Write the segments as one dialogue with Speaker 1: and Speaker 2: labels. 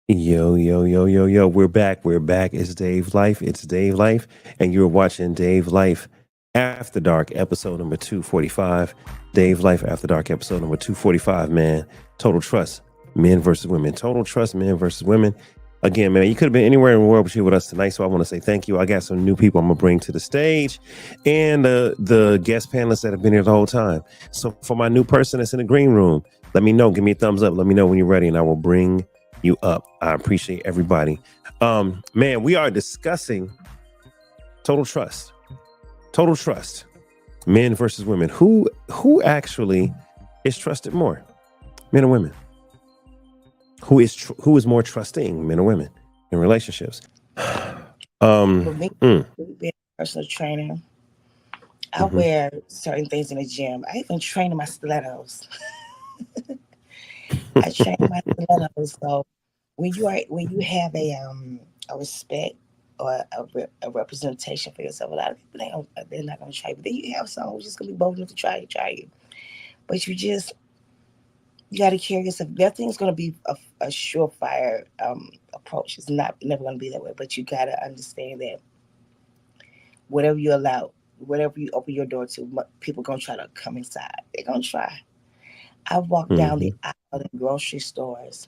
Speaker 1: Yo, yo, yo, yo, yo. We're back. We're back. It's Dave Life. It's Dave Life. And you're watching Dave Life After Dark, episode number 245. Dave Life After Dark, episode number 245, man. Total trust, men versus women. Total trust, men versus women. Again, man, you could have been anywhere in the world but you're with us tonight. So I want to say thank you. I got some new people I'm going to bring to the stage and the guest panelists that have been here the whole time. So for my new person that's in the green room, let me know. Give me a thumbs up. Let me know when you're ready and I will bring you up. I appreciate everybody. Man, we are discussing total trust. Total trust. Men versus women. Who actually is trusted more? Men or women? Who is more trusting, men or women, in relationships?
Speaker 2: For me,
Speaker 1: mm,
Speaker 2: being a personal trainer, I
Speaker 1: mhm.
Speaker 2: wear certain things in the gym. I even train my stilettos. I train my stilettos. So when you have a respect or a representation for yourself, a lot of people they're not gonna try you. But then you have someone who's just gonna be bold enough to try you. But you got to carry yourself. Nothing's gonna be a surefire approach. It's not never gonna be that way. But you gotta understand that whatever you allow, whatever you open your door to, people gonna try to come inside. They're gonna try. I walked down the
Speaker 1: Mhm.
Speaker 2: aisle in grocery stores,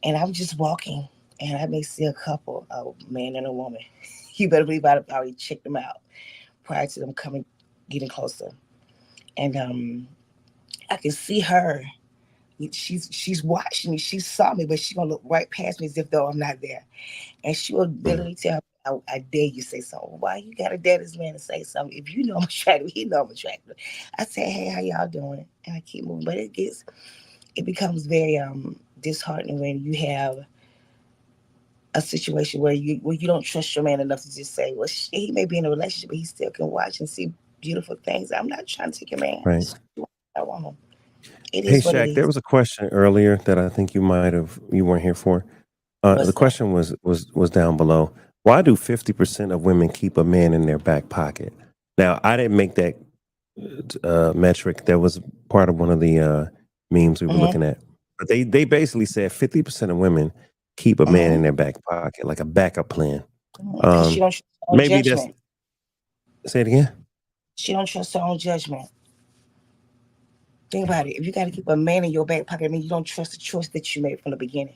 Speaker 2: and I'm just walking, and I may see a couple, a man and a woman. You better believe I'd already checked them out prior to them coming, getting closer. And I can see her. She's watching me. She saw me, but she's gonna look right past me as if though I'm not there. And she will
Speaker 1: Mhm.
Speaker 2: literally tell me, I dare you say something. Why you gotta dare this man to say something? If you know I'm attractive, he know I'm attractive. I say, hey, how y'all doing? And I keep moving. But it becomes very disheartening when you have a situation where you don't trust your man enough to just say, well, he may be in a relationship, but he still can watch and see beautiful things. I'm not trying to take your man.
Speaker 1: Right.
Speaker 2: Just I want him. It
Speaker 1: Hey,
Speaker 2: is what it
Speaker 1: Shaq, there
Speaker 2: is.
Speaker 1: was a question earlier that I think you weren't here for. The
Speaker 2: What's that?
Speaker 1: question was down below. Why do 50% of women keep a man in their back pocket? Now, I didn't make that metric. That was part of one of the memes we were
Speaker 2: Mm-hmm.
Speaker 1: looking at. But they basically said 50% of women keep a man in
Speaker 2: Mm-hmm.
Speaker 1: their back pocket, like a backup plan.
Speaker 2: Because she
Speaker 1: Um,
Speaker 2: don't trust her own
Speaker 1: maybe that's
Speaker 2: judgment.
Speaker 1: say it again.
Speaker 2: She don't trust her own judgment. Think about it. If you got to keep a man in your back pocket, I mean, you don't trust the choice that you made from the beginning.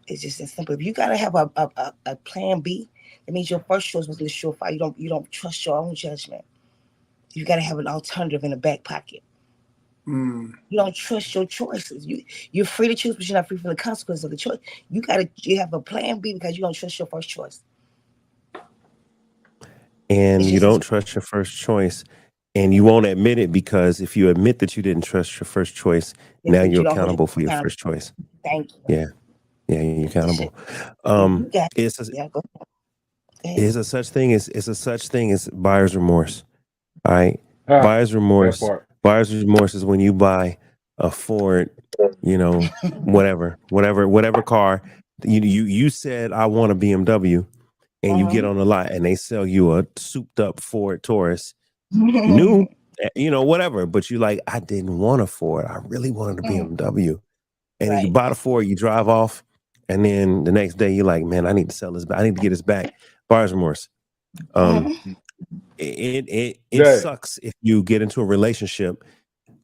Speaker 2: It's just as simple. If you got to have a plan B, that means your first choice was the surefire. You don't trust your own judgment. You got to have an alternative in the back pocket.
Speaker 3: Mm.
Speaker 2: You don't trust your choices. You're free to choose, but you're not free from the consequences of the choice. You have a plan B because you don't trust your first choice. It's
Speaker 1: And you
Speaker 2: just as
Speaker 1: don't trust your first choice, and you won't admit it because if you admit that you didn't trust your first choice,
Speaker 2: that
Speaker 1: now
Speaker 2: means
Speaker 1: you're
Speaker 2: you don't hold
Speaker 1: accountable
Speaker 2: yourself
Speaker 1: for your
Speaker 2: accountable.
Speaker 1: first choice.
Speaker 2: Thank you.
Speaker 1: Yeah, yeah, you're
Speaker 2: It's just,
Speaker 1: accountable.
Speaker 2: if you got
Speaker 1: It's a,
Speaker 2: yeah, go ahead.
Speaker 1: is a such thing as it's a such thing as buyer's remorse. All right,
Speaker 3: Ah,
Speaker 1: buyer's
Speaker 3: that
Speaker 1: remorse.
Speaker 3: part.
Speaker 1: Buyer's remorse is when you buy a Ford, whatever car. You said I want a BMW, and you get
Speaker 2: Mhm.
Speaker 1: on the lot and they sell you a souped up Ford Taurus, new, whatever. But you like, I didn't want a Ford. I really wanted a BMW. And then you
Speaker 2: Right.
Speaker 1: buy the Ford, you drive off, and then the next day you're like, man, I need to sell this back. I need to get this back. Buyer's remorse. Um,
Speaker 2: Mhm.
Speaker 1: it
Speaker 3: Jay,
Speaker 1: sucks if you get into a relationship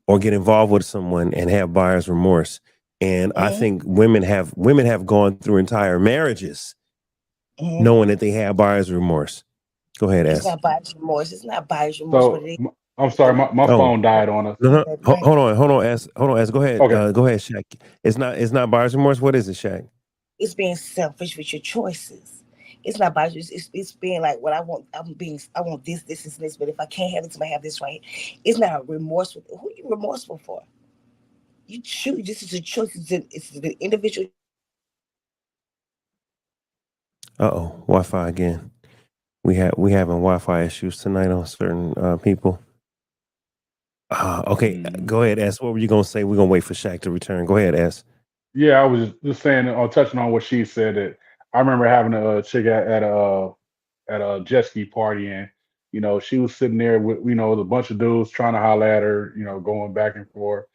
Speaker 1: or get involved with someone and have buyer's remorse. And I
Speaker 2: Mhm.
Speaker 1: think women have gone through entire marriages
Speaker 2: Mhm.
Speaker 1: knowing that they have buyer's remorse. Go ahead,
Speaker 2: It's
Speaker 1: S.
Speaker 2: not buyer's remorse. It's not buyer's remorse. What
Speaker 3: so
Speaker 2: it is,
Speaker 3: I'm sorry, my
Speaker 1: Oh,
Speaker 3: phone died on us.
Speaker 1: no, no.
Speaker 2: that right.
Speaker 1: Hold on, S. Go ahead.
Speaker 3: Okay.
Speaker 1: Go ahead, Shaq. It's not buyer's remorse. What is it, Shaq?
Speaker 2: It's being selfish with your choices. It's not buyer's. It's being like what I want. I want this, and this. But if I can't have this, I have this right. It's not a remorseful. Who are you remorseful for? You choose. This is a choice. It's the individual choice that you made.
Speaker 1: Uh-oh, Wi-Fi again. We having Wi-Fi issues tonight on certain people. Okay,
Speaker 3: Mhm.
Speaker 1: go ahead, S. What were you gonna say? We're gonna wait for Shaq to return. Go ahead, S.
Speaker 3: Yeah, I was just saying, touching on what she said, that I remember having a chick at a jet ski party, and she was sitting there with with a bunch of dudes trying to holler at her, going back and forth.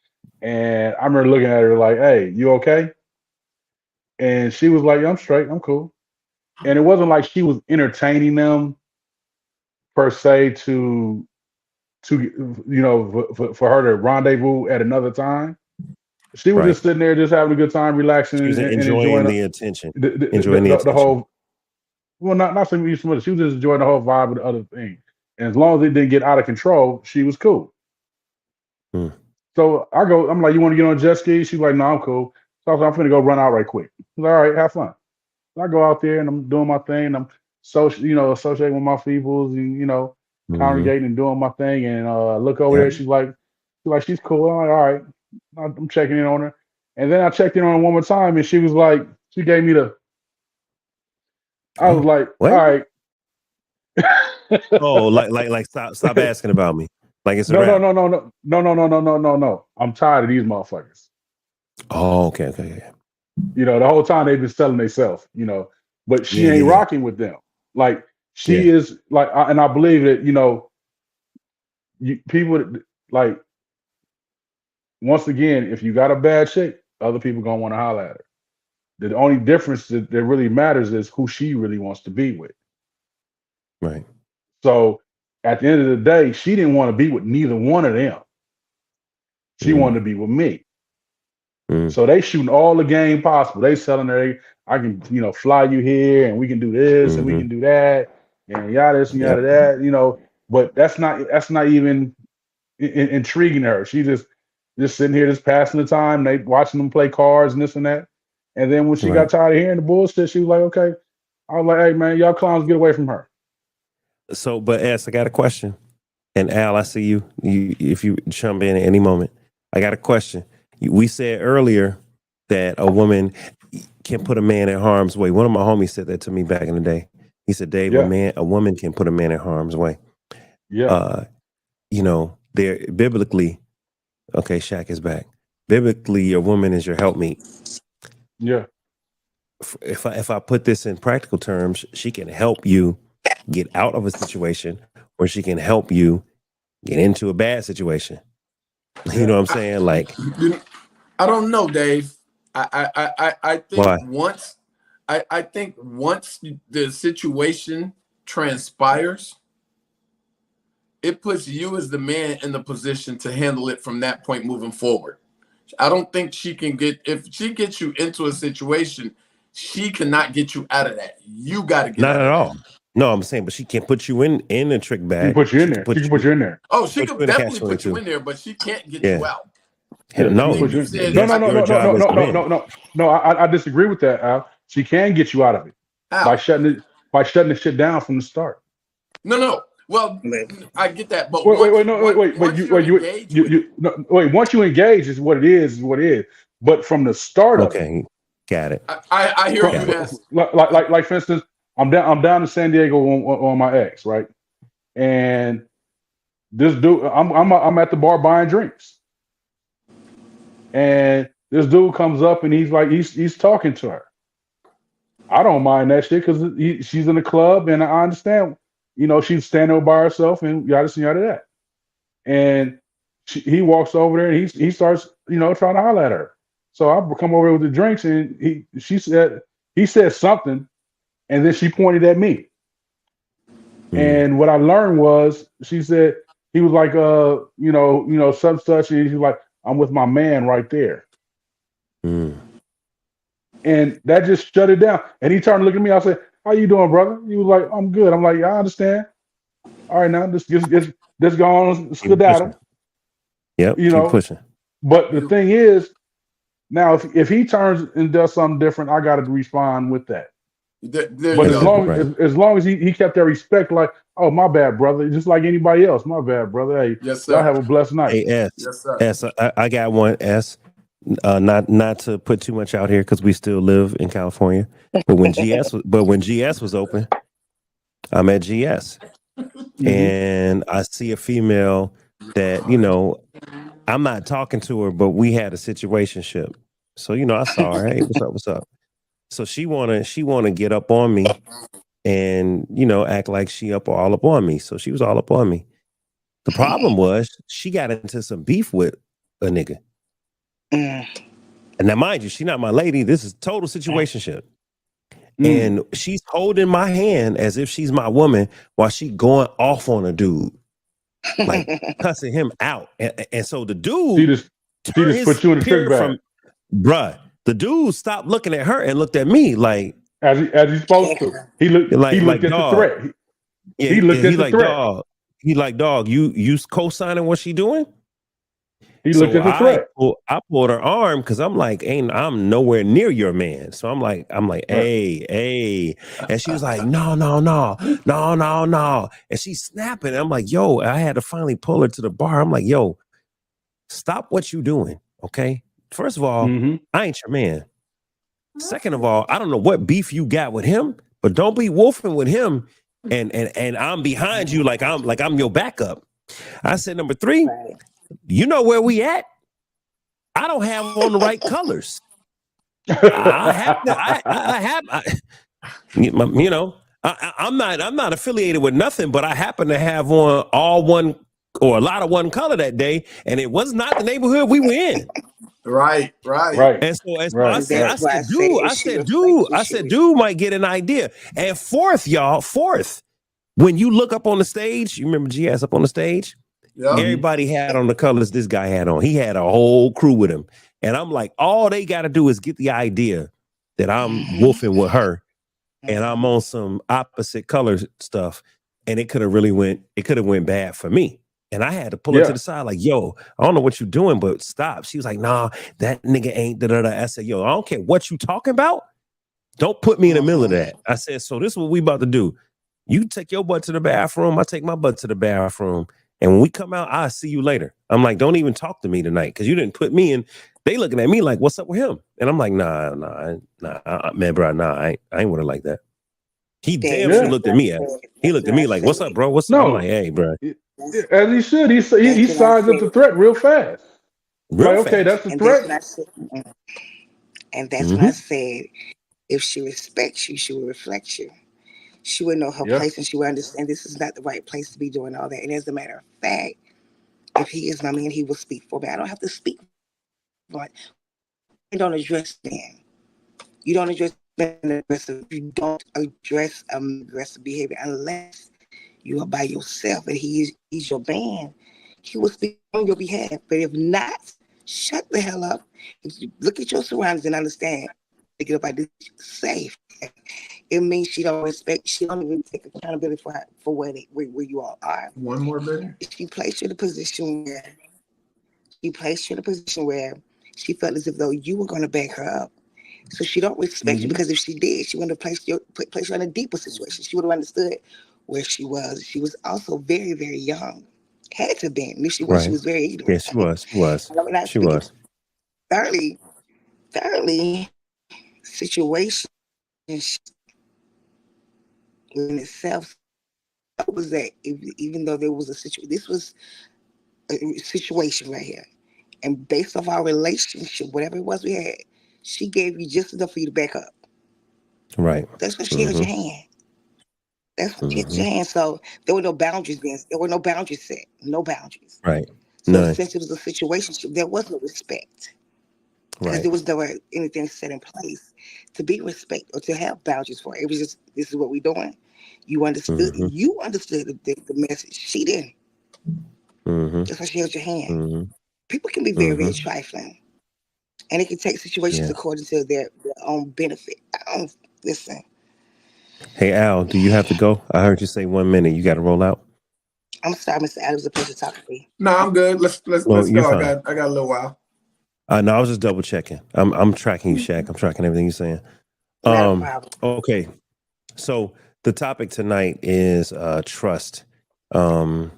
Speaker 3: And I remember looking at her like, "Hey, you okay?" And she was like, "Yeah, I'm straight. I'm cool." And it wasn't like she was entertaining them per se to for her to rendezvous at another time. She was
Speaker 1: Right.
Speaker 3: just sitting there, just having a good time, relaxing
Speaker 1: She was
Speaker 3: and
Speaker 1: enjoying
Speaker 3: enjoying
Speaker 1: the attention.
Speaker 3: the, the,
Speaker 1: Enjoying the
Speaker 3: the
Speaker 1: attention.
Speaker 3: whole. Well, not saying we used to. She was just enjoying the whole vibe of the other thing. And as long as it didn't get out of control, she was cool.
Speaker 1: Hmm.
Speaker 3: So I'm like, "You want to get on a jet ski?" She's like, "No, I'm cool." So I was like, "I'm finna go run out right quick." She's like, "All right, have fun." So I go out there and I'm doing my thing. And I'm associating with my peoples and
Speaker 1: Hmm.
Speaker 3: congregating and doing my thing. And look over
Speaker 1: Yep.
Speaker 3: there. She's cool. I'm like, "All right." I'm checking in on her. And then I checked in on her one more time, and she was like, she gave me the. I was
Speaker 1: Oh,
Speaker 3: like,
Speaker 1: what?
Speaker 3: "All right."
Speaker 1: Oh, like stop asking about me. Like it's a
Speaker 3: No, no,
Speaker 1: wrap.
Speaker 3: no, no, no, no, no, no, no, no, no, no. I'm tired of these motherfuckers.
Speaker 1: Oh, okay.
Speaker 3: The whole time they've been selling themselves, but she ain't
Speaker 1: Yeah.
Speaker 3: rocking with them. Like she
Speaker 1: Yeah.
Speaker 3: is like, and I believe that, people like, once again, if you got a bad chick, other people gonna want to holler at her. The only difference that really matters is who she really wants to be with.
Speaker 1: Right.
Speaker 3: So at the end of the day, she didn't want to be with neither one of them. She
Speaker 1: Mm,
Speaker 3: wanted to be with me.
Speaker 1: mm.
Speaker 3: So they shooting all the game possible. They selling her, I can, fly you here and we can do this and we
Speaker 1: Hmm.
Speaker 3: can do that and yada this and
Speaker 1: Yep.
Speaker 3: yada that. But that's not even intriguing to her. She just sitting here, just passing the time. They watching them play cards and this and that. And then when she
Speaker 1: Right.
Speaker 3: got tired of hearing the bullshit, she was like, "Okay." I was like, "Hey man, y'all clowns get away from her."
Speaker 1: So, but S, I got a question. And Al, I see you. If you jump in at any moment, I got a question. We said earlier that a woman can put a man in harm's way. One of my homies said that to me back in the day. He said, "Dave,
Speaker 3: Yeah,
Speaker 1: a woman can put a man in harm's way."
Speaker 3: yeah,
Speaker 1: Uh, there biblically, okay, Shaq is back. Biblically, your woman is your helpmeet.
Speaker 3: yeah,
Speaker 1: If I put this in practical terms, she can help you get out of a situation, or she can help you get into a bad situation. You know
Speaker 3: yeah.
Speaker 1: what I'm saying? Like,
Speaker 4: I don't know, Dave. I think
Speaker 1: why?
Speaker 4: I think once the situation transpires, it puts you as the man in the position to handle it from that point moving forward. I don't think she can if she gets you into a situation, she cannot get you out of that. You got to get
Speaker 1: Not
Speaker 4: out
Speaker 1: at
Speaker 4: of that.
Speaker 1: all. No, I'm saying, but she can put you in a trick
Speaker 3: She can
Speaker 1: bag.
Speaker 3: put you in
Speaker 1: She can
Speaker 3: there. She
Speaker 1: put
Speaker 3: can put
Speaker 1: you
Speaker 3: you in there.
Speaker 4: Oh, she
Speaker 1: put you
Speaker 4: could
Speaker 1: in a catch
Speaker 4: definitely put you
Speaker 1: 22.
Speaker 4: in there, but she can't get you
Speaker 1: Yeah.
Speaker 4: out.
Speaker 3: Yeah, she can
Speaker 1: No,
Speaker 4: Everything
Speaker 3: put
Speaker 4: you
Speaker 3: you.
Speaker 4: said
Speaker 3: No,
Speaker 4: is
Speaker 3: no,
Speaker 1: that's
Speaker 3: no,
Speaker 1: your
Speaker 3: no, no,
Speaker 1: job
Speaker 3: no,
Speaker 1: as
Speaker 3: no,
Speaker 1: the
Speaker 3: no,
Speaker 1: man.
Speaker 3: no, no, no. I disagree with that, Al. She can get you out of it by
Speaker 4: how.
Speaker 3: shutting the shit down from the start.
Speaker 4: No. Well, I get that, but
Speaker 3: Wait, no, wait. But
Speaker 4: once you're engaged with it,
Speaker 3: no, wait. Once you engage, is what it is. Is what it is. But from the start of it,
Speaker 1: Okay. Got it.
Speaker 4: I hear you,
Speaker 1: Got it.
Speaker 4: S.
Speaker 3: like for instance, I'm down in San Diego on my ex, right? And this dude, I'm at the bar buying drinks, and this dude comes up and he's talking to her. I don't mind that shit because she's in the club and I understand, she's standing there by herself and yada this and yada that. And he walks over there and he starts, trying to holler at her. So I come over with the drinks and he said something and then she pointed at me.
Speaker 1: Mm,
Speaker 3: And what I learned was she said he was like, such, and he's like, "I'm with my man right there."
Speaker 1: mm.
Speaker 3: And that just shut it down. And he turned to look at me. I said, "How you doing, brother?" He was like, "I'm good." I'm like, "Yeah, I understand. All right, now just go on
Speaker 1: Keep pushing.
Speaker 3: skedaddle,
Speaker 1: Yep.
Speaker 3: you
Speaker 1: Keep
Speaker 3: know."
Speaker 1: pushing.
Speaker 3: But the
Speaker 4: You
Speaker 3: thing is, now if he turns and does something different, I got to respond with that.
Speaker 4: there you
Speaker 3: But as
Speaker 4: go.
Speaker 3: long
Speaker 1: Right.
Speaker 3: as long as he kept that respect, like, "Oh, my bad, brother," just like anybody else, "My bad, brother. Hey,
Speaker 4: Yes,
Speaker 3: y'all
Speaker 4: sir.
Speaker 3: have a blessed night."
Speaker 1: Hey, S.
Speaker 4: Yes, sir.
Speaker 1: S. I got one. S. Not to put too much out here because we still live in California. But when GS was open, I'm at GS
Speaker 3: Hmm.
Speaker 1: and I see a female that I'm not talking to her, but we had a situationship. So I saw her. Hey, what's up? What's up? So she wanna get up on me and act like she all up on me. So she was all up on me. The problem was she got into some beef with a nigga.
Speaker 2: Mm.
Speaker 1: And now, mind you, she's not my lady. This is total situationship.
Speaker 3: Mm.
Speaker 1: And she's holding my hand as if she's my woman while she going off on a dude, like cussing him out. And so the
Speaker 3: She
Speaker 1: dude
Speaker 3: just
Speaker 1: turned his
Speaker 3: put you in the trick
Speaker 1: spirit
Speaker 3: bag
Speaker 1: from, bruh, the dude stopped looking at her and looked at me like
Speaker 3: as he's supposed to. He looked at the
Speaker 1: dog.
Speaker 3: threat.
Speaker 1: Yeah,
Speaker 3: He looked
Speaker 1: he
Speaker 3: at the
Speaker 1: like
Speaker 3: threat.
Speaker 1: dog. He like dog. You co-signing what she doing?
Speaker 3: He looked
Speaker 1: So
Speaker 3: at the threat.
Speaker 1: I pulled her arm because I'm like, I'm nowhere near your man. So I'm like,
Speaker 3: Right.
Speaker 1: hey. And she was like, no. And she's snapping. I'm like, yo, I had to finally pull her to the bar. I'm like, yo, stop what you doing. Okay. First of all,
Speaker 3: Mm-hmm.
Speaker 1: I ain't your man. Second of all, I don't know what beef you got with him, but don't be wolfing with him and I'm behind you like I'm your backup. I said number 3,
Speaker 2: Right.
Speaker 1: you know where we at? I don't have on the right colors. I'm not affiliated with nothing, but I happen to have on all one or a lot of one color that day, and it was not the neighborhood we were in.
Speaker 4: Right.
Speaker 3: Right.
Speaker 1: And so I
Speaker 3: Right.
Speaker 1: said,
Speaker 2: That's why I said
Speaker 1: dude might get an idea. And fourth, when you look up on the stage, you remember GS up on the stage?
Speaker 4: Yeah.
Speaker 1: Everybody had on the colors this guy had on. He had a whole crew with him. And I'm like, all they got to do is get the idea that I'm wolfing with her and I'm on some opposite color stuff. And it could have went bad for me. And I had to pull her to the side like, yo, I don't know what you're doing, but stop. She was like, nah, that nigga ain't da-da-da. I said, yo, I don't care what you talking about. Don't put me in the middle of that. I said, so this is what we about to do. You take your butt to the bathroom. I take my butt to the bathroom. And when we come out, I'll see you later. I'm like, don't even talk to me tonight because you didn't put me in. They looking at me like, what's up with him? And I'm like, nah, man, bro, I ain't with her like that. He damn sure looked at me. He looked at me like, what's up, bro? What's up? I'm like, hey, bro.
Speaker 3: As he should. He sized up the threat real fast.
Speaker 1: Real
Speaker 3: like, okay,
Speaker 1: fast.
Speaker 3: that's the threat.
Speaker 2: And that's when I said, if she respects you, she will reflect you. She would know her place and she would understand this is not the right place to be doing all that. And as a matter of fact, if he is my man, he will speak for me. I don't have to speak for it. You don't address men. You don't address men aggressive. You don't address aggressive behavior unless you are by yourself and he's your man. He will speak on your behalf. But if not, shut the hell up. If you look at your surroundings and understand, pick it up by this safe. It means she don't even take accountability for where you all are.
Speaker 4: One more, baby.
Speaker 2: She placed you in a position where she felt as if though you were going to back her up. So she don't respect you because if she did, she wouldn't have placed you in a deeper situation. She would have understood where she was. She was also very, very young. Had to be. If she was, she was very ignorant.
Speaker 1: Yeah, she was. She was.
Speaker 2: Thirdly, situation in itself was that even though there was this was a situation right here, and based off our relationship, whatever it was we had, she gave you just enough for you to back up.
Speaker 1: Right.
Speaker 2: That's when she held your hand. That's when she held your hand. So there were no boundaries there were no boundaries set. No boundaries.
Speaker 1: Right.
Speaker 2: So since it was a situation, there was no respect. Because there was never anything set in place to be respect or to have boundaries for it. It was just, this is what we're doing. You understood. You understood the message. She didn't. That's why she held your hand. People can be very, very trifling, and it can take situations according to their own benefit. Listen.
Speaker 1: Hey Al, do you have to go? I heard you say 1 minute. You got to roll out.
Speaker 2: I'm sorry, Mr. Adams. A pleasure talking to you.
Speaker 4: No, I'm good. Let's go.
Speaker 1: Fine.
Speaker 4: I got a little while.
Speaker 1: No, I was just double checking. I'm tracking you, Shaq. I'm tracking everything you're saying.
Speaker 2: Not a problem.
Speaker 1: Okay. So the topic tonight is trust. And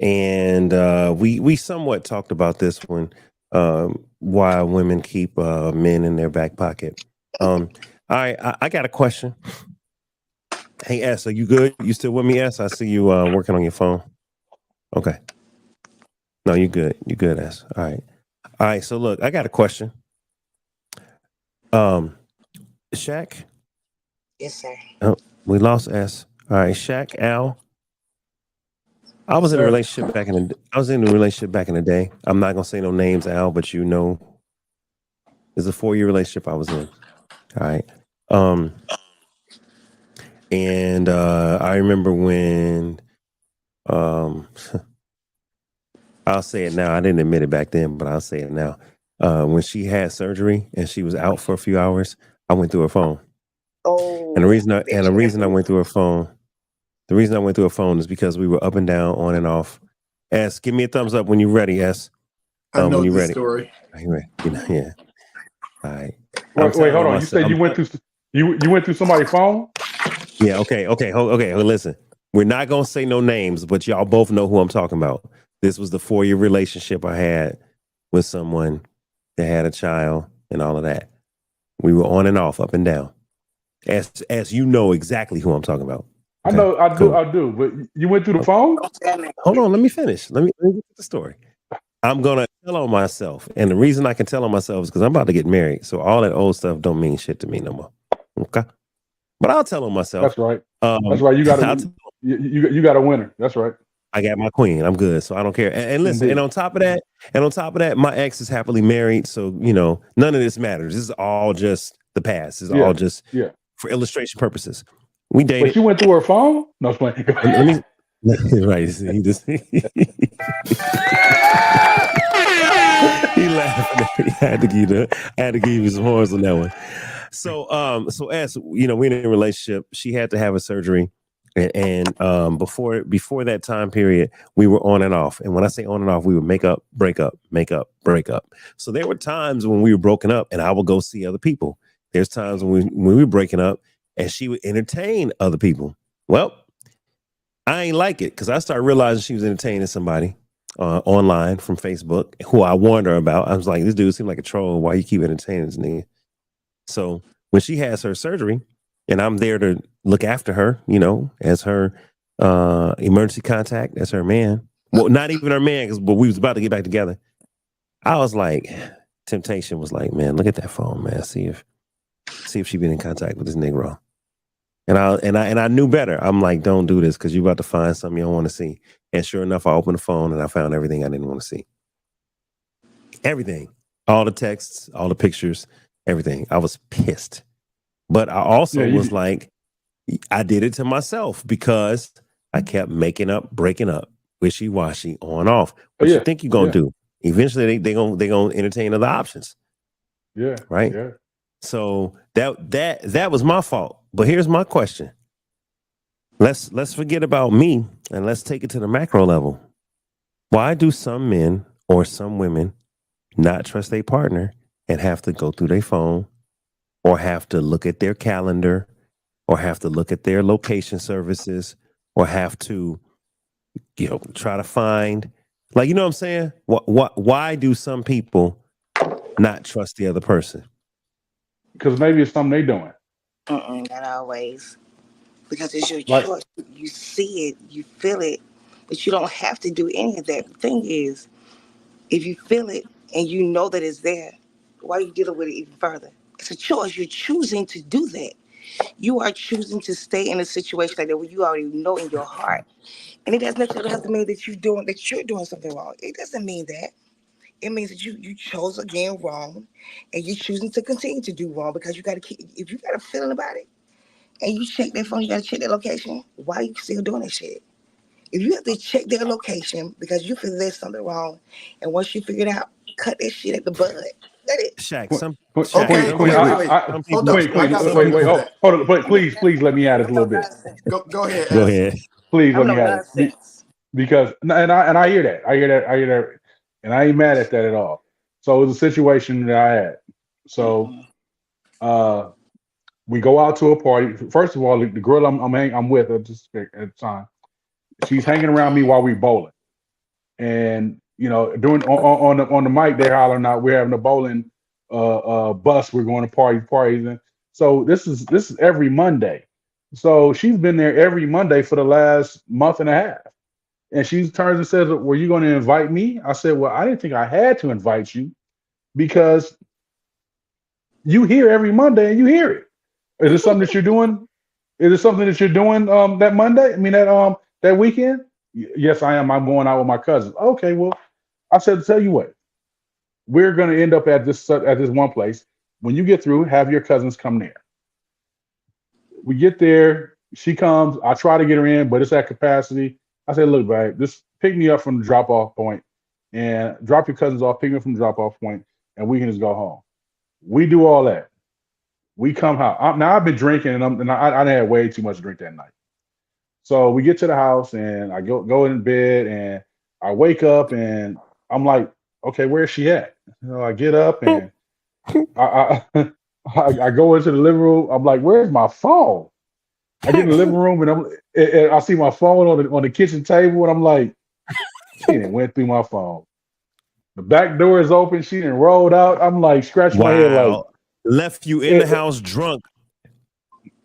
Speaker 1: we somewhat talked about this one, why women keep men in their back pocket. I got a question. Hey S, are you good? You still with me, S? I see you working on your phone. Okay. No, you good. You good, S. All right. So look, I got a question. Shaq?
Speaker 2: Yes, sir.
Speaker 1: Oh, we lost S. All right, Shaq, Al. I was in a relationship back in the day. I'm not gonna say no names, Al, but you know It's a 4-year relationship I was in. All right. Um, and I remember when I'll say it now. I didn't admit it back then, but I'll say it now. When she had surgery and she was out for a few hours, I went through her phone. And the
Speaker 2: Oh,
Speaker 1: reason I went through her phone, the reason I went through her phone is because we were up and down, on and off. S, give me a thumbs up when you're ready. S,
Speaker 4: I know
Speaker 1: when you're
Speaker 4: this
Speaker 1: ready.
Speaker 4: story.
Speaker 1: Are you ready? You know, yeah. All right.
Speaker 3: Wait, hold on. You said you went through you went through somebody's phone?
Speaker 1: Yeah. Okay. Listen, we're not gonna say no names, but y'all both know who I'm talking about. This was the 4-year relationship I had with someone that had a child and all of that. We were on and off, up and down. As you know exactly who I'm talking about.
Speaker 3: Okay? I know, I do. But you went through the phone?
Speaker 1: Hold on, let me finish. Let me get to the story. I'm gonna tell on myself, and the reason I can tell on myself is because I'm about to get married. So all that old stuff don't mean shit to me no more. Okay, but I'll tell on myself.
Speaker 3: That's right. That's right. You got you got a winner. That's right.
Speaker 1: I got my queen. I'm good, so I don't care. And listen,
Speaker 3: Indeed.
Speaker 1: and on top of that, my ex is happily married. So none of this matters. This is all just the past. This is all just for illustration purposes. We dated.
Speaker 3: But you went through her phone? No, it's playing.
Speaker 1: Right. He just he laughed. I had to give you some horns on that one. So as we're in a relationship, she had to have a surgery. And before that time period, we were on and off. And when I say on and off, we would make up, break up, make up, break up. So there were times when we were broken up and I would go see other people. There's times when we were breaking up and she would entertain other people. Well, I ain't like it because I started realizing she was entertaining somebody online from Facebook who I warned her about. I was like, this dude seemed like a troll. Why you keep entertaining this nigga? So when she has her surgery and I'm there to look after her, as her emergency contact, as her man. Well, not even her man, but we was about to get back together. I was like, temptation was like, man, look at that phone, man. See if she been in contact with this Negro. And I knew better. I'm like, don't do this because you're about to find something you don't want to see. And sure enough, I opened the phone and I found everything I didn't want to see. Everything. All the texts, all the pictures, everything. I was pissed. But I also was like, I did it to myself because I kept making up, breaking up, wishy-washy, on, off. What you think you're going to do? Eventually, they're gonna entertain other options.
Speaker 3: Yeah.
Speaker 1: Right?
Speaker 3: Yeah.
Speaker 1: So that was my fault. But here's my question. Let's forget about me and let's take it to the macro level. Why do some men or some women not trust their partner and have to go through their phone or have to look at their calendar or have to look at their location services or have to try to find, like, you know what I'm saying? Why do some people not trust the other person?
Speaker 3: Because maybe it's something they doing.
Speaker 2: Not always. Because it's your choice. You see it, you feel it, but you don't have to do any of that. The thing is, if you feel it and you know that it's there, why are you dealing with it even further? It's a choice. You're choosing to do that. You are choosing to stay in a situation like that where you already know in your heart. And it doesn't necessarily have to mean that you're doing something wrong. It doesn't mean that. It means that you chose again wrong and you're choosing to continue to do wrong because you got to keep, if you got a feeling about it and you check their phone, you got to check their location. Why are you still doing that shit? If you have to check their location because you feel there's something wrong, and once you figure it out, cut that shit at the bud. That it.
Speaker 1: Shaq, some
Speaker 3: Queen, hold on, but please let me add this a little bit.
Speaker 4: Go ahead.
Speaker 1: Go ahead.
Speaker 3: Please let me add it. Because I hear that. I hear that. And I ain't mad at that at all. So it was a situation that I had. So we go out to a party. First of all, the girl I'm with at the time, she's hanging around me while we bowling. And during on the mic, they're hollering out, we're having a bowling bus, we're going to parties. And so this is every Monday. So she's been there every Monday for the last month and a half. And she turns and says, were you going to invite me? I said, well, I didn't think I had to invite you because you hear every Monday and you hear it. Is it something that you're doing? Is it something that you're doing that Monday? I mean, that weekend? Yes, I am. I'm going out with my cousins. Okay, well, I said, tell you what, we're going to end up at this one place. When you get through, have your cousins come there. We get there. She comes. I try to get her in, but it's at capacity. I said, look, babe, just pick me up from the drop off point and drop your cousins off, pick me up from the drop off point, and we can just go home. We do all that. We come out. Now I've been drinking, and I had way too much to drink that night. So we get to the house, and I go in bed, and I wake up, and I'm like, okay, where's she at? I get up, and I I go into the living room. I'm like, where's my phone? I get in the living room, and I see my phone on the kitchen table, and I'm like, she didn't went through my phone. The back door is open. She didn't rolled out. I'm like, scratch my head, like,
Speaker 1: left you in the house drunk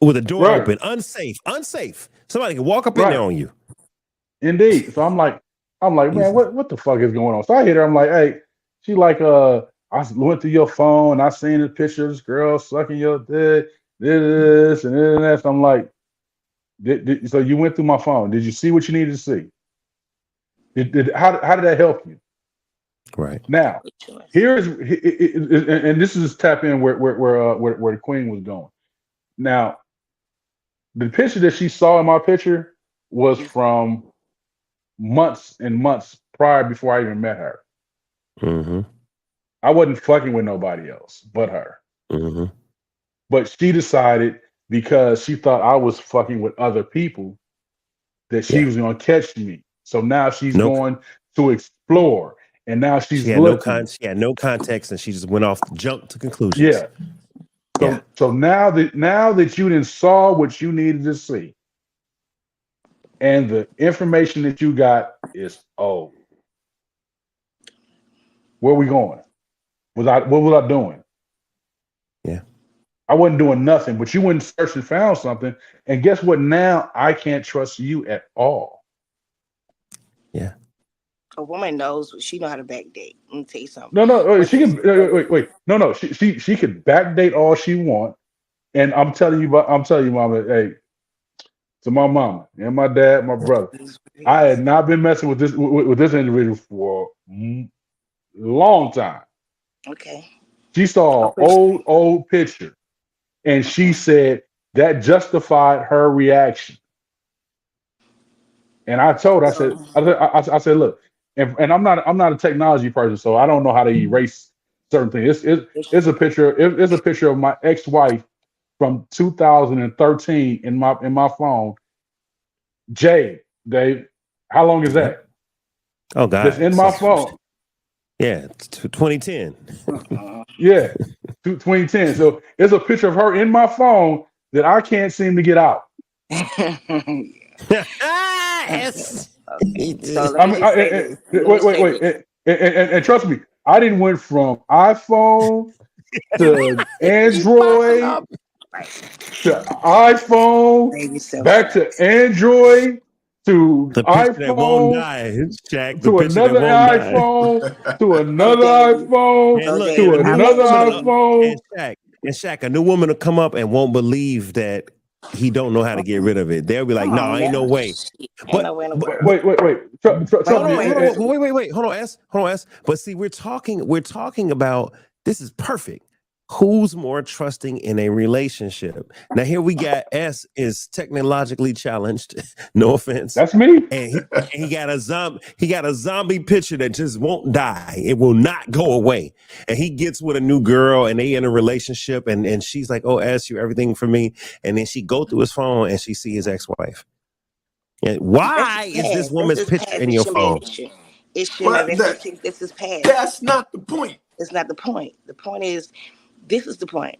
Speaker 1: with the door
Speaker 3: right.
Speaker 1: open, unsafe. Somebody can walk up in there on you.
Speaker 3: Indeed. So I'm like, man, what the fuck is going on? So I hit her. I'm like, hey, she like, I went through your phone and I seen a picture of this girl sucking your dick, this and that. So I'm like, so you went through my phone. Did you see what you needed to see? How did that help you?
Speaker 1: Right.
Speaker 3: Now, and this is tap in where the queen was going. Now, the picture that she saw in my picture was from months and months prior before I even met her.
Speaker 1: Mm-hmm.
Speaker 3: I wasn't fucking with nobody else but her.
Speaker 1: Mm-hmm.
Speaker 3: But she decided because she thought I was fucking with other people that she was going to catch me. So now she's going to explore. And now she's looking.
Speaker 1: She had no context, and she just went off, jumped to conclusions.
Speaker 3: Yeah. So now that you done saw what you needed to see, and the information that you got is old. Where we going? What was I doing?
Speaker 1: Yeah.
Speaker 3: I wasn't doing nothing, but you went and searched and found something. And guess what? Now I can't trust you at all.
Speaker 1: Yeah.
Speaker 2: A woman knows she know how to backdate. Let me tell you something.
Speaker 3: No. She can wait. No. She could backdate all she want. And I'm telling you, mama, hey, to my mama and my dad, my brother, I had not been messing with this individual for a long time.
Speaker 2: Okay.
Speaker 3: She saw an old picture, and she said that justified her reaction. And I told her, I said, look, and I'm not a technology person, so I don't know how to erase certain things. It's a picture. It's a picture of my ex-wife from 2013 in my phone. Jay, Dave, how long is that?
Speaker 1: Oh God,
Speaker 3: that's in my phone.
Speaker 1: Yeah, 2010.
Speaker 3: Yeah, 2010. So it's a picture of her in my phone that I can't seem to get out.
Speaker 1: Yes.
Speaker 2: So
Speaker 3: wait. And trust me, I didn't went from iPhone to Android to iPhone back to Android to
Speaker 1: the picture that won't
Speaker 3: iPhone
Speaker 1: die, Shaq.
Speaker 3: to another iPhone to another iPhone to another iPhone.
Speaker 1: And Shaq, a new woman will come up and won't believe that he don't know how to get rid of it. They'll be like, "No, ain't no way." But
Speaker 3: wait.
Speaker 1: Hold on, S. But see, we're talking about this is perfect. Who's more trusting in a relationship? Now here we got S is technologically challenged. No offense.
Speaker 3: That's me.
Speaker 1: And he got a zombie picture that just won't die. It will not go away. And he gets with a new girl and they in a relationship and she's like, "Oh, S, you everything for me." And then she go through his phone and she see his ex-wife. And why is this woman's picture in your phone?
Speaker 2: It shouldn't. This is past.
Speaker 4: That's not the point.
Speaker 2: It's not the point. The point is, this is the point.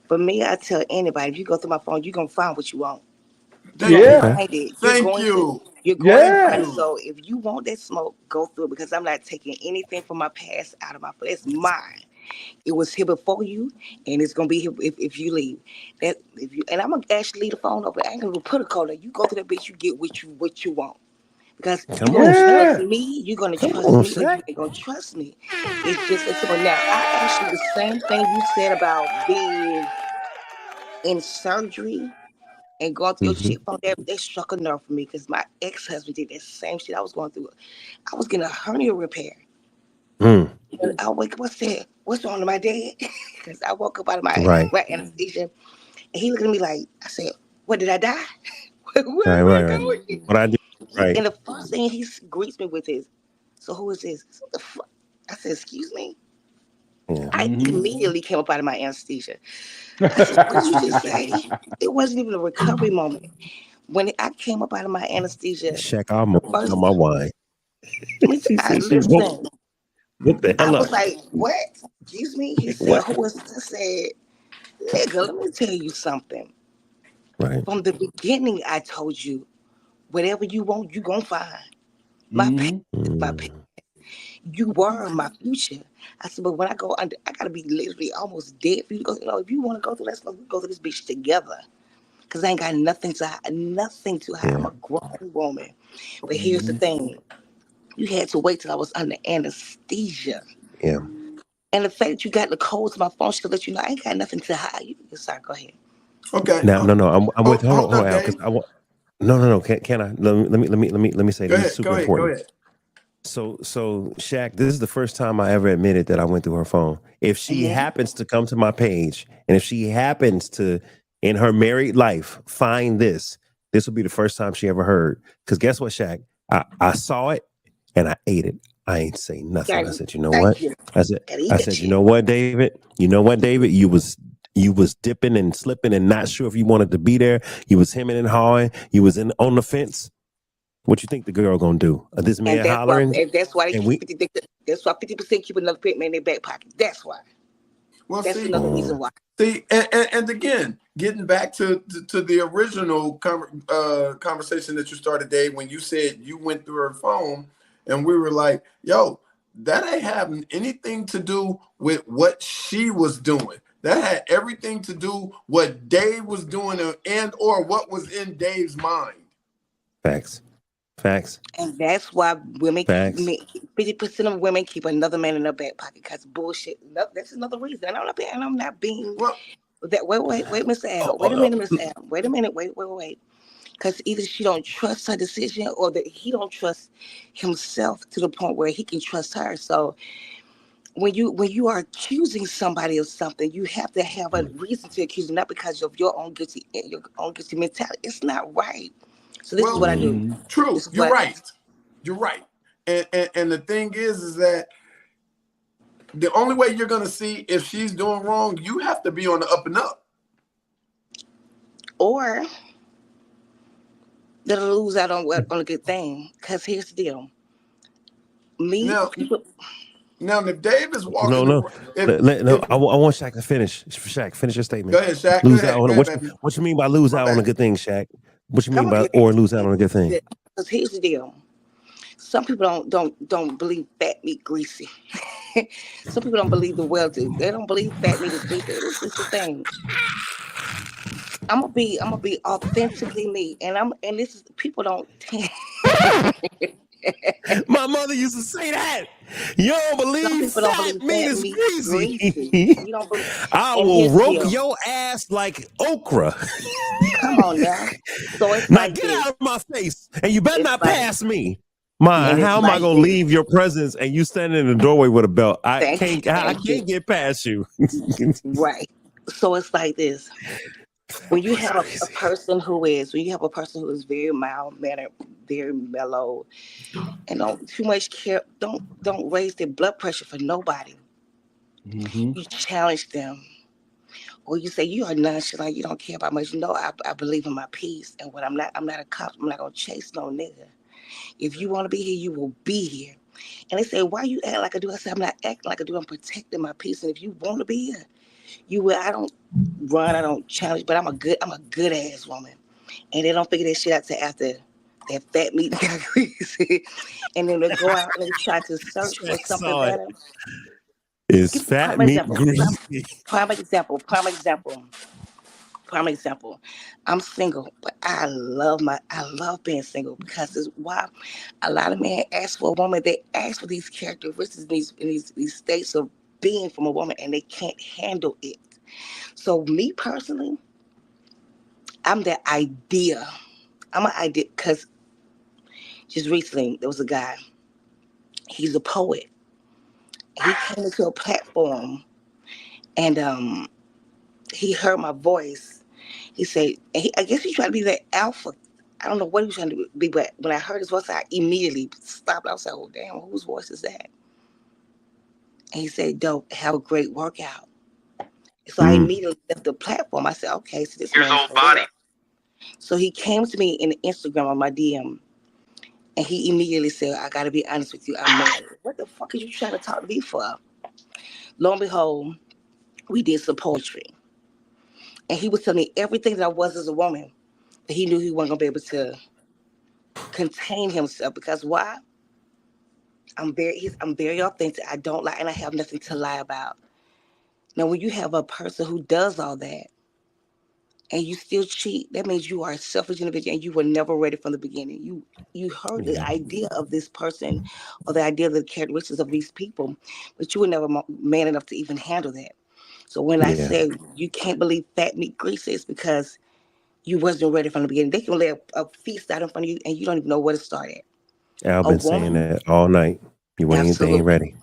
Speaker 2: For me, I tell anybody, if you go through my phone, you're going to find what you want.
Speaker 4: Thank you.
Speaker 2: You're going to find it. So if you want that smoke, go through it because I'm not taking anything from my past out of my phone. It's mine. It was here before you, and it's going to be here if you leave. And I'm going to actually leave the phone open. I ain't going to put a code on. You go through that bitch, you get what you want. Because you're going to trust me, you're going to trust me, you're going to trust me. It's just as simple. Now, I asked you the same thing you said about being in surgery and going through your shit phone. That struck a nerve for me because my ex-husband did that same shit I was going through. I was getting a hernia repair. And I wake up, I said, "What's wrong with my dad?" Because I woke up out of
Speaker 1: Right.
Speaker 2: my anesthesia, and he looked at me like, I said, "What, did I die? Where
Speaker 1: Right.
Speaker 2: am I
Speaker 1: Right. Right.
Speaker 2: going?"
Speaker 1: What I do. Right.
Speaker 2: And the first thing he greets me with is, "So who is this?" What the fuck? I said, "Excuse me."
Speaker 1: Yeah.
Speaker 2: I
Speaker 3: Mm-hmm.
Speaker 2: immediately came up out of my anesthesia. I said, "What did you just say?" It wasn't even a recovery moment. When I came up out of my anesthesia,
Speaker 1: Shaq
Speaker 2: the
Speaker 1: almost
Speaker 2: first
Speaker 1: on my wine. She
Speaker 2: I
Speaker 1: said she
Speaker 2: listen.
Speaker 1: woke the
Speaker 2: I
Speaker 1: hell
Speaker 2: was
Speaker 1: up.
Speaker 2: like, "What?" Excuse me. He
Speaker 1: Like,
Speaker 2: said,
Speaker 1: what?
Speaker 2: "Who is this?" I said, "Nigga, let me tell you something.
Speaker 1: Right.
Speaker 2: From the beginning, I told you, whatever you want, you gonna find. My past,
Speaker 3: Mm-hmm.
Speaker 2: is my past. You were my future." I said, "But when I go under, I gotta be literally almost dead for you to go. If you want to go through, let's go through this bitch together. Cause I ain't got nothing to hide, nothing to hide. I'm
Speaker 1: Yeah.
Speaker 2: a grown woman." But here's the
Speaker 3: Mm-hmm.
Speaker 2: thing: you had to wait till I was under anesthesia.
Speaker 1: Yeah.
Speaker 2: And the fact that you got the code to my phone should let you know I ain't got nothing to hide. Sorry, go ahead.
Speaker 4: Okay.
Speaker 1: Now, no, no. I'm with. Hold on,
Speaker 4: Hold
Speaker 1: hold
Speaker 4: up,
Speaker 1: on, Al, because
Speaker 4: Dave.
Speaker 1: I want. No, no, no. Can I? Let me say
Speaker 4: Go
Speaker 1: this is
Speaker 4: ahead.
Speaker 1: super
Speaker 4: Go ahead. Go
Speaker 1: important.
Speaker 4: ahead.
Speaker 1: So Shaq, this is the first time I ever admitted that I went through her phone. If she
Speaker 2: Mm-hmm.
Speaker 1: happens to come to my page, and if she happens to, in her married life, find this will be the first time she ever heard. Because guess what, Shaq? I saw it and I ate it. I ain't say nothing. I said, you know what?
Speaker 2: Thank you.
Speaker 1: I said,
Speaker 2: Gotta eat that
Speaker 1: you
Speaker 2: shit.
Speaker 1: know what, David? You know what, David? You was dipping and slipping and not sure if you wanted to be there. You was hemming and hawing. You was in on the fence. What you think the girl gonna do? This
Speaker 2: And
Speaker 1: man
Speaker 2: that's why
Speaker 1: hollering,
Speaker 2: that's why they
Speaker 1: and
Speaker 2: keep
Speaker 1: we
Speaker 2: 50. That's why 50% keep another pit man in their back pocket. That's why.
Speaker 4: Well,
Speaker 2: That's
Speaker 4: see,
Speaker 2: another reason why.
Speaker 4: and again, getting back to the original conversation that you started, Dave, when you said you went through her phone, and we were like, "Yo, that ain't having anything to do with what she was doing. That had everything to do what Dave was doing, and or what was in Dave's mind."
Speaker 1: facts, facts,
Speaker 2: And that's why women keep
Speaker 1: facts.
Speaker 2: 50% of women keep another man in their back pocket because bullshit. No, that's another reason. And I'm not being
Speaker 4: Well,
Speaker 2: that. Wait, Mr. Al. Wait a
Speaker 1: Oh,
Speaker 2: minute, Mr. Al. Wait a minute. Wait. Because either she don't trust her decision or that he don't trust himself to the point where he can trust her. So when you are accusing somebody of something, you have to have a reason to accuse them, not because of your own guilty mentality. It's not right. So this is what
Speaker 4: well,
Speaker 2: I do.
Speaker 3: Mm-hmm.
Speaker 4: true.
Speaker 2: This is
Speaker 4: You're
Speaker 2: what
Speaker 4: right. You're right. And the thing is that the only way you're gonna see if she's doing wrong, you have to be on the up and up.
Speaker 2: or they'll lose out on a good thing. Because here's the deal. Me,
Speaker 4: Now, now, if Dave is
Speaker 1: no,
Speaker 4: walking
Speaker 1: no,
Speaker 4: around, if
Speaker 1: no.
Speaker 4: if
Speaker 1: I want Shaq to finish. Shaq, finish your
Speaker 4: go
Speaker 1: statement.
Speaker 4: ahead, Shaq,
Speaker 1: Lose out on
Speaker 4: go ahead,
Speaker 1: what?
Speaker 4: baby.
Speaker 1: What you mean by lose
Speaker 4: My
Speaker 1: out on a
Speaker 4: bad.
Speaker 1: good thing, Shaq? What you mean
Speaker 2: come on
Speaker 1: by
Speaker 2: here.
Speaker 1: or lose out on a good thing?
Speaker 2: Because here's the deal. Some people don't believe fat meat greasy. Some people don't believe the well do. They don't believe fat meat is greasy. This is the thing. I'm gonna be authentically me, and this is people don't.
Speaker 1: My mother used to say that. You don't
Speaker 2: Some
Speaker 1: believe
Speaker 2: people don't
Speaker 1: fat
Speaker 2: believe
Speaker 1: meat
Speaker 2: fat
Speaker 1: is
Speaker 2: meat greasy.
Speaker 1: greasy.
Speaker 2: You don't believe.
Speaker 1: I
Speaker 2: And
Speaker 1: will
Speaker 2: here's the
Speaker 1: rope
Speaker 2: deal.
Speaker 1: your ass like okra.
Speaker 2: Come on now. So it's
Speaker 1: Now
Speaker 2: like
Speaker 1: get
Speaker 2: this.
Speaker 1: out of my face, and you better
Speaker 2: It's
Speaker 1: not
Speaker 2: like
Speaker 1: pass me. My,
Speaker 2: and it's
Speaker 1: how am I
Speaker 2: like
Speaker 1: gonna
Speaker 2: this.
Speaker 1: leave your presence and you standing in the doorway with a belt? I
Speaker 2: Thank you.
Speaker 1: can't get past you.
Speaker 2: Right. So it's like this. When you
Speaker 1: Okra's
Speaker 2: have a
Speaker 1: crazy.
Speaker 2: person when you have a person who is very mild mannered, very mellow, and don't too much care, don't raise their blood pressure for nobody.
Speaker 3: Mm-hmm.
Speaker 2: You challenge them, or you say you are nonchalant, you don't care about much. No, I believe in my peace, and what I'm not a cop. I'm not gonna chase no nigga. If you want to be here, you will be here. And they say, why you act like I do? I say, I'm not acting like I do. I'm protecting my peace. And if you want to be here, you will. I don't run. I don't challenge. But I'm a good ass woman. And they don't figure that shit out till after that fat meat got greasy. And then they go out and they try to search for
Speaker 1: Shaq
Speaker 2: something
Speaker 1: saw it.
Speaker 2: better.
Speaker 1: Is
Speaker 2: Give
Speaker 1: fat
Speaker 2: prime
Speaker 1: meat
Speaker 2: example.
Speaker 1: greasy?
Speaker 2: Prime example. Prime example. Prime example. I'm single, but I love being single because it's why a lot of men ask for a woman. They ask for these characteristics in these states of being from a woman, and they can't handle it. So me personally, I'm that idea. I'm an idea because just recently there was a guy. He's a poet, He came into a platform and he heard my voice. He said, I guess he tried to be that alpha. I don't know what he was trying to be, but when I heard his voice, I immediately stopped. I was like, oh, damn, whose voice is that? And he said, dope, have a great workout. So I
Speaker 1: Mm.
Speaker 2: immediately left the platform. I said, okay, so this man's for real. So he came to me in the Instagram on my DM, and he immediately said, I got to be honest with you, I'm married. What the fuck are you trying to talk to me for? Lo and behold, we did some poetry. And he was telling me everything that I was as a woman, that he knew he wasn't going to be able to contain himself. Because why? I'm very authentic. I don't lie, and I have nothing to lie about. Now, when you have a person who does all that, and you still cheat, that means you are a selfish individual and you were never ready from the beginning. You heard the
Speaker 1: Yeah.
Speaker 2: idea of this person or the idea of the characteristics of these people, but you were never man enough to even handle that. So when I
Speaker 1: Yeah.
Speaker 2: say you can't believe fat meat grease, it's because you wasn't ready from the beginning. They can lay a feast out in front of you and you don't even know where to start at.
Speaker 1: Al
Speaker 2: A
Speaker 1: been saying
Speaker 2: woman,
Speaker 1: that all night. They ain't
Speaker 2: absolutely.
Speaker 1: ready.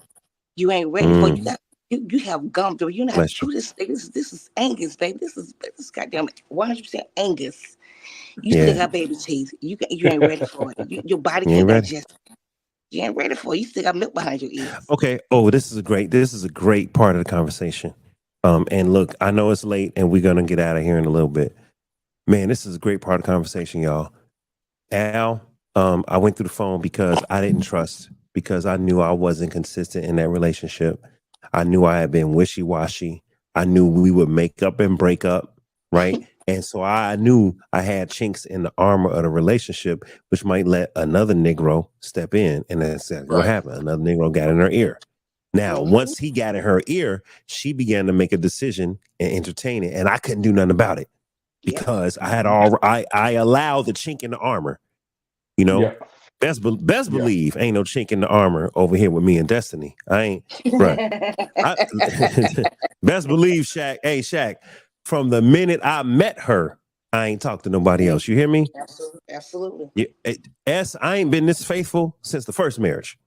Speaker 2: You ain't ready for
Speaker 1: Mm.
Speaker 2: you got you have gum. You know how to
Speaker 1: Bless you.
Speaker 2: chew this. This is Angus, baby. This is goddamn 100% Angus. You still
Speaker 1: Yeah.
Speaker 2: got baby teeth. You ain't ready for it. Your body
Speaker 1: You ain't
Speaker 2: can't
Speaker 1: ready.
Speaker 2: digest it. You ain't ready for it. You still got milk behind your ears.
Speaker 1: Okay. Oh, this is a great part of the conversation. And look, I know it's late and we're gonna get out of here in a little bit. Man, this is a great part of the conversation, y'all. Al, I went through the phone because I didn't trust, because I knew I wasn't consistent in that relationship. I knew I had been wishy washy. I knew we would make up and break up, right? And so I knew I had chinks in the armor of the relationship, which might let another Negro step in. And that's exactly what
Speaker 4: Right.
Speaker 1: happened. Another Negro got in her ear. Now,
Speaker 2: Mm-hmm.
Speaker 1: once he got in her ear, she began to make a decision and entertain it. And I couldn't do nothing about it
Speaker 2: Yep.
Speaker 1: because I allowed the chink in the armor. You know,
Speaker 3: Yeah.
Speaker 1: best
Speaker 3: Yeah.
Speaker 1: believe ain't no chink in the armor over here with me and Destiny. I ain't, bruh. I, best believe, Shaq. Hey, Shaq. From the minute I met her, I ain't talked to nobody else. You hear me?
Speaker 2: Absolutely. Absolutely.
Speaker 1: Yeah, I ain't been this faithful since the first marriage.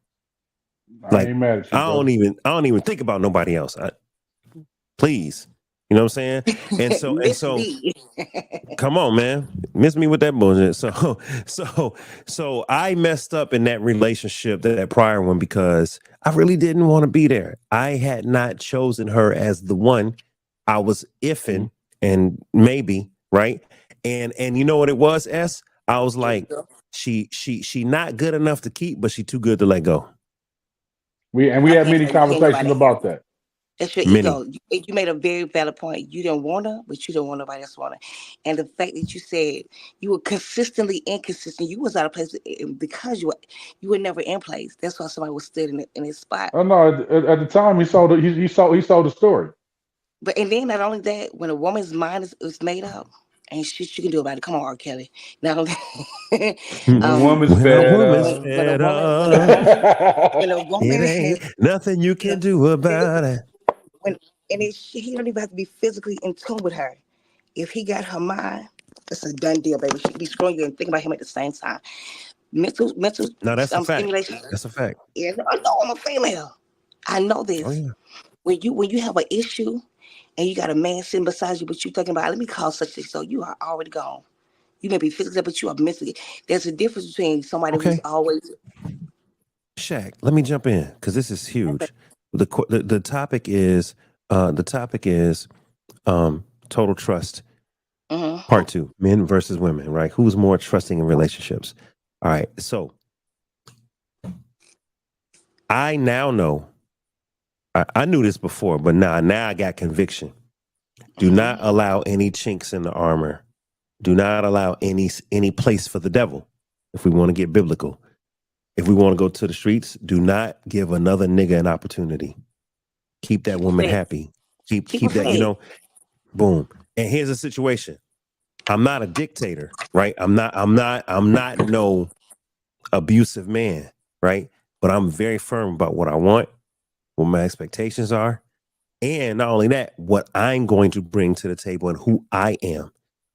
Speaker 3: I
Speaker 1: Like
Speaker 3: ain't mad at you, brother.
Speaker 1: I don't even think about nobody else. Please, you know what I'm saying? And
Speaker 2: Miss
Speaker 1: so
Speaker 2: me.
Speaker 1: come on, man. Miss me with that bullshit. So I messed up in that relationship, that prior one, because I really didn't want to be there. I had not chosen her as the one. I was
Speaker 3: Mhm.
Speaker 1: ifing and maybe, right? And you know what it was, S? I was
Speaker 2: Here we
Speaker 1: like,
Speaker 2: go.
Speaker 1: she not good enough to keep, but she too good to let go.
Speaker 3: We
Speaker 2: I
Speaker 3: had
Speaker 2: can't
Speaker 3: many
Speaker 2: tell you can't nobody
Speaker 3: conversations
Speaker 2: have
Speaker 3: about
Speaker 2: her.
Speaker 3: that.
Speaker 2: That's your
Speaker 1: Many.
Speaker 2: ego. You made a very valid point. You didn't want her, but you don't want nobody else want her. And the fact that you said you were consistently inconsistent, you was out of place because you were never in place. That's why somebody was stood in his spot.
Speaker 3: Oh no! At the time, he sold the story.
Speaker 2: But and then not only that, when a woman's mind is made up, ain't shit you can do about it. Come on, R. Kelly. Now,
Speaker 3: When a woman's
Speaker 1: When a
Speaker 3: fed
Speaker 1: woman's
Speaker 3: up.
Speaker 2: when a
Speaker 1: fed
Speaker 2: woman
Speaker 1: up,
Speaker 2: when a
Speaker 1: it
Speaker 2: woman
Speaker 1: ain't
Speaker 2: has
Speaker 1: nothing you
Speaker 2: you know,
Speaker 1: can do about it.
Speaker 2: when and he don't even have to be physically in tune with her. If he got her mind, it's a done deal, baby. She be screwing you and thinking about him at the same time. Mental
Speaker 1: No, that's a fact.
Speaker 2: stimulation.
Speaker 1: That's a fact.
Speaker 2: Yeah, I know I'm a female. I know
Speaker 1: Oh
Speaker 2: this.
Speaker 1: yeah.
Speaker 2: When you have an issue and you got a man sitting beside you, but you thinking about let me call such and so you are already gone. You may be physically, but you are mentally. There's a difference between somebody who's
Speaker 1: Okay.
Speaker 2: always
Speaker 1: Shaq, let me jump in because this is
Speaker 2: okay.
Speaker 1: huge. The topic is total trust,
Speaker 2: Mm-hmm.
Speaker 1: part two, men versus women, right? Who's more trusting in relationships? All right. So I now know, I knew this before, but now I got conviction. Do not
Speaker 2: Mm-hmm.
Speaker 1: allow any chinks in the armor. Do not allow any place for the devil. If we want to get biblical, if we want to go to the streets, do not give another nigga an opportunity. Keep that
Speaker 2: Keep her
Speaker 1: woman
Speaker 2: fed.
Speaker 1: happy. Keep
Speaker 2: Keep her
Speaker 1: keep that,
Speaker 2: fed.
Speaker 1: boom. And here's a situation. I'm not a dictator, right? I'm not no abusive man, right? But I'm very firm about what I want, what my expectations are, and not only that, what I'm going to bring to the table and who I am.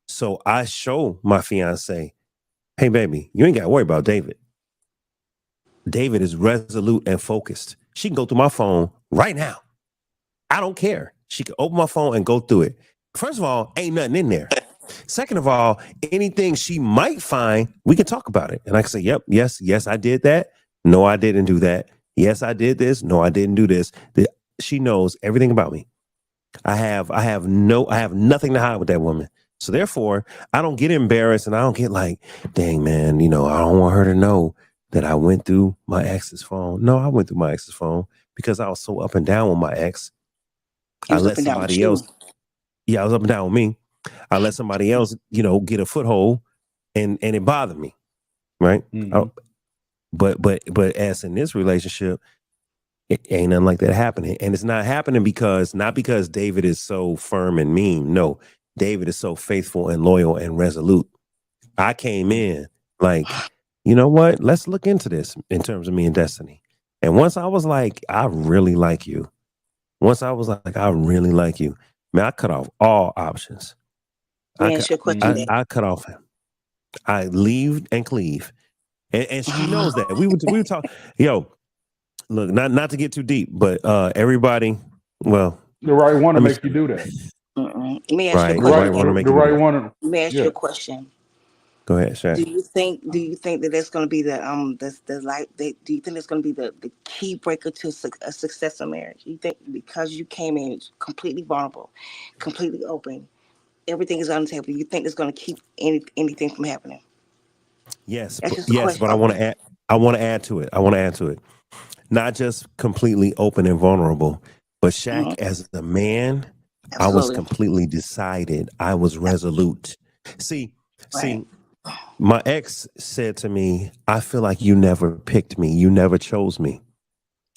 Speaker 1: So I show my fiance, hey baby, you ain't got to worry about David. David is resolute and focused. She can go through my phone right now. I don't care. She can open my phone and go through it. First of all, ain't nothing in there. Second of all, anything she might find, we can talk about it. And I can say, yep, yes, I did that. No, I didn't do that. Yes, I did this. No, I didn't do this. She knows everything about me. I have nothing to hide with that woman. So therefore, I don't get embarrassed and I don't get like, dang man, I don't want her to know that I went through my ex's phone. No, I went through my ex's phone because I was so up and down with my ex.
Speaker 2: He
Speaker 1: I
Speaker 2: was up
Speaker 1: let
Speaker 2: and down with
Speaker 1: somebody
Speaker 2: you.
Speaker 1: else. Yeah, I was up and down with me. I let somebody else, get a foothold, and it bothered me, right?
Speaker 3: Mhm.
Speaker 1: But as in this relationship, it ain't nothing like that happening, and it's not happening not because David is so firm and mean. No, David is so faithful and loyal and resolute. I came in like, you know what? Let's look into this in terms of me and Destiny. And once I was like, I really like you. Once I was like, I really like you. Man, I cut off all options.
Speaker 2: Let
Speaker 1: I
Speaker 2: me
Speaker 1: cut,
Speaker 2: ask you a question,
Speaker 1: I,
Speaker 2: Dave.
Speaker 1: I cut off. I leave and cleave, and she knows that. We would talk. Yo, look, not to get too deep, but everybody. Well,
Speaker 3: The right one to
Speaker 1: let me
Speaker 3: make
Speaker 1: say
Speaker 3: you do that.
Speaker 2: Let me ask you a
Speaker 1: right.
Speaker 3: The
Speaker 1: The
Speaker 2: question,
Speaker 1: right
Speaker 3: right,
Speaker 1: one
Speaker 2: Dave.
Speaker 1: to
Speaker 3: the,
Speaker 1: make
Speaker 3: the
Speaker 1: you do
Speaker 3: right
Speaker 1: that.
Speaker 3: one.
Speaker 2: Let me ask
Speaker 3: Yeah.
Speaker 2: you a question.
Speaker 1: Go ahead, Shaq.
Speaker 2: Do you think that that's going to be the life? Do you think it's going to be the key breaker to a successful marriage? You think because you came in completely vulnerable, completely open, everything is on the table. You think it's going to keep anything from happening?
Speaker 1: Yes,
Speaker 2: That's
Speaker 1: but
Speaker 2: just a
Speaker 1: yes,
Speaker 2: question.
Speaker 1: but I want to
Speaker 2: Okay,
Speaker 1: add. I want to add to it. I want to add to it. Not just completely open and vulnerable, but Shaq,
Speaker 2: hmm
Speaker 1: as a man, I was
Speaker 2: absolutely,
Speaker 1: completely decided. I was resolute. See,
Speaker 2: right.
Speaker 1: see, my ex said to me, I feel like you never picked me. You never chose me.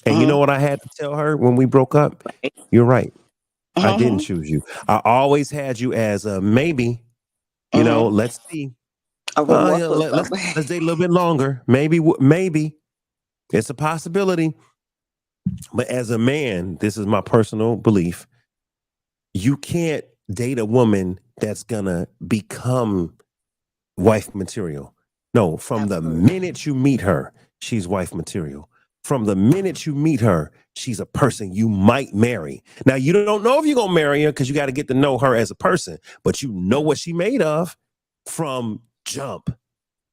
Speaker 1: And you
Speaker 2: hmm
Speaker 1: know what I had to tell her when we broke up?
Speaker 2: Right.
Speaker 1: You're right. I didn't
Speaker 2: hmm
Speaker 1: choose you. I always had you as a maybe,
Speaker 2: hmm
Speaker 1: let's see.
Speaker 2: A
Speaker 1: Yeah,
Speaker 2: remorseful.
Speaker 1: let's date a little bit longer. Maybe it's a possibility. But as a man, this is my personal belief. You can't date a woman that's gonna become wife material. No, from the
Speaker 2: Absolutely.
Speaker 1: minute you meet her, she's wife material. From the minute you meet her, she's a person you might marry. Now, you don't know if you're going to marry her because you got to get to know her as a person, but you know what she made of from jump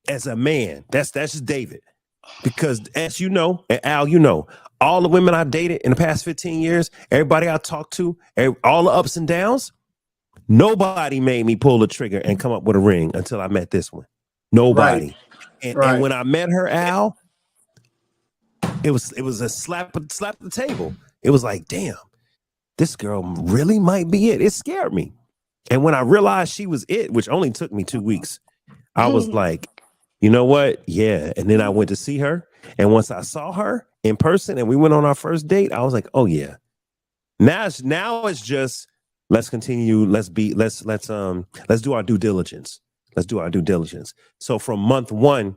Speaker 1: as a man. That's just David. Because as you know, and Al, all the women I dated in the past 15 years, everybody I talked to, all the ups and downs, nobody made me pull the trigger and come up with a ring until I met this one.
Speaker 4: Right,
Speaker 1: Nobody. And
Speaker 4: right.
Speaker 1: when I met her, Al, it was a slap the table. It was like, damn, this girl really might be it. It scared me. And when I realized she was it, which only took me 2 weeks, I was like, you know what? Yeah. And then I went to see her. And once I saw her in person and we went on our first date, I was like, oh yeah. Now it's just let's continue. Let's do our due diligence. Let's do our due diligence. So from month 1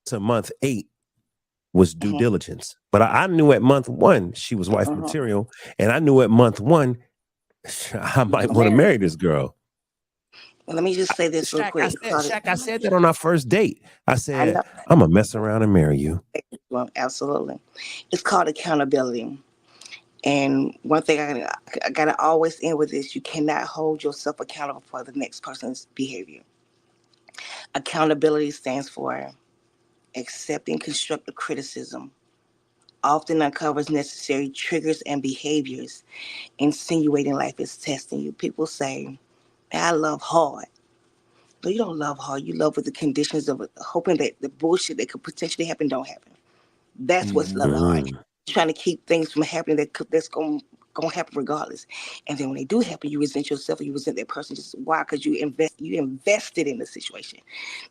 Speaker 1: to month 8 was due
Speaker 2: hmm
Speaker 1: diligence. But I knew at month 1 she was wife
Speaker 2: hmm
Speaker 1: material, and I knew at month 1 I
Speaker 2: You
Speaker 1: might
Speaker 2: can
Speaker 1: want to
Speaker 2: marry.
Speaker 1: marry this girl.
Speaker 2: Well, let me just say this real
Speaker 1: Shaq, I
Speaker 2: quick.
Speaker 1: said, Shaq, I said that on our first date. I
Speaker 2: I
Speaker 1: said,
Speaker 2: know.
Speaker 1: I'm gonna mess around and marry you.
Speaker 2: Well, absolutely. It's called accountability. And one thing I gotta always end with this: you cannot hold yourself accountable for the next person's behavior. Accountability stands for accepting constructive criticism, often uncovers necessary triggers and behaviors, insinuating life is testing you. People say, I love hard. No, you don't love hard. You love with the conditions of it, hoping that the bullshit that could potentially happen don't happen. That's what's
Speaker 3: Mhm.
Speaker 2: loving hard.
Speaker 1: Mm,
Speaker 2: Trying to keep things from happening that's going to happen regardless. And then when they do happen, you resent yourself or you resent that person. Just why? Because you invested in the situation.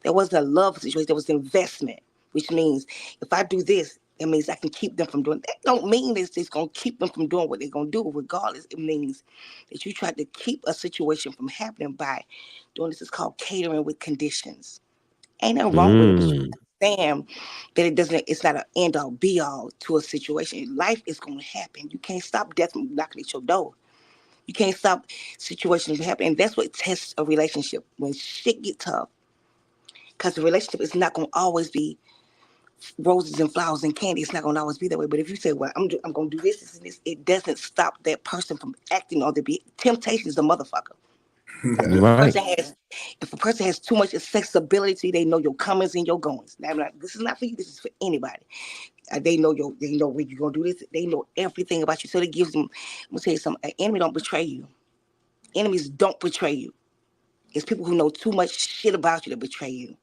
Speaker 2: There wasn't a love situation. There was investment, which means if I do this, it means I can keep them from doing. That don't mean it's going to keep them from doing what they're going to do regardless. It means that you tried to keep a situation from happening by doing this. Is called catering with conditions. Ain't nothing wrong with it, but you
Speaker 1: mm,
Speaker 2: understand that it's not an end all be all to a situation. Life is going to happen. You can't stop death from knocking at your door. You can't stop situations from happening. And that's what tests a relationship when shit get tough. Because the relationship is not going to always be roses and flowers and candy, it's not going to always be that way. But if you say, well, I'm going to do this, this, and this, it doesn't stop that person from acting on the temptation is a motherfucker.
Speaker 1: You're right.
Speaker 2: If a person has too much accessibility, they know your comings and your goings. Now, this is not for you. This is for anybody. They know when you're gonna do this. They know everything about you. So it gives them. I'm gonna tell you something. An enemy don't betray you. Enemies don't betray you. It's people who know too much shit about you that betray you.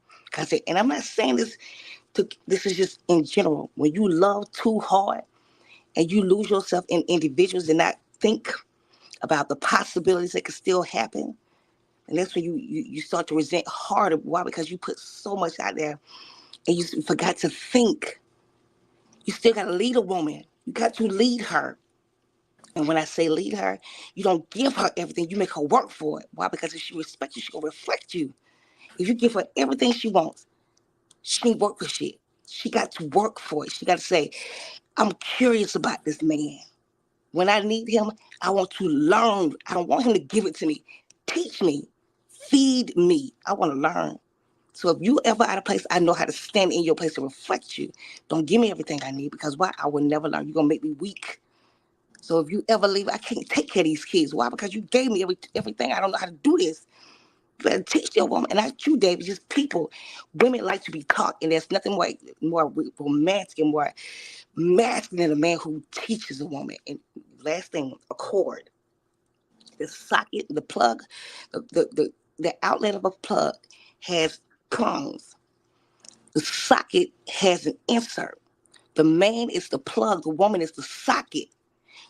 Speaker 2: And I'm not saying this. This is just in general. When you love too hard and you lose yourself in individuals and not think about the possibilities that could still happen. And that's when you start to resent harder. Why? Because you put so much out there and you forgot to think. You still got to lead a woman. You got to lead her. And when I say lead her, you don't give her everything. You make her work for it. Why? Because if she respects you, she's going to reflect you. If you give her everything she wants, she ain't work for shit. She got to work for it. She got to say, I'm curious about this man. When I need him, I want to learn. I don't want him to give it to me. Teach me. Feed me. I want to learn. So if you ever out of place, I know how to stand in your place to reflect you. Don't give me everything I need because why? I will never learn. You're going to make me weak. So if you ever leave, I can't take care of these kids. Why? Because you gave me everything. I don't know how to do this. You better teach your woman. And not you, David, just people. Women like to be taught, and there's nothing more romantic and more masculine than a man who teaches a woman. And last thing, a cord. The socket, the plug, the outlet of a plug has prongs. The socket has an insert. The man is the plug. The woman is the socket.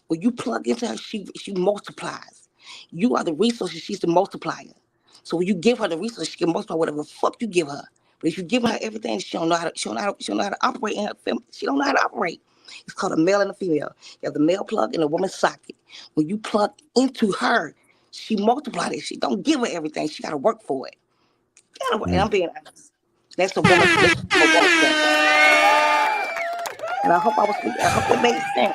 Speaker 2: When you plug into her, she multiplies. You are the resources. She's the multiplier. So when you give her the resources, she can multiply whatever the fuck you give her. But if you give her everything, she don't know how to operate in her family. She don't know how to operate. It's called a male and a female. You have the male plug and a woman's socket. When you plug into her, she multiplies it. She don't give her everything. She got to work for it. And I'm being honest. That's a woman's standpoint. And I hope that made sense.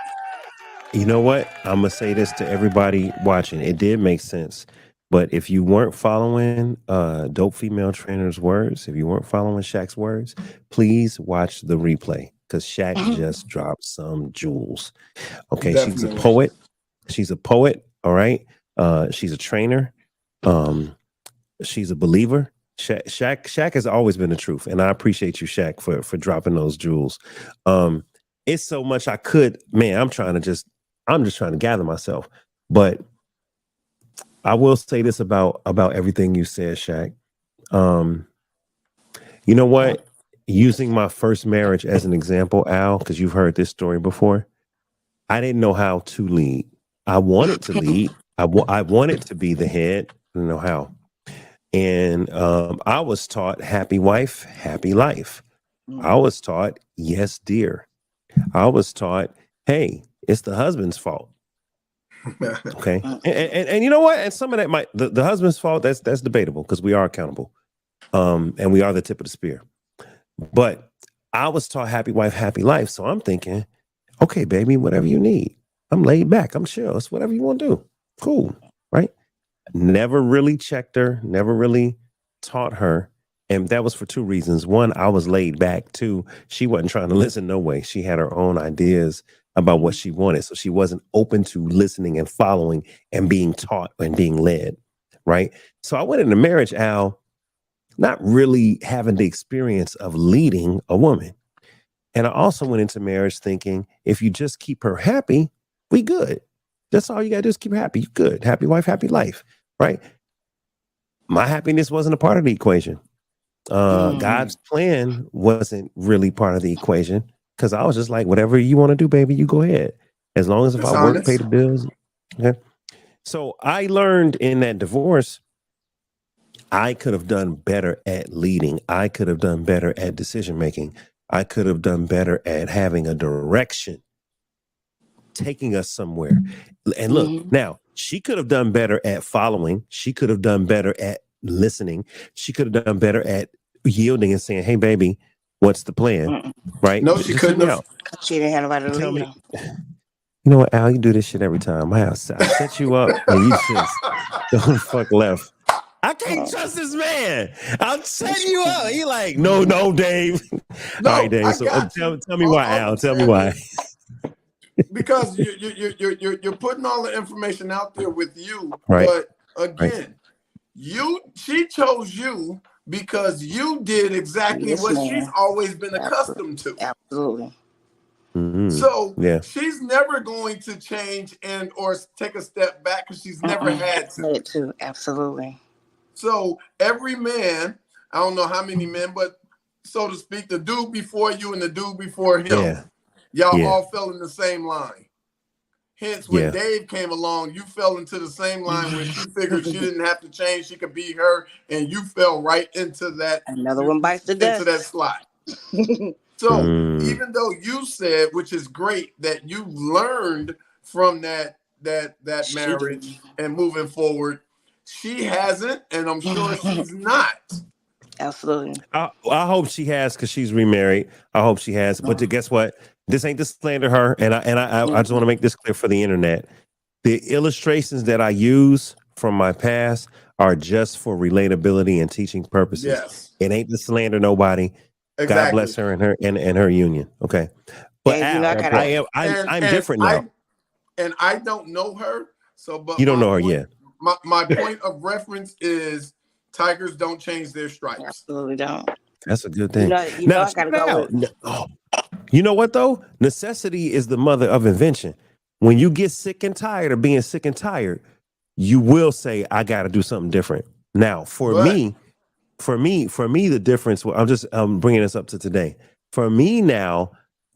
Speaker 1: You know what? I'm going to say this to everybody watching. It did make sense. But if you weren't following Dope Female Trainer's words, if you weren't following Shaq's words, please watch the replay because Shaq just dropped some jewels. Okay, Definitely. She's a poet. She's a poet, all right? She's a trainer. She's a believer. Shaq has always been the truth, and I appreciate you, Shaq, for dropping those jewels. It's so much I could, man. I'm just trying to gather myself, but I will say this about everything you said, Shaq. You know what? Using my first marriage as an example, Al, because you've heard this story before. I didn't know how to lead. I wanted to lead. I wanted to be the head. I didn't know how. And I was taught happy wife, happy life. I was taught yes, dear. I was taught, hey, it's the husband's fault. Okay. And you know what? And some of that might the husband's fault, that's debatable because we are accountable. And we are the tip of the spear. But I was taught happy wife, happy life. So I'm thinking, okay, baby, whatever you need. I'm laid back. I'm chill. It's whatever you want to do. Cool. Right. Never really checked her, never really taught her. And that was for two reasons. One, I was laid back. Two, she wasn't trying to listen no way. She had her own ideas about what she wanted. So she wasn't open to listening and following and being taught and being led. Right. So I went into marriage, Al, not really having the experience of leading a woman. And I also went into marriage thinking, if you just keep her happy, we good. That's all you got to do is keep her happy. You good. Happy wife, happy life. Right. My happiness wasn't a part of the equation. God's plan wasn't really part of the equation because I was just like, whatever you want to do, baby, you go ahead. As long as if I work, pay the bills. Okay. So I learned in that divorce, I could have done better at leading. I could have done better at decision making. I could have done better at having a direction, taking us somewhere. And look, now she could have done better at following. She could have done better at listening. She could have done better at yielding and saying, hey, baby, what's the plan? Right?
Speaker 4: No, she couldn't have.
Speaker 2: She didn't have nobody to
Speaker 1: Tell
Speaker 2: lead
Speaker 1: me.
Speaker 2: her.
Speaker 1: You know what, Al, you do this shit every time. I set you up and you just don't fuck left. I can't trust this man. I'm setting you up. He like, no, Dave.
Speaker 4: No,
Speaker 1: All right, Dave.
Speaker 4: I
Speaker 1: So
Speaker 4: got you.
Speaker 1: tell me why,
Speaker 4: All
Speaker 1: Al.
Speaker 4: I'm
Speaker 1: Tell me
Speaker 4: saying
Speaker 1: why.
Speaker 4: is, because you're putting all the information out there with you,
Speaker 1: Right.
Speaker 4: but again, she chose you because you did exactly
Speaker 2: Yes,
Speaker 4: what
Speaker 2: ma'am.
Speaker 4: she's always been accustomed to.
Speaker 2: Absolutely.
Speaker 1: Mm-hmm.
Speaker 4: So
Speaker 1: Yeah.
Speaker 4: she's never going to change and or take a step back because she's never had to.
Speaker 2: Had to. Absolutely.
Speaker 4: So every man, I don't know how many men, but so to speak, the dude before you and the dude before him,
Speaker 1: Yeah.
Speaker 4: y'all
Speaker 1: Yeah.
Speaker 4: all fell in the same line. Hence, when
Speaker 1: Yeah.
Speaker 4: Dave came along, you fell into the same line where she figured she didn't have to change; she could be her, and you fell right into that.
Speaker 2: Another one bites the dust.
Speaker 4: Into that slot. So even though you said, which is great, that you learned from that marriage and moving forward, she hasn't, and I'm sure she's not.
Speaker 2: Absolutely.
Speaker 1: I hope she has because she's remarried. I hope she has. But guess what? This ain't to slander her, and I just want to make this clear for the internet. The illustrations that I use from my past are just for relatability and teaching purposes.
Speaker 4: Yes.
Speaker 1: It ain't to slander nobody.
Speaker 4: Exactly.
Speaker 1: God bless her and her union. Okay. But
Speaker 2: Dave,
Speaker 1: Al, I'm different now.
Speaker 4: And I don't know her. So but
Speaker 1: you don't know her yet.
Speaker 4: My point of reference is tigers don't change their stripes.
Speaker 2: Absolutely don't.
Speaker 1: That's a good thing.
Speaker 2: You know I gotta go with.
Speaker 1: You know what though? Necessity is the mother of invention. When you get sick and tired of being sick and tired, you will say, I got to do something different. Now, for me, the difference, I'm bringing this up to today. For me now,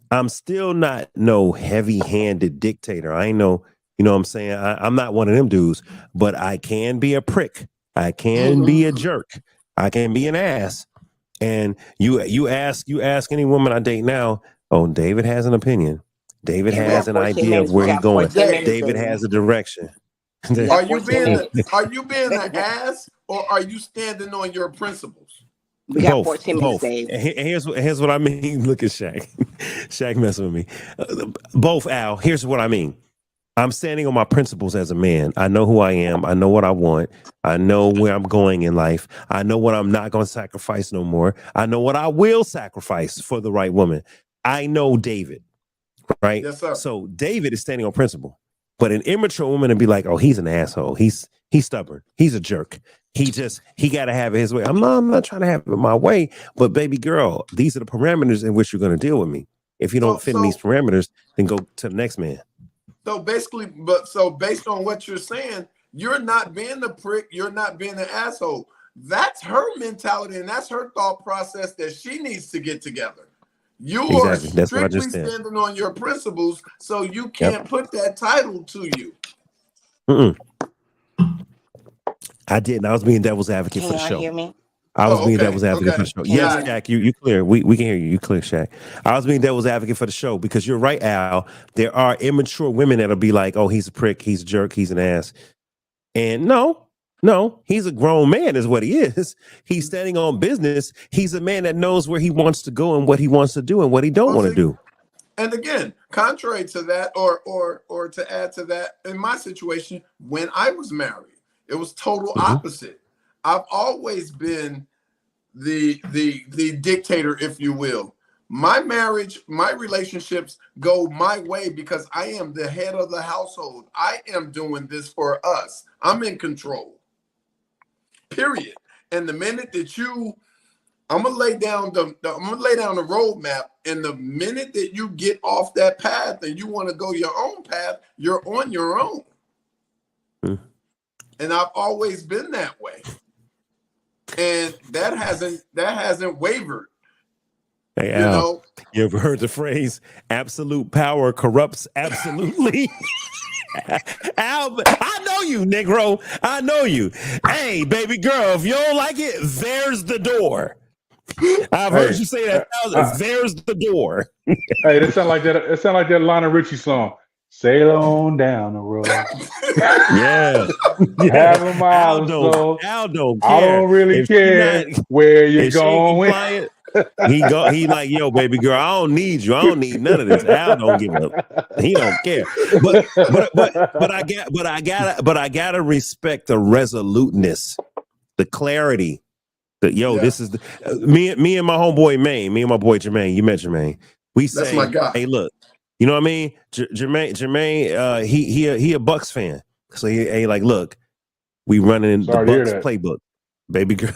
Speaker 1: I'm still not no heavy-handed dictator. I ain't no, you know what I'm saying? I'm not one of them dudes, but I can be a prick. I can be a jerk. I can be an ass. And you ask any woman I date now, oh, David has an opinion. David has an idea of where he's going. David has a direction.
Speaker 4: Are you being an ass or are you standing on your principles?
Speaker 2: We got 14 minutes, Dave.
Speaker 1: And here's what I mean. Look at Shaq. Shaq messing with me. Both, Al. Here's what I mean. I'm standing on my principles as a man. I know who I am. I know what I want. I know where I'm going in life. I know what I'm not going to sacrifice no more. I know what I will sacrifice for the right woman. I know David. Right.
Speaker 4: Yes, sir.
Speaker 1: So David is standing on principle, but an immature woman would be like, oh, he's an asshole. He's stubborn. He's a jerk. He got to have it his way. I'm not trying to have it my way, but baby girl, these are the parameters in which you're going to deal with me. If you don't fit in these parameters, then go to the next man.
Speaker 4: So basically, based on what you're saying, you're not being the prick. You're not being an asshole. That's her mentality and that's her thought process that she needs to get together. You are strictly standing on your principles, so you can't put that title to you.
Speaker 1: I didn't. I was being devil's advocate for the show.
Speaker 2: Hear me?
Speaker 1: I was being devil's advocate for the show. Yes, Shaq, you clear. We can hear you. You clear, Shaq. I was being devil's advocate for the show because you're right, Al. There are immature women that'll be like, oh, he's a prick, he's a jerk, he's an ass. And no, he's a grown man is what he is. He's standing on business. He's a man that knows where he wants to go and what he wants to do and what he don't want to do.
Speaker 4: And again, contrary to that, or to add to that, in my situation, when I was married, it was total opposite. I've always been the dictator, if you will. My marriage, my relationships go my way because I am the head of the household. I am doing this for us. I'm in control. Period. And the minute that I'm gonna lay down the roadmap, and the minute that you get off that path and you want to go your own path, you're on your own. And I've always been that way, and that hasn't wavered.
Speaker 1: Hey, Al, you ever heard the phrase "absolute power corrupts absolutely"? Al, I know you, Negro. I know you. Hey, baby girl, if you don't like it, there's the door. I've heard you say that. There's the door.
Speaker 3: Hey, that sound like that. It sound like that Lionel Richie song. Sail on down the road.
Speaker 1: Yeah.
Speaker 3: Have a mile or so.
Speaker 1: Al don't care.
Speaker 3: I don't really care where you're going.
Speaker 1: He like, yo, baby girl, I don't need you. I don't need none of this. Al don't give up. He don't care. But I gotta respect the resoluteness the clarity.
Speaker 4: Yeah.
Speaker 1: This is me and my homeboy Maine, me and my boy Jermaine. You met Jermaine. We
Speaker 4: That's
Speaker 1: say,
Speaker 4: my guy.
Speaker 1: hey, look, you know what I mean? Jermaine, he a Bucks fan. So he like, look, we running the
Speaker 3: Sorry to hear
Speaker 1: Bucks
Speaker 3: that.
Speaker 1: playbook. Baby girl,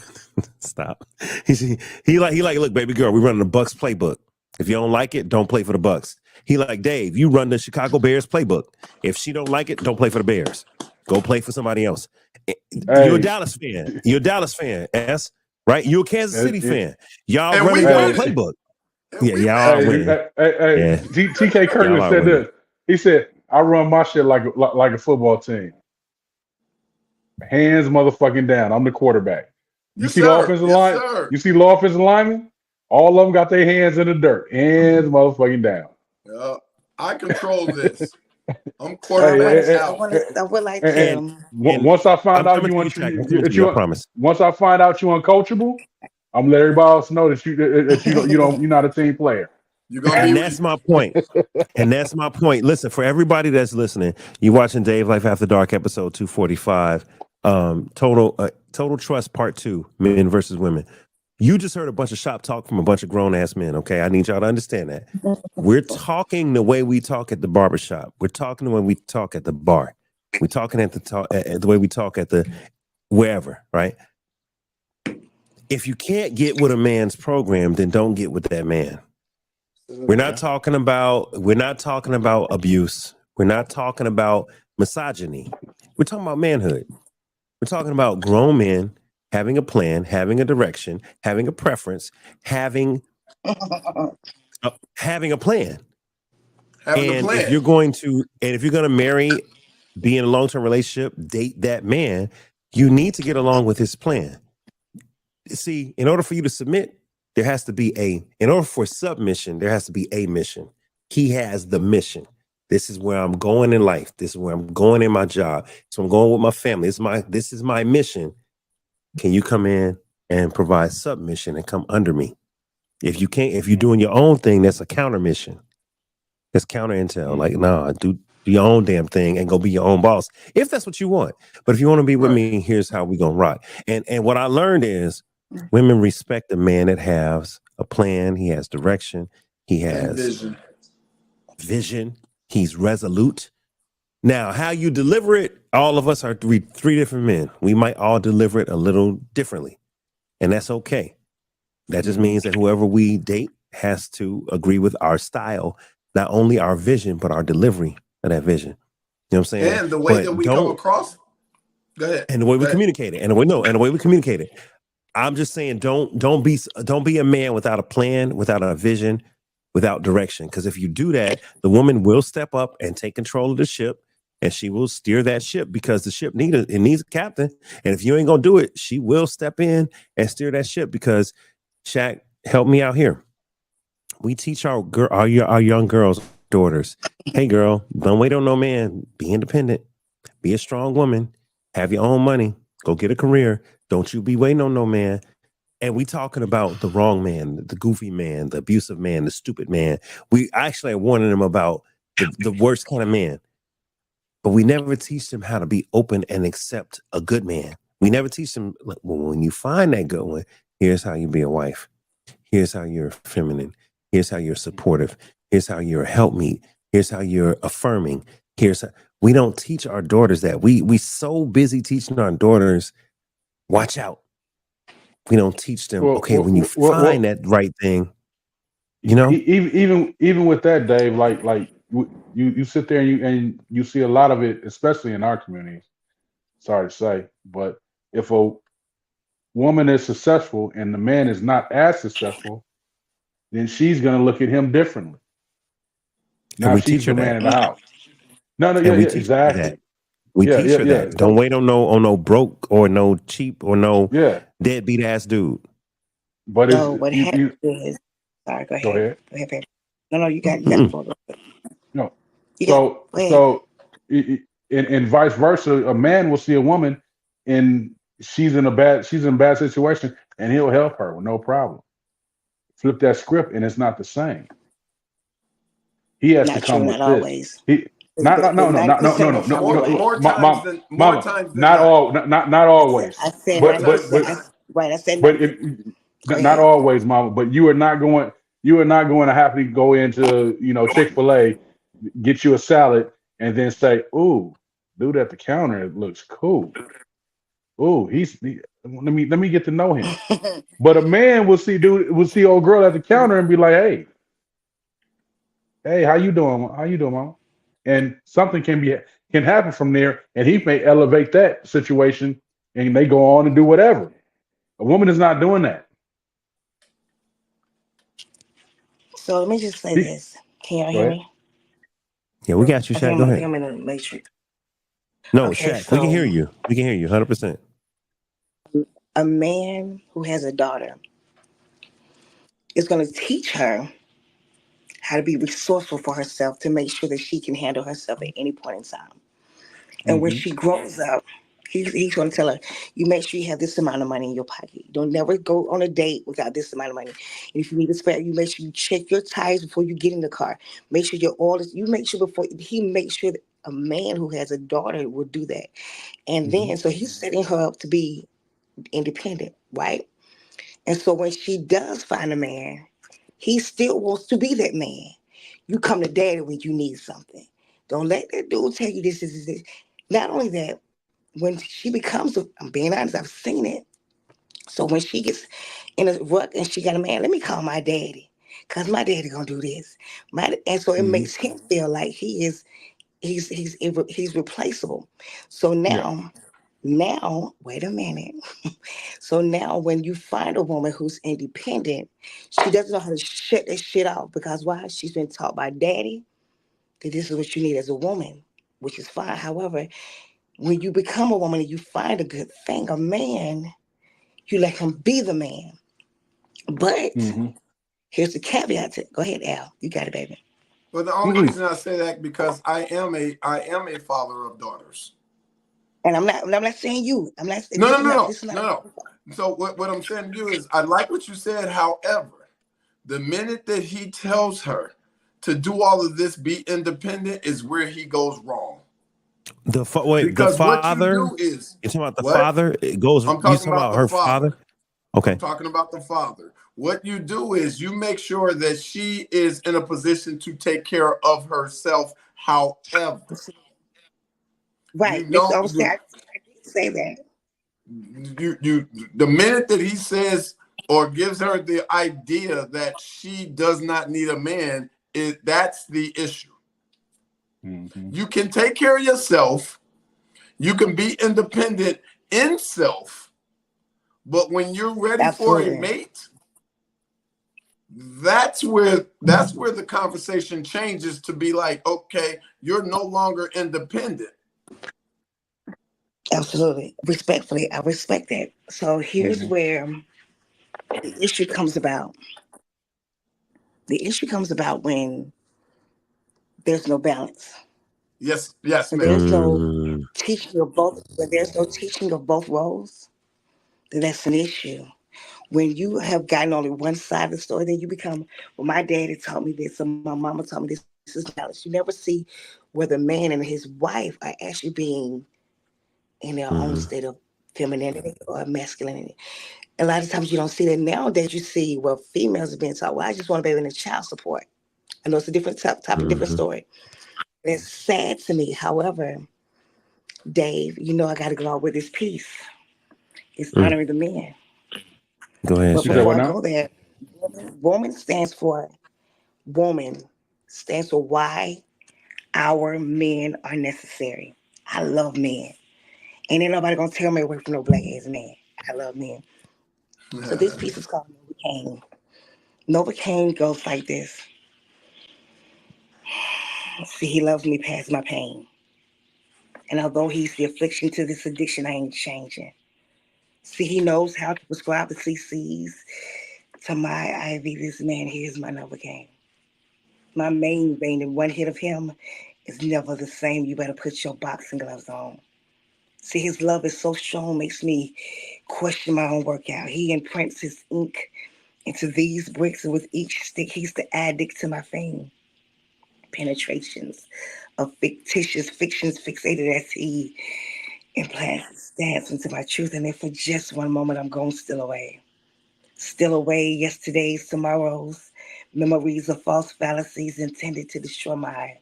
Speaker 1: stop. He like, look, baby girl, we running the Bucks playbook. If you don't like it, don't play for the Bucks. He like, Dave, you run the Chicago Bears playbook. If she don't like it, don't play for the Bears. Go play for somebody else. You're a
Speaker 3: Hey,
Speaker 1: Dallas fan. You're a Dallas fan, S. Right? You're a Kansas City fan. Y'all
Speaker 4: And we
Speaker 1: running y'all
Speaker 4: winning.
Speaker 1: playbook.
Speaker 4: And
Speaker 1: Yeah,
Speaker 4: we
Speaker 1: y'all
Speaker 4: winning.
Speaker 1: winning.
Speaker 3: hey,
Speaker 1: Yeah.
Speaker 3: TK Kirkland
Speaker 1: Y'all are
Speaker 3: said
Speaker 1: winning.
Speaker 3: this. He said, I run my shit like a football team. Hands motherfucking down. I'm the quarterback. You
Speaker 4: Yes,
Speaker 3: see the
Speaker 4: sir.
Speaker 3: offensive
Speaker 4: Yes,
Speaker 3: line?
Speaker 4: sir.
Speaker 3: You see the offensive linemen? All of them got their hands in the dirt. Hands motherfucking down.
Speaker 4: I control this. I'm
Speaker 3: Hey,
Speaker 4: quarterback
Speaker 3: hey,
Speaker 4: out.
Speaker 2: I would like
Speaker 3: hey,
Speaker 2: to.
Speaker 1: And
Speaker 3: once I find
Speaker 1: I'm
Speaker 3: out
Speaker 1: coming
Speaker 3: you
Speaker 1: to you, Chuck. I'm coming to you, I promise.
Speaker 3: once I find out you uncoachable, I'm gonna let everybody else know that you're not a team player.
Speaker 4: You're gonna
Speaker 1: And
Speaker 4: be
Speaker 1: that's my point. And that's my point. Listen, for everybody that's listening, you watching Dave Life After Dark, episode 245, Total Trust Part 2, Men versus Women. You just heard a bunch of shop talk from a bunch of grown-ass men, okay? I need y'all to understand that. We're talking the way we talk at the barbershop. We're talking the way we talk at the bar. We're talking at the way we talk at the wherever, right? If you can't get with a man's program, then don't get with that man. We're not talking about abuse. We're not talking about misogyny. We're talking about manhood. We're talking about grown men having a plan, having a direction, having a preference, having a plan.
Speaker 4: having a
Speaker 1: And
Speaker 4: plan.
Speaker 1: if you're going to marry, be in a long-term relationship, date that man, you need to get along with his plan. See, in order for you to submit, in order for submission, there has to be a mission. He has the mission. This is where I'm going in life. This is where I'm going in my job. So I'm going with my family. This is my mission. Can you come in and provide submission and come under me? If you can't, if you're doing your own thing, that's a counter mission. That's counter intel. Like, nah, do your own damn thing and go be your own boss. If that's what you want. But if you want to be with me, here's how we gonna rock. And what I learned is women respect a man that has a plan, he has direction, he has vision, he's resolute. Now, how you deliver it, all of us are three different men. We might all deliver it a little differently. And that's okay. That just means that whoever we date has to agree with our style, not only our vision, but our delivery of that vision. You know what I'm saying?
Speaker 4: And the way that we come across. Go ahead.
Speaker 1: And the way we communicate it. And the way we communicate it. I'm just saying, don't be a man without a plan, without a vision, without direction. Because if you do that, the woman will step up and take control of the ship, and she will steer that ship because the ship needs a captain. And if you ain't gonna do it, she will step in and steer that ship. Because Shaq, help me out here. We teach our young girls, daughters, hey girl, don't wait on no man. Be independent. Be a strong woman. Have your own money. Go get a career. Don't you be waiting on no man. And we talking about the wrong man, the goofy man, the abusive man, the stupid man. We actually are warning them about the worst kind of man. But we never teach them how to be open and accept a good man. We never teach them, well, when you find that good one, here's how you be a wife. Here's how you're feminine. Here's how you're supportive. Here's how you're a helpmeet. Here's how you're affirming. We don't teach our daughters that. We so busy teaching our daughters, watch out. We don't teach them, when you find that right thing, you know?
Speaker 3: Even with that, Dave, like you sit there and you see a lot of it, especially in our communities. Sorry to say, but if a woman is successful and the man is not as successful, then she's going to look at him differently.
Speaker 1: And
Speaker 3: now
Speaker 1: we
Speaker 3: she's
Speaker 1: teach her
Speaker 3: the man
Speaker 1: that.
Speaker 3: in the house. No,
Speaker 1: And we teach her
Speaker 3: exactly.
Speaker 1: that. We teach her that. Don't wait on no broke or no cheap or no deadbeat ass dude.
Speaker 3: But
Speaker 2: what happens is, sorry, go ahead. Go ahead, baby. No, you got the floor.
Speaker 3: No. So and vice versa, a man will see a woman and she's in a bad situation and he'll help her with no problem. Flip that script and it's not the same. He has to come with this.
Speaker 2: Always.
Speaker 3: Not,
Speaker 2: The
Speaker 3: not, no, no, not, no,
Speaker 2: 90%
Speaker 3: no,
Speaker 2: of
Speaker 3: no,
Speaker 2: the
Speaker 3: no,
Speaker 2: time you're
Speaker 3: no,
Speaker 2: right.
Speaker 4: More times
Speaker 3: mama,
Speaker 4: than
Speaker 3: mama, not
Speaker 4: not.
Speaker 3: all, not always,
Speaker 2: I said
Speaker 4: More
Speaker 3: but,
Speaker 2: 90%.
Speaker 4: times.
Speaker 2: Right. I said
Speaker 3: but
Speaker 2: 90%.
Speaker 3: it,
Speaker 2: Go
Speaker 3: not
Speaker 2: ahead.
Speaker 3: always, mama. But you are not going to have to go into, Chick-fil-A, get you a salad, and then say, "Ooh, dude at the counter looks cool. Ooh, let me get to know him." But a man will see old girl at the counter and be like, "Hey, how you doing? How you doing, mama?" And something can happen from there, and he may elevate that situation, and they go on and do whatever. A woman is not doing that.
Speaker 2: So let me just say
Speaker 3: He,
Speaker 2: this. Can y'all
Speaker 3: go
Speaker 2: hear
Speaker 3: ahead.
Speaker 2: me?
Speaker 1: Yeah, we got you, Shaq. Go
Speaker 2: I think
Speaker 1: ahead.
Speaker 2: I'm in the matrix.
Speaker 1: No,
Speaker 2: Okay,
Speaker 1: Shaq, we can
Speaker 2: so
Speaker 1: hear you. We can hear you 100%.
Speaker 2: a man who has a daughter is going to teach her how to be resourceful for herself to make sure that she can handle herself at any point in time. And when
Speaker 3: Hmm.
Speaker 2: she grows up, he's going to tell her, you make sure you have this amount of money in your pocket. Don't never go on a date without this amount of money. And if you need a spare, you make sure you check your tires before you get in the car. Make sure your oil is, you make sure before, he makes sure that a man who has a daughter will do that. And
Speaker 3: Hmm.
Speaker 2: then, so he's setting her up to be independent, right? And so when she does find a man, he still wants to be that man. You come to daddy when you need something. Don't let that dude tell you this. Not only that, when she becomes, I'm being honest, I've seen it. So when she gets in a rut and she got a man, let me call my daddy. Cause my daddy gonna do this. And so it
Speaker 3: Hmm.
Speaker 2: makes him feel like he's replaceable. So
Speaker 3: Yeah.
Speaker 2: now, wait a minute. So now when you find a woman who's independent, she doesn't know how to shut that shit off because why? She's been taught by daddy that this is what you need as a woman, which is fine. However, when you become a woman and you find a good thing, a man, you let him be the man. But
Speaker 3: Hmm.
Speaker 2: here's the caveat to it. Go ahead, Al. You got it, baby.
Speaker 4: Well, the only
Speaker 3: Mm-mm.
Speaker 4: reason I say that because I am a father of daughters.
Speaker 2: And I'm not saying you. I'm not
Speaker 4: No, no,
Speaker 2: this is
Speaker 4: no,
Speaker 2: not
Speaker 4: no,
Speaker 2: this is not
Speaker 4: no, no. So what I'm saying to you is I like what you said. However, the minute that he tells her to do all of this, be independent, is where he goes wrong.
Speaker 1: Wait, the
Speaker 4: Because what you
Speaker 1: father.
Speaker 4: do is
Speaker 1: You talking about the
Speaker 4: what?
Speaker 1: father? It goes.
Speaker 4: I'm
Speaker 1: You
Speaker 4: talking
Speaker 1: talking
Speaker 4: about
Speaker 1: about
Speaker 4: the
Speaker 1: her
Speaker 4: father.
Speaker 1: father?
Speaker 4: I'm
Speaker 1: Okay.
Speaker 4: talking about the father. What you do is you make sure that she is in a position to take care of herself. However, you
Speaker 2: right. This I
Speaker 4: don't
Speaker 2: was saying I did say that.
Speaker 4: you the minute that he says or gives her the idea that she does not need a man, that's the issue.
Speaker 3: Hmm.
Speaker 4: You can take care of yourself. You can be independent in self, but when you're ready for a
Speaker 2: Absolutely.
Speaker 4: mate, that's where the conversation changes to be like, okay, you're no longer independent.
Speaker 2: Absolutely. Respectfully, I respect that. So here's
Speaker 3: Hmm.
Speaker 2: where the issue comes about. The issue comes about when there's no balance.
Speaker 4: Yes, yes,
Speaker 2: When
Speaker 4: ma'am.
Speaker 2: there's no
Speaker 1: Mm,
Speaker 2: teaching of both roles, then that's an issue. When you have gotten only one side of the story, then you become, well, my daddy taught me this, and my mama taught me this is balance. You never see where the man and his wife are actually being in their own
Speaker 1: mm-hmm.
Speaker 2: state of femininity or masculinity. A lot of times you don't see that. Nowadays you see where females are being taught, well, I just want to be in a child support. I know it's a different topic, different
Speaker 1: Mm-hmm.
Speaker 2: story. It's sad to me. However, Dave, you know I got to go out with this piece. It's
Speaker 1: Mm.
Speaker 2: honoring the men.
Speaker 1: Go ahead,
Speaker 2: But
Speaker 3: You said
Speaker 1: Shaq.
Speaker 2: before
Speaker 3: what
Speaker 2: I
Speaker 3: now?
Speaker 2: go there, woman stands for woman stands for why our men are necessary. I love men. Ain't nobody gonna tell me away from no black ass man. I love men. So this piece is called Novocaine. Novocaine goes like this. See, he loves me past my pain. And although he's the affliction to this addiction, I ain't changing. See, he knows how to prescribe the CCs to my IV. This man here is my Novocaine. My main vein in one hit of him is never the same. You better put your boxing gloves on. See, his love is so strong, makes me question my own workout. He imprints his ink into these bricks, and with each stick, he's the addict to my fame. penetrations of fictitious fictions fixated as he implants his stance into my truth. And if for just one moment I'm gone, still away. Still away, yesterday's, tomorrow's, memories of false fallacies intended to destroy my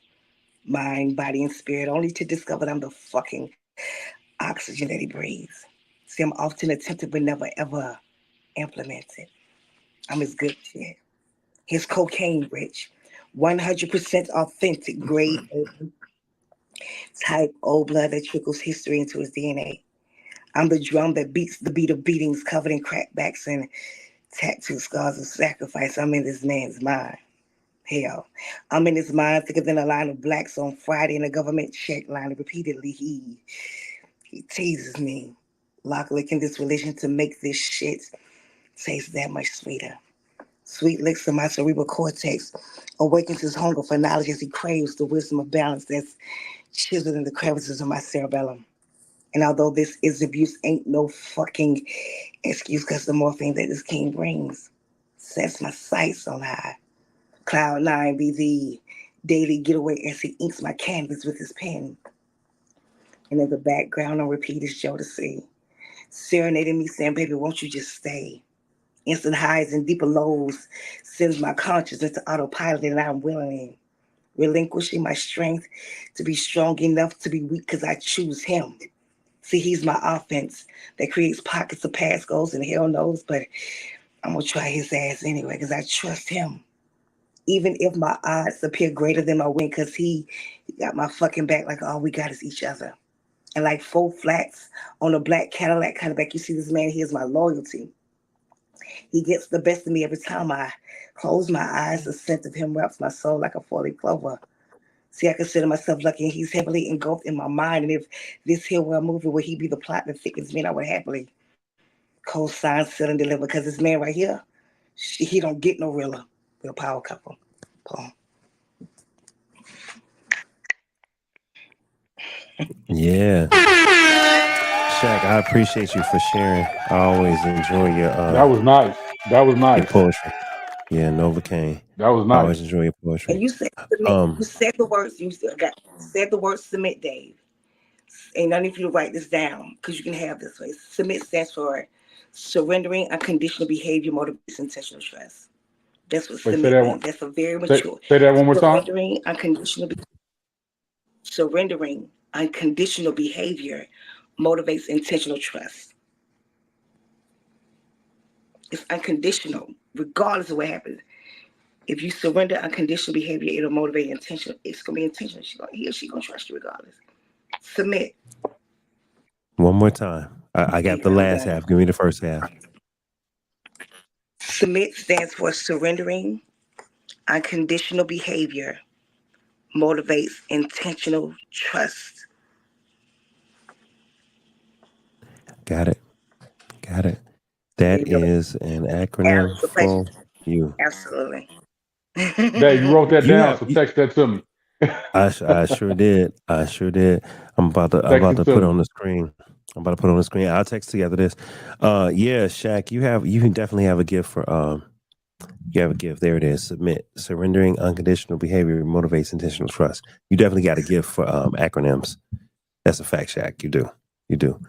Speaker 2: mind, body, and spirit, only to discover that I'm the fucking oxygen that he breathes. See, I'm often attempted but never ever implemented. I'm his good shit. His cocaine rich, 100% authentic, grade type old blood that trickles history into his DNA. I'm the drum that beats the beat of beatings covered in crackbacks and tattoo scars of sacrifice. I'm in this man's mind. Hell, I'm in his mind thicker than a line of blacks on Friday in a government check line. Repeatedly, he teases me, lock licking this religion to make this shit taste that much sweeter. Sweet licks of my cerebral cortex awakens his hunger for knowledge as he craves the wisdom of balance that's chiseled in the crevices of my cerebellum. And although this is abuse, ain't no fucking excuse because the morphine that this king brings sets my sights on high. Cloud nine be the daily getaway as he inks my canvas with his pen. And in the background on repeat is Jodeci, serenading me saying, baby, won't you just stay? Instant highs and deeper lows sends my conscience into autopilot and I'm willing, relinquishing my strength to be strong enough to be weak because I choose him. See, he's my offense that creates pockets of past goals and hell knows, but I'm going to try his ass anyway because I trust him. Even if my odds appear greater than my win because he got my fucking back like all we got is each other. And like 4 flats on a black Cadillac kind of back, you see this man, he is my loyalty. He gets the best of me every time I close my eyes. The scent of him wraps my soul like a 4-leaf clover. See, I consider myself lucky and he's heavily engulfed in my mind. And if this here were a movie, would he be the plot that thickens me? And I would happily co-sign, sell, and deliver because this man right here, he don't get no realer. We're a power couple. Paul.
Speaker 1: Yeah. Shaq, I appreciate you for sharing. I always enjoy
Speaker 3: That was nice. That was
Speaker 1: your
Speaker 3: nice.
Speaker 1: poetry. Yeah, Novocaine.
Speaker 3: That was
Speaker 1: I
Speaker 3: nice.
Speaker 1: always enjoy your poetry.
Speaker 2: And you said submit. You said the words. You said the word submit, Dave. And I need you to write this down because you can have this way. Submit stands for surrendering unconditional behavior motivates intentional trust. That's what
Speaker 3: Wait, say
Speaker 2: submit
Speaker 3: that
Speaker 2: means.
Speaker 3: one.
Speaker 2: That's a very mature.
Speaker 3: Say that one more time.
Speaker 2: Surrendering unconditional behavior motivates intentional trust. It's unconditional, regardless of what happens. If you surrender unconditional behavior, it'll motivate intentional. It's gonna be intentional. He or she gonna trust you regardless. Submit.
Speaker 1: One more time. I got the last half. Give me the first half.
Speaker 2: Submit stands for surrendering unconditional behavior motivates intentional trust.
Speaker 1: Got it. Got it. That is an acronym for you.
Speaker 2: Absolutely.
Speaker 3: Dave, you wrote that down, so text that to me.
Speaker 1: I sure did. I sure did. I'm about to put it on the screen. I'll text together this. Yeah, Shaq, you definitely have a gift for you have a gift. There it is. Submit. Surrendering unconditional behavior motivates intentional trust. You definitely got a gift for acronyms. That's a fact, Shaq. You do.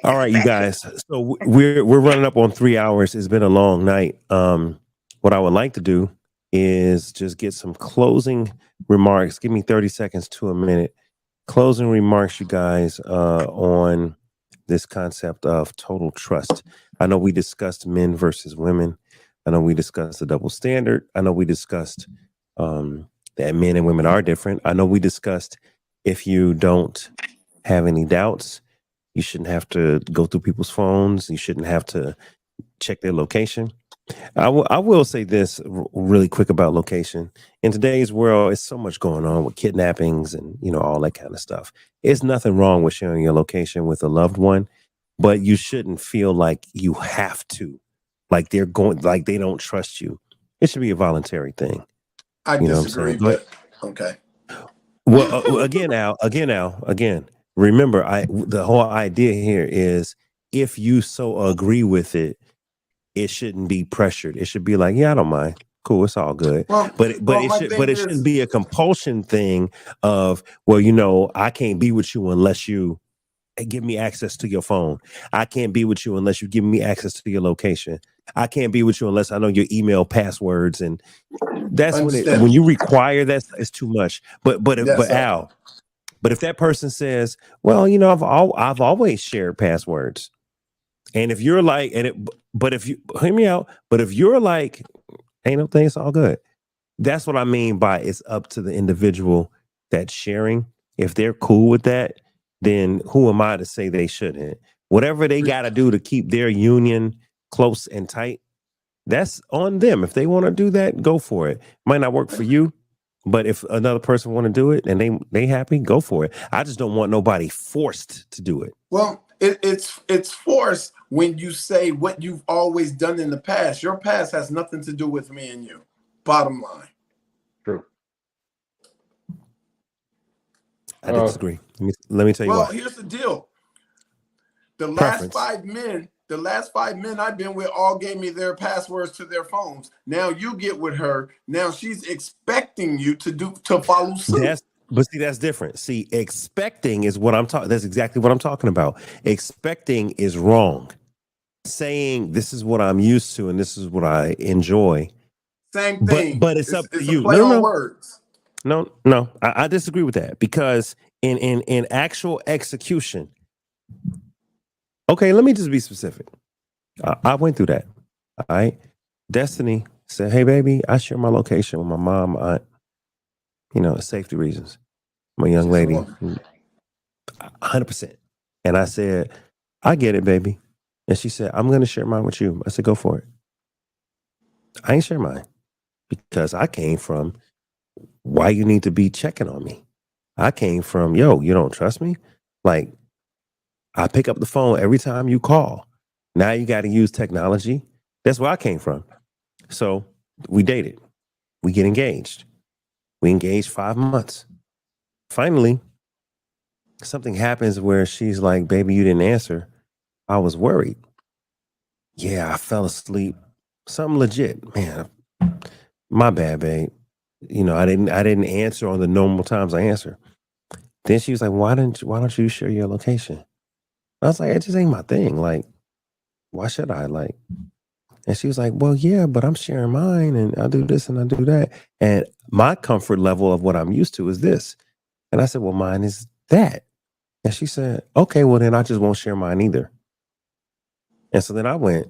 Speaker 1: All right, you guys. So we're running up on 3 hours. It's been a long night. What I would like to do is just get some closing remarks. Give me 30 seconds to a minute. Closing remarks, you guys, on this concept of total trust. I know we discussed men versus women. I know we discussed the double standard. I know we discussed that men and women are different. I know we discussed if you don't have any doubts, you shouldn't have to go through people's phones. You shouldn't have to check their location. I will say this really quick about location. In today's world, it's so much going on with kidnappings and, all that kind of stuff. There's nothing wrong with sharing your location with a loved one, but you shouldn't feel like you have to, like they don't trust you. It should be a voluntary thing.
Speaker 4: I disagree, but okay.
Speaker 1: Well, again, Al, remember, the whole idea here is if you so agree with it, it shouldn't be pressured. It should be like, yeah, I don't mind. cool. It's all good.
Speaker 4: Well,
Speaker 1: But it
Speaker 4: my
Speaker 1: should,
Speaker 4: thing
Speaker 1: it
Speaker 4: is,
Speaker 1: shouldn't be a compulsion thing of, well, you know, I can't be with you unless you give me access to your phone. I can't be with you unless you give me access to your location. I can't be with you unless I know your email passwords. And that's when you require that, it's too much. But Al, but if that person says, well, you know, I've always shared passwords. And if you're like, but if you hear me out, but if you're like, ain't no thing, it's all good. That's what I mean by it's up to the individual that's sharing. If they're cool with that, then who am I to say they shouldn't? Whatever they got to do to keep their union close and tight, that's on them. If they want to do that, go for it. Might not work for you, but if another person want to do it and they happy, go for it. I just don't want nobody forced to do it.
Speaker 4: Well, it's forced when you say what you've always done in the past. Your past has nothing to do with me and you. Bottom line.
Speaker 3: True.
Speaker 1: I disagree. Let me tell you why.
Speaker 4: Well, here's the deal. The last five men I've been with all gave me their passwords to their phones. Now you get with her. Now she's expecting you to follow suit.
Speaker 1: But see, that's different. See, expecting is what I'm talking. That's exactly what I'm talking about. Expecting is wrong. Saying this is what I'm used to and this is what I enjoy.
Speaker 4: Same thing.
Speaker 1: But it's up to you.
Speaker 4: Play on words.
Speaker 1: No, I disagree with that because in actual execution. Okay, let me just be specific. I went through that. All right. Destiny said, hey, baby, I share my location with my mom, aunt, you know, safety reasons. My young lady, 100%. And I said, I get it, baby. And she said, I'm going to share mine with you. I said, go for it. I ain't share mine because I came from why you need to be checking on me. I came from, yo, you don't trust me? Like, I pick up the phone every time you call. Now you got to use technology. That's where I came from. So we dated. We get engaged. We engaged 5 months. Finally, something happens where she's like, baby, you didn't answer. I was worried. Yeah, I fell asleep. Something legit. Man, my bad, babe. You know, I didn't answer on the normal times I answer. Then she was like, why don't you share your location? I was like, it just ain't my thing. Like, why should I? Like, and she was like, well, yeah, but I'm sharing mine and I do this and I do that. And my comfort level of what I'm used to is this. And I said, well, mine is that. And she said, okay, well, then I just won't share mine either. And so then I went,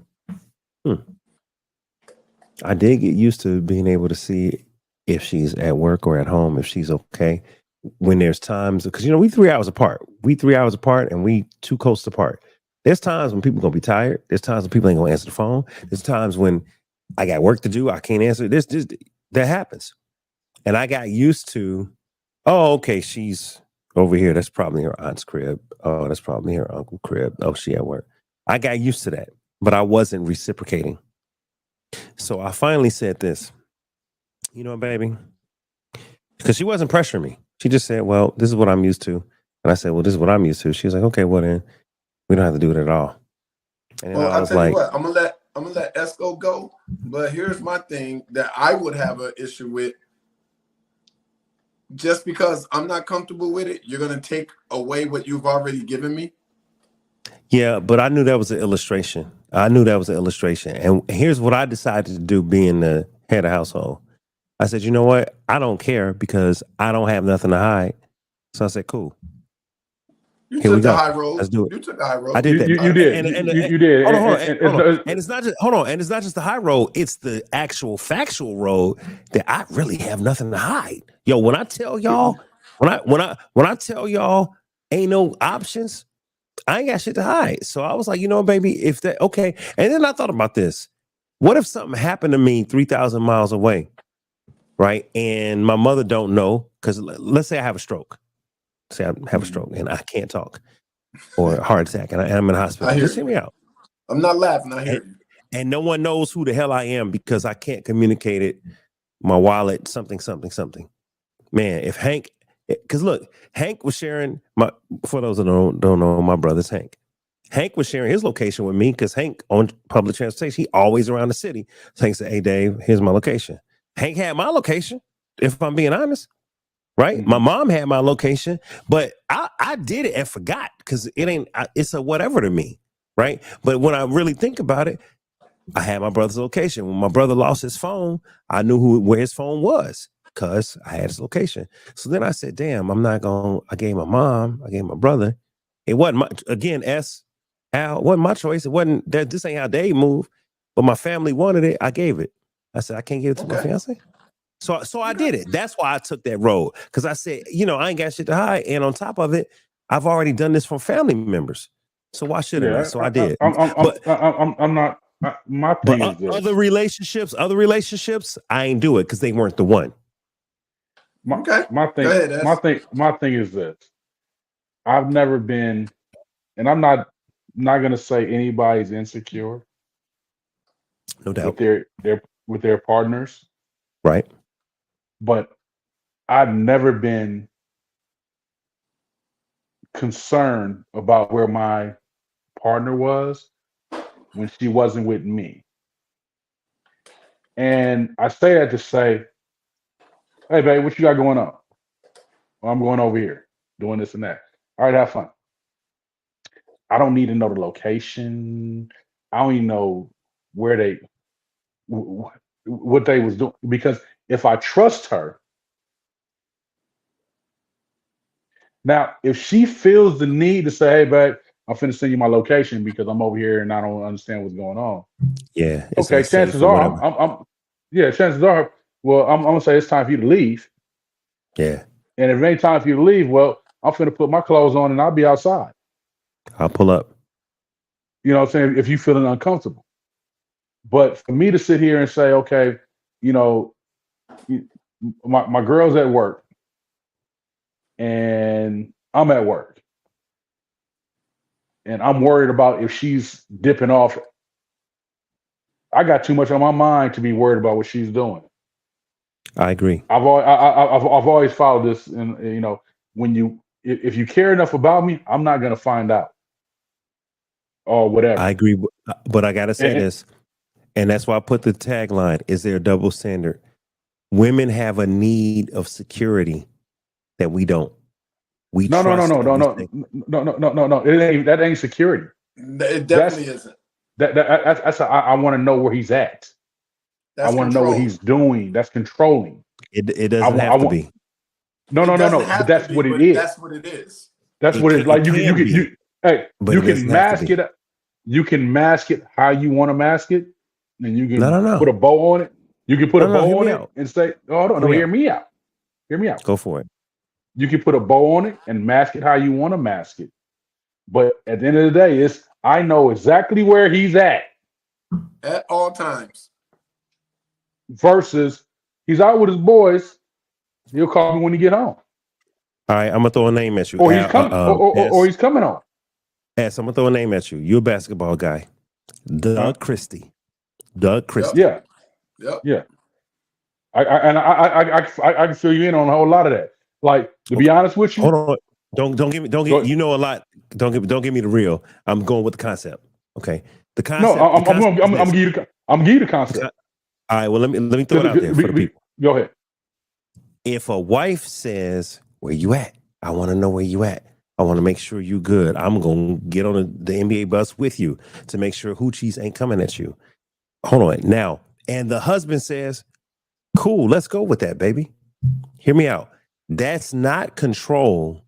Speaker 1: I did get used to being able to see if she's at work or at home, if she's okay. When there's times, because, you know, we 3 hours apart. We 3 hours apart and we 2 coasts apart. There's times when people going to be tired. There's times when people ain't going to answer the phone. There's times when I got work to do. I can't answer. That happens. And I got used to, oh, okay, she's over here. That's probably her aunt's crib. Oh, that's probably her uncle's crib. Oh, she at work. I got used to that, but I wasn't reciprocating. So I finally said this, you know, baby, because she wasn't pressuring me. She just said, well, this is what I'm used to. And I said, well, this is what I'm used to. She was like, okay, well then we don't have to do it at all. And
Speaker 4: well, I'll tell you what, I'm gonna let Esco go. But here's my thing that I would have an issue with. Just because I'm not comfortable with it, you're gonna take away what you've already given me.
Speaker 1: Yeah, but I knew that was an illustration. And here's what I decided to do being the head of household. I said, you know what? I don't care because I don't have nothing to hide. So I said, cool.
Speaker 4: Here we go. High road.
Speaker 1: Let's do it.
Speaker 4: You took the high road.
Speaker 1: I did that.
Speaker 3: You did. You did.
Speaker 1: Hold on. And it's not just the high road. It's the actual factual road that I really have nothing to hide. Yo, when I tell y'all, when I tell y'all ain't no options, I ain't got shit to hide. So I was like, you know, baby, if that, okay. And then I thought about this. What if something happened to me 3,000 miles away, right? And my mother don't know, because let's say I have a stroke. Say I have a stroke and I can't talk, or a heart attack, and I'm in the hospital. Just hear me out.
Speaker 4: I'm not laughing. I hear you.
Speaker 1: And no one knows who the hell I am because I can't communicate it. My wallet, something. Man, if Hank, because look, Hank was sharing for those that don't know, my brother's Hank. Hank was sharing his location with me because Hank on public transportation. He always around the city. So Hank said, hey, Dave, here's my location. Hank had my location, if I'm being honest. Right?
Speaker 3: Mhm.
Speaker 1: My mom had my location, but I did it and forgot because it's a whatever to me. Right? But when I really think about it, I had my brother's location. When my brother lost his phone, I knew where his phone was because I had his location. So then I said, damn, I gave my mom, I gave my brother. It wasn't Al, wasn't my choice. It wasn't that this ain't how they move, but my family wanted it. I gave it. I said, I can't give it to my fiance. So I did it. That's why I took that road. Because I said, I ain't got shit to hide. And on top of it, I've already done this from family members. So why shouldn't I? So I did.
Speaker 3: I'm not. My thing is this.
Speaker 1: Other relationships, I ain't do it because they weren't the one.
Speaker 3: My thing is this. I've never been, and I'm not gonna say anybody's insecure.
Speaker 1: No doubt.
Speaker 3: With their partners.
Speaker 1: Right.
Speaker 3: But I've never been concerned about where my partner was when she wasn't with me. And I say that to say, hey, babe, what you got going on? Well, I'm going over here, doing this and that. All right, have fun. I don't need to know the location. I don't even know where what they was doing. Because if I trust her, now, if she feels the need to say, hey, babe, I'm finna send you my location because I'm over here and I don't understand what's going on.
Speaker 1: Yeah.
Speaker 3: Okay, chances are, chances are, well, I'm gonna say it's time for you to leave.
Speaker 1: Yeah.
Speaker 3: And if it ain't time for you to leave, well, I'm finna put my clothes on and I'll be outside.
Speaker 1: I'll pull up.
Speaker 3: You know what I'm saying? If you feeling uncomfortable. But for me to sit here and say, okay, my girl's at work and I'm at work. And I'm worried about if she's dipping off. I got too much on my mind to be worried about what she's doing.
Speaker 1: I agree.
Speaker 3: I've always followed this, and if you care enough about me, I'm not gonna find out or whatever.
Speaker 1: I agree, but I gotta say this, and that's why I put the tagline: "Is there a double standard?" Women have a need of security that we don't.
Speaker 3: No. That ain't security.
Speaker 4: It definitely isn't.
Speaker 3: That's I want to know where he's at. I want to know what he's doing. That's controlling.
Speaker 1: It doesn't have to be.
Speaker 3: No. But that's what it is.
Speaker 4: That's what it is.
Speaker 3: That's what it's like. You can mask it. You can mask it how you want to mask it, and you can put a bow on it. You can put a bow on it and say, "Oh, no, hear me out. Hear me out.
Speaker 1: Go for it."
Speaker 3: You can put a bow on it and mask it how you want to mask it. But at the end of the day, I know exactly where he's at
Speaker 4: all times.
Speaker 3: Versus he's out with his boys. He'll call me when he get home.
Speaker 1: All right, I'm gonna throw a name at you.
Speaker 3: Or he's coming. Or he's coming on.
Speaker 1: I'm gonna throw a name at you. You're a basketball guy, Doug Christie. Doug Christie.
Speaker 3: Yeah. I can fill you in on a whole lot of that. Like, to be honest with you,
Speaker 1: hold on. Don't give me. You know a lot. Don't give me the real. I'm going with the concept. Okay. The concept.
Speaker 3: No, I'm gonna give you the concept.
Speaker 1: All right. Well, let me throw it out there for the people.
Speaker 3: Go ahead.
Speaker 1: If a wife says, "Where you at? I want to know where you at. I want to make sure you good. I'm gonna get on the NBA bus with you to make sure hoochies ain't coming at you." Hold on now. And the husband says, "Cool, let's go with that, baby." Hear me out. That's not control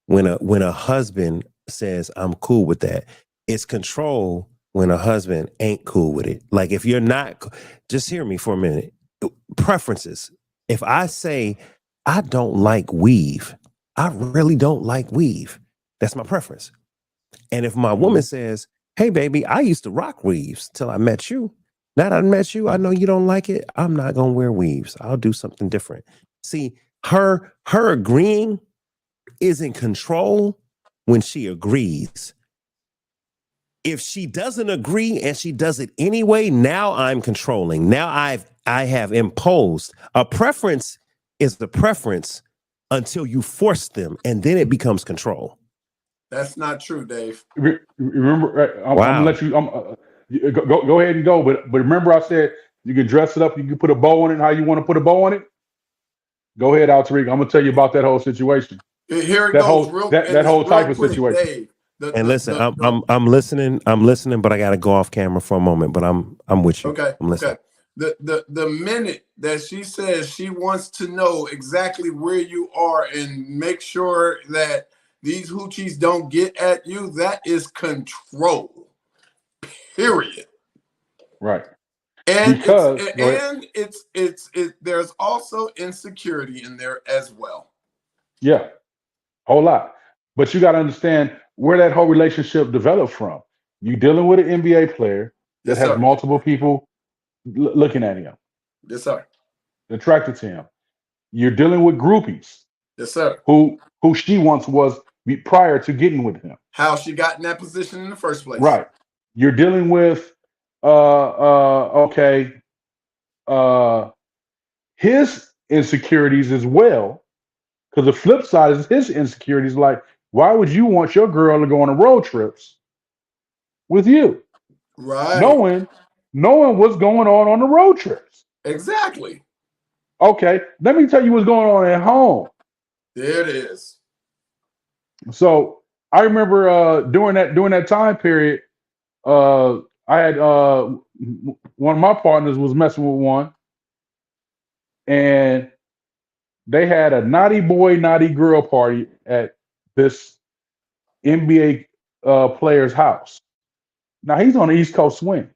Speaker 1: when a husband says, "I'm cool with that." It's control when a husband ain't cool with it. Like, if you're not, just hear me for a minute. Preferences. If I say, I don't like weave, I really don't like weave. That's my preference. And if my woman says, "Hey, baby, I used to rock weaves till I met you. Now that I met you, I know you don't like it. I'm not going to wear weaves. I'll do something different." See, her agreeing is in control when she agrees. If she doesn't agree and she does it anyway, now I'm controlling. Now I have imposed. A preference is the preference until you force them, and then it becomes control.
Speaker 4: That's not true, Dave.
Speaker 3: Remember, I'm gonna let you. Go ahead and go. But remember, I said You can dress it up. You can put a bow on it how you want to put a bow on it. Go ahead, Altarik. I'm gonna tell you about that whole situation.
Speaker 4: Here it
Speaker 3: That
Speaker 4: goes,
Speaker 3: whole
Speaker 4: real
Speaker 3: that,
Speaker 4: and
Speaker 3: that
Speaker 4: it's
Speaker 3: whole type
Speaker 4: real
Speaker 3: of
Speaker 4: quick,
Speaker 3: situation.
Speaker 4: Dave.
Speaker 1: And listen, I'm listening. I'm listening, but I got to go off camera for a moment. But I'm with you.
Speaker 4: Okay.
Speaker 1: I'm listening.
Speaker 4: Okay. The minute that she says she wants to know exactly where you are and make sure that these hoochies don't get at you, that is control. Period.
Speaker 3: Right.
Speaker 4: And
Speaker 3: Because go ahead.
Speaker 4: it's there's also insecurity in there as well.
Speaker 3: Yeah, whole lot. But you got to understand where that whole relationship developed from. You dealing with an NBA player that
Speaker 4: Yes,
Speaker 3: has
Speaker 4: sir.
Speaker 3: multiple people looking at him,
Speaker 4: Yes, sir.
Speaker 3: attracted to him. You're dealing with groupies
Speaker 4: Yes, sir.
Speaker 3: who she once was prior to getting with him.
Speaker 4: How she got in that position in the first place.
Speaker 3: Right. You're dealing with okay, his insecurities as well. Because the flip side is his insecurities. Like, why would you want your girl to go on a road trips with you,
Speaker 4: Right.
Speaker 3: knowing what's going on the road trips?
Speaker 4: Exactly.
Speaker 3: Okay, let me tell you what's going on at home.
Speaker 4: There it is.
Speaker 3: So I remember during that time period, I had one of my partners was messing with one, and they had a naughty boy, naughty girl party at this NBA player's house. Now he's on the East Coast swing,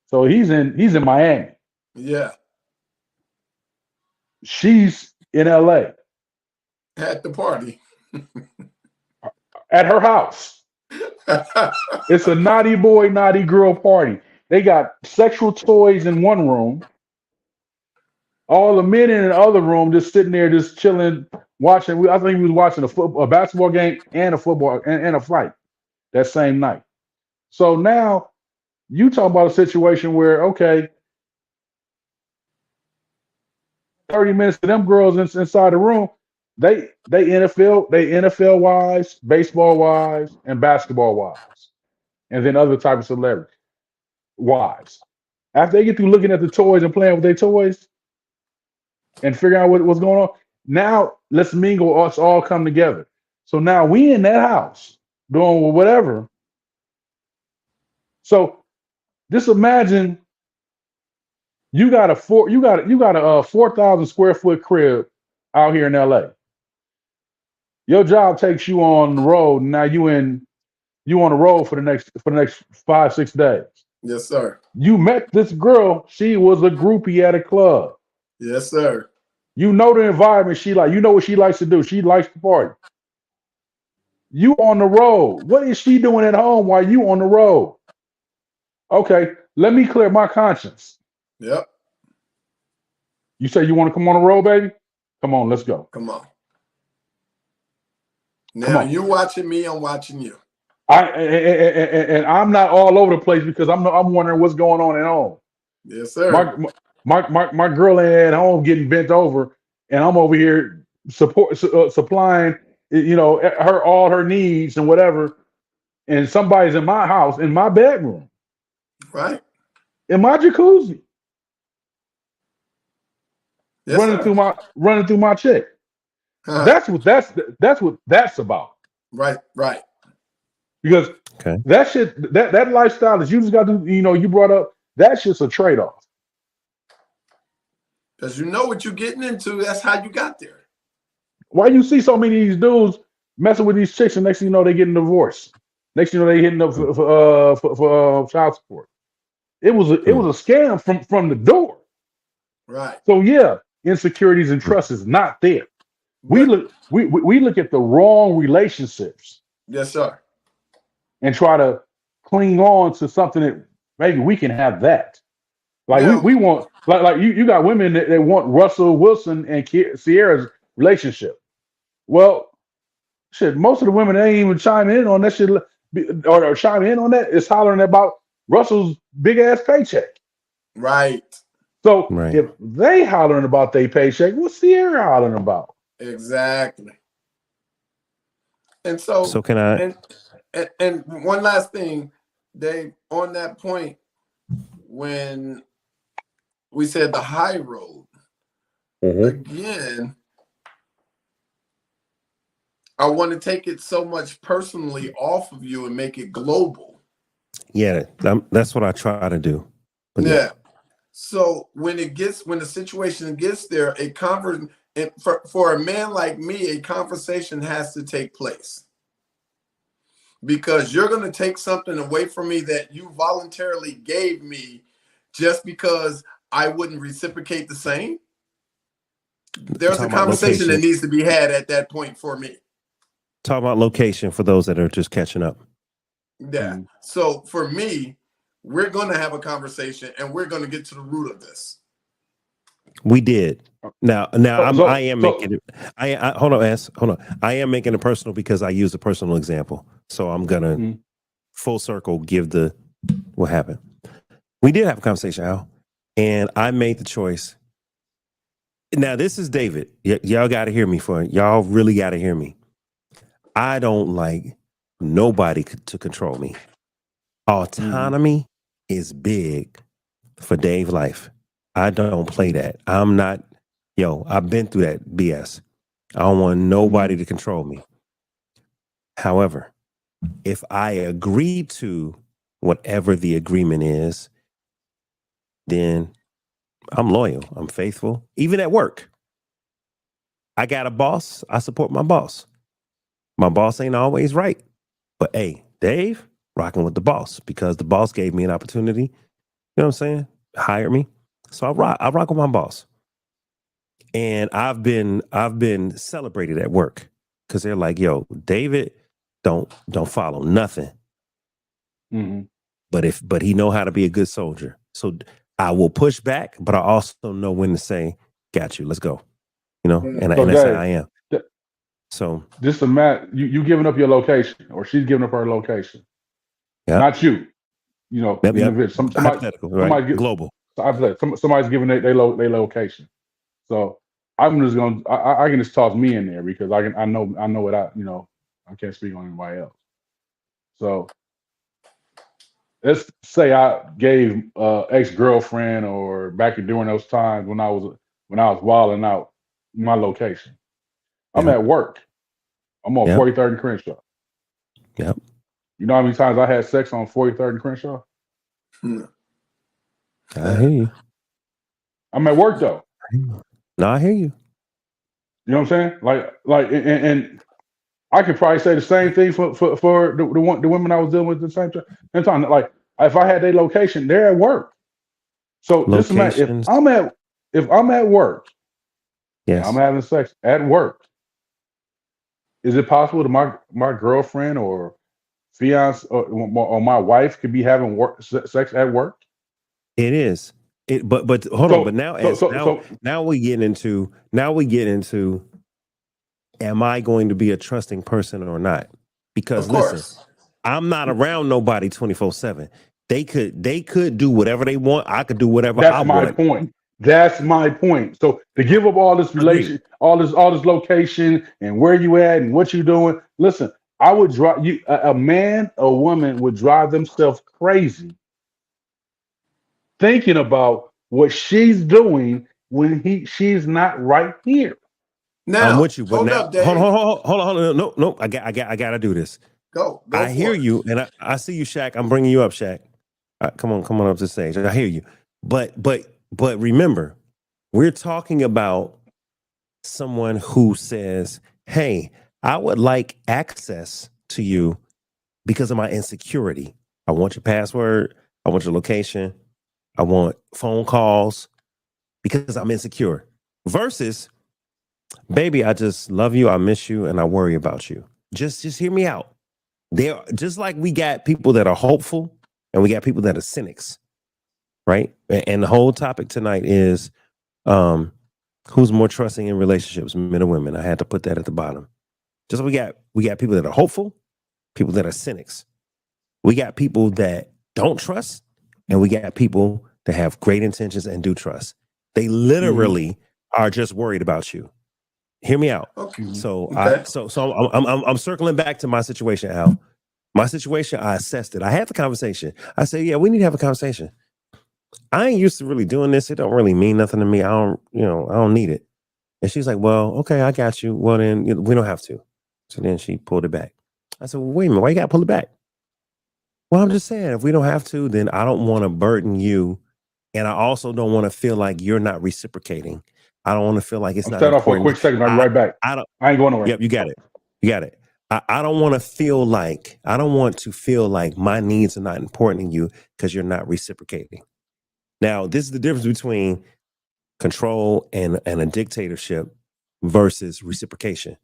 Speaker 3: so he's in Miami.
Speaker 4: Yeah.
Speaker 3: She's in LA
Speaker 4: At the party.
Speaker 3: at her house. It's a naughty boy, naughty girl party. They got sexual toys in one room. All the men in the other room just sitting there, just chilling, watching. I think we was watching a basketball game and a football and a fight that same night. So now you talk about a situation where, okay, 30 minutes to them girls inside the room, they NFL wise, baseball wise, and basketball wise, and then other types of celebrities wise. After they get through looking at the toys and playing with their toys and figuring out what's going on, now let's mingle, us all come together. So now we in that house doing whatever. So just imagine you got a 4,000 square foot crib out here in LA. Your job takes you on the road. Now you on the road for the next 5-6 days.
Speaker 4: Yes, sir.
Speaker 3: You met this girl. She was a groupie at a club.
Speaker 4: Yes, sir.
Speaker 3: You know the environment she like. You know what she likes to do. She likes to party. You on the road. What is she doing at home while you on the road? Okay, let me clear my conscience.
Speaker 4: Yep.
Speaker 3: You say you want to come on the road, baby? Come on, let's go.
Speaker 4: Come on.
Speaker 3: Come
Speaker 4: Now
Speaker 3: on.
Speaker 4: you watching me, I'm watching you.
Speaker 3: And I'm not all over the place because I'm wondering what's going on at home.
Speaker 4: Yes, sir.
Speaker 3: My girl ain't at home getting bent over, and I'm over here supplying, her all her needs and whatever. And somebody's in my house, in my bedroom,
Speaker 4: Right.
Speaker 3: in my jacuzzi,
Speaker 4: Yes,
Speaker 3: running
Speaker 4: sir.
Speaker 3: through my chick. That's what that's about.
Speaker 4: Right. Right.
Speaker 3: Because
Speaker 1: Okay.
Speaker 3: that shit, that lifestyle that you just got to, you brought up, that's just a trade off.
Speaker 4: Because you know what you're getting into. That's how you got there.
Speaker 3: Why you see so many of these dudes messing with these chicks, and next thing you know they getting divorced. Next thing you know they hitting up for child support. It was a scam from the door.
Speaker 4: Right.
Speaker 3: So yeah, insecurities and trust is not there. We
Speaker 4: But,
Speaker 3: look at the wrong relationships
Speaker 4: yes, sir.
Speaker 3: and try to cling on to something that maybe we can have that. Like
Speaker 4: Now,
Speaker 3: we want like you got women that want Russell Wilson and Sierra's relationship. Well, shit, most of the women ain't even chiming in on that shit or chiming in on that. It's hollering about Russell's big ass paycheck.
Speaker 4: right.
Speaker 3: So
Speaker 1: Right.
Speaker 3: if they hollering about their paycheck, what's Sierra hollering about?
Speaker 4: Exactly. And so,
Speaker 1: So can I?
Speaker 4: and one last thing, Dave, on that point, when we said the high road, again, I want to take it so much personally off of you and make it global.
Speaker 1: Yeah, that's what I try to do. But
Speaker 4: yeah. So when the situation gets there, for a man like me, a conversation has to take place. Because you're going to take something away from me that you voluntarily gave me just because I wouldn't reciprocate the same. There's a conversation that needs to be had at that point for me.
Speaker 1: Talk about location for those that are just catching up.
Speaker 4: Yeah. So for me, we're going to have a conversation and we're going to get to the root of this.
Speaker 1: We did. Now I am making it. Hold on. I am making it personal because I use a personal example. So I'm gonna full circle give what happened. We did have a conversation, Al, and I made the choice. Now this is David. Y'all got to hear me y'all really got to hear me. I don't like nobody to control me. Autonomy is big for Dave Life. I don't play that. I'm not, I've been through that BS. I don't want nobody to control me. However, if I agree to whatever the agreement is, then I'm loyal. I'm faithful. Even at work. I got a boss. I support my boss. My boss ain't always right. But hey, Dave, rocking with the boss because the boss gave me an opportunity. You know what I'm saying? Hired me. So I rock with my boss. And I've been celebrated at work because they're like, yo, David don't follow nothing. But he know how to be a good soldier. So I will push back, but I also know when to say, got you, let's go. And that's how I am. So
Speaker 3: just you giving up your location or she's giving up her location. Not you.
Speaker 1: Hypothetical, right? Global.
Speaker 3: Somebody's giving their location. So I'm just gonna I can just toss me in there because I know what I can't speak on anybody else. So let's say I gave ex-girlfriend or back during those times when I was wilding out my location. I'm at work. I'm on 43rd and Crenshaw.
Speaker 1: Yep.
Speaker 3: You know how many times I had sex on 43rd and Crenshaw?
Speaker 1: I hear you.
Speaker 3: I'm at work though.
Speaker 1: No, I hear you.
Speaker 3: You know what I'm saying? Like, and I could probably say the same thing for the women I was dealing with at the same time. Like, if I had their location, they're at work. So just imagine if I'm at work, and I'm having sex at work. Is it possible that my girlfriend or fiance or my wife could be having sex at work?
Speaker 1: It is. But hold on. But now we get into am I going to be a trusting person or not? Because listen, I'm not around nobody 24/7. They could do whatever they want. I could do whatever I want.
Speaker 3: That's my point. So to give up all this all this location and where you at and what you doing. Listen, I would drive you. A man, a woman would drive themselves crazy thinking about what she's doing when she's not right here.
Speaker 1: Now, I'm with you, but hold on. No. I gotta do this.
Speaker 4: Go.
Speaker 1: I hear you, and I see you, Shaq. I'm bringing you up, Shaq. Come on up to the stage. I hear you, but remember, we're talking about someone who says, "Hey, I would like access to you because of my insecurity. I want your password. I want your location. I want phone calls because I'm insecure." Versus, baby, I just love you. I miss you, and I worry about you. Just hear me out. They're just like we got people that are hopeful, and we got people that are cynics, right? And the whole topic tonight is who's more trusting in relationships, men or women. I had to put that at the bottom. Just we got people that are hopeful, people that are cynics. We got people that don't trust, and we got people that have great intentions and do trust. They literally are just worried about you. Hear me out.
Speaker 4: Okay.
Speaker 1: So I'm circling back to my situation, Al. My situation, I assessed it. I had the conversation. I said, yeah, we need to have a conversation. I ain't used to really doing this. It don't really mean nothing to me. I don't need it. And she's like, well, okay, I got you. Well, then we don't have to. So then she pulled it back. I said, well, wait a minute, why you got to pull it back? Well, I'm just saying, if we don't have to, then I don't want to burden you. And I also don't want to feel like you're not reciprocating. I don't want to feel like it's
Speaker 3: I'm
Speaker 1: not
Speaker 3: set off for a
Speaker 1: important.
Speaker 3: quick second. I'll be right back.
Speaker 1: I don't.
Speaker 3: I ain't going nowhere.
Speaker 1: Yep, you got it. You got it. I don't want to feel like my needs are not important to you because you're not reciprocating. Now, this is the difference between control and a dictatorship versus reciprocation.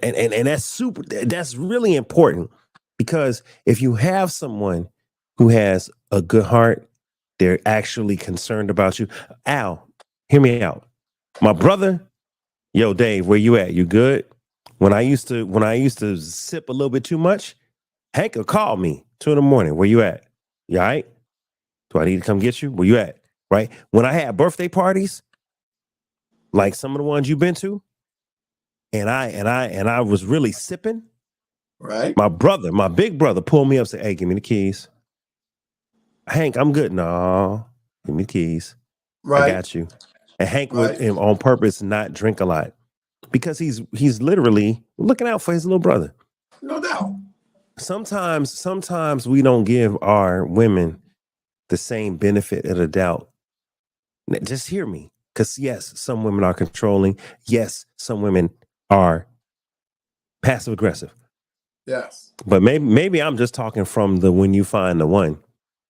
Speaker 1: And that's really important, because if you have someone who has a good heart, they're actually concerned about you. Al, hear me out. My brother, yo, Dave, where you at? You good? When I used to sip a little bit too much, Hank would call me 2 a.m. Where you at? You all right? Do I need to come get you? Where you at? Right? When I had birthday parties, like some of the ones you've been to, and I was really sipping,
Speaker 4: Right.
Speaker 1: my big brother pulled me up and said, hey, give me the keys. Hank, I'm good. No, give me the keys.
Speaker 4: Right.
Speaker 1: I got you. And Hank
Speaker 4: Right.
Speaker 1: would, on purpose, not drink a lot, because he's literally looking out for his little brother.
Speaker 4: No doubt.
Speaker 1: Sometimes we don't give our women the same benefit of the doubt. Just hear me. Because yes, some women are controlling. Yes, some women are passive aggressive.
Speaker 4: Yes.
Speaker 1: But maybe I'm just talking from the when you find the one.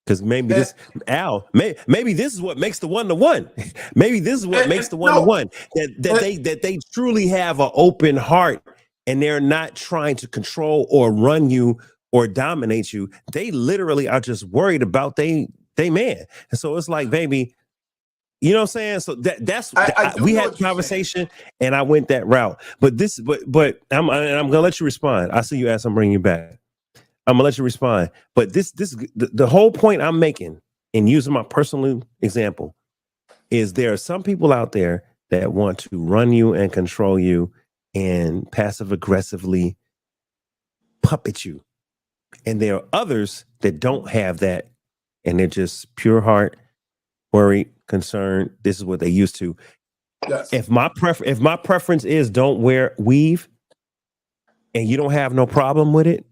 Speaker 1: Because maybe this, Al, maybe this is what makes the one the one. Maybe this is what makes the one the one. That they truly have an open heart, and they're not trying to control or run you or dominate you. They literally are just worried about they man. And so it's like, baby, you know what I'm saying? So we had a conversation and I went that route. But I'm gonna let you respond. I see you as I'm bringing you back. I'm gonna let you respond. But the whole point I'm making, and using my personal example, is there are some people out there that want to run you and control you and passive aggressively puppet you. And there are others that don't have that, and they're just pure heart, worried, concerned. This is what they used to.
Speaker 4: Yes.
Speaker 1: If my preference is don't wear weave, and you don't have no problem with it,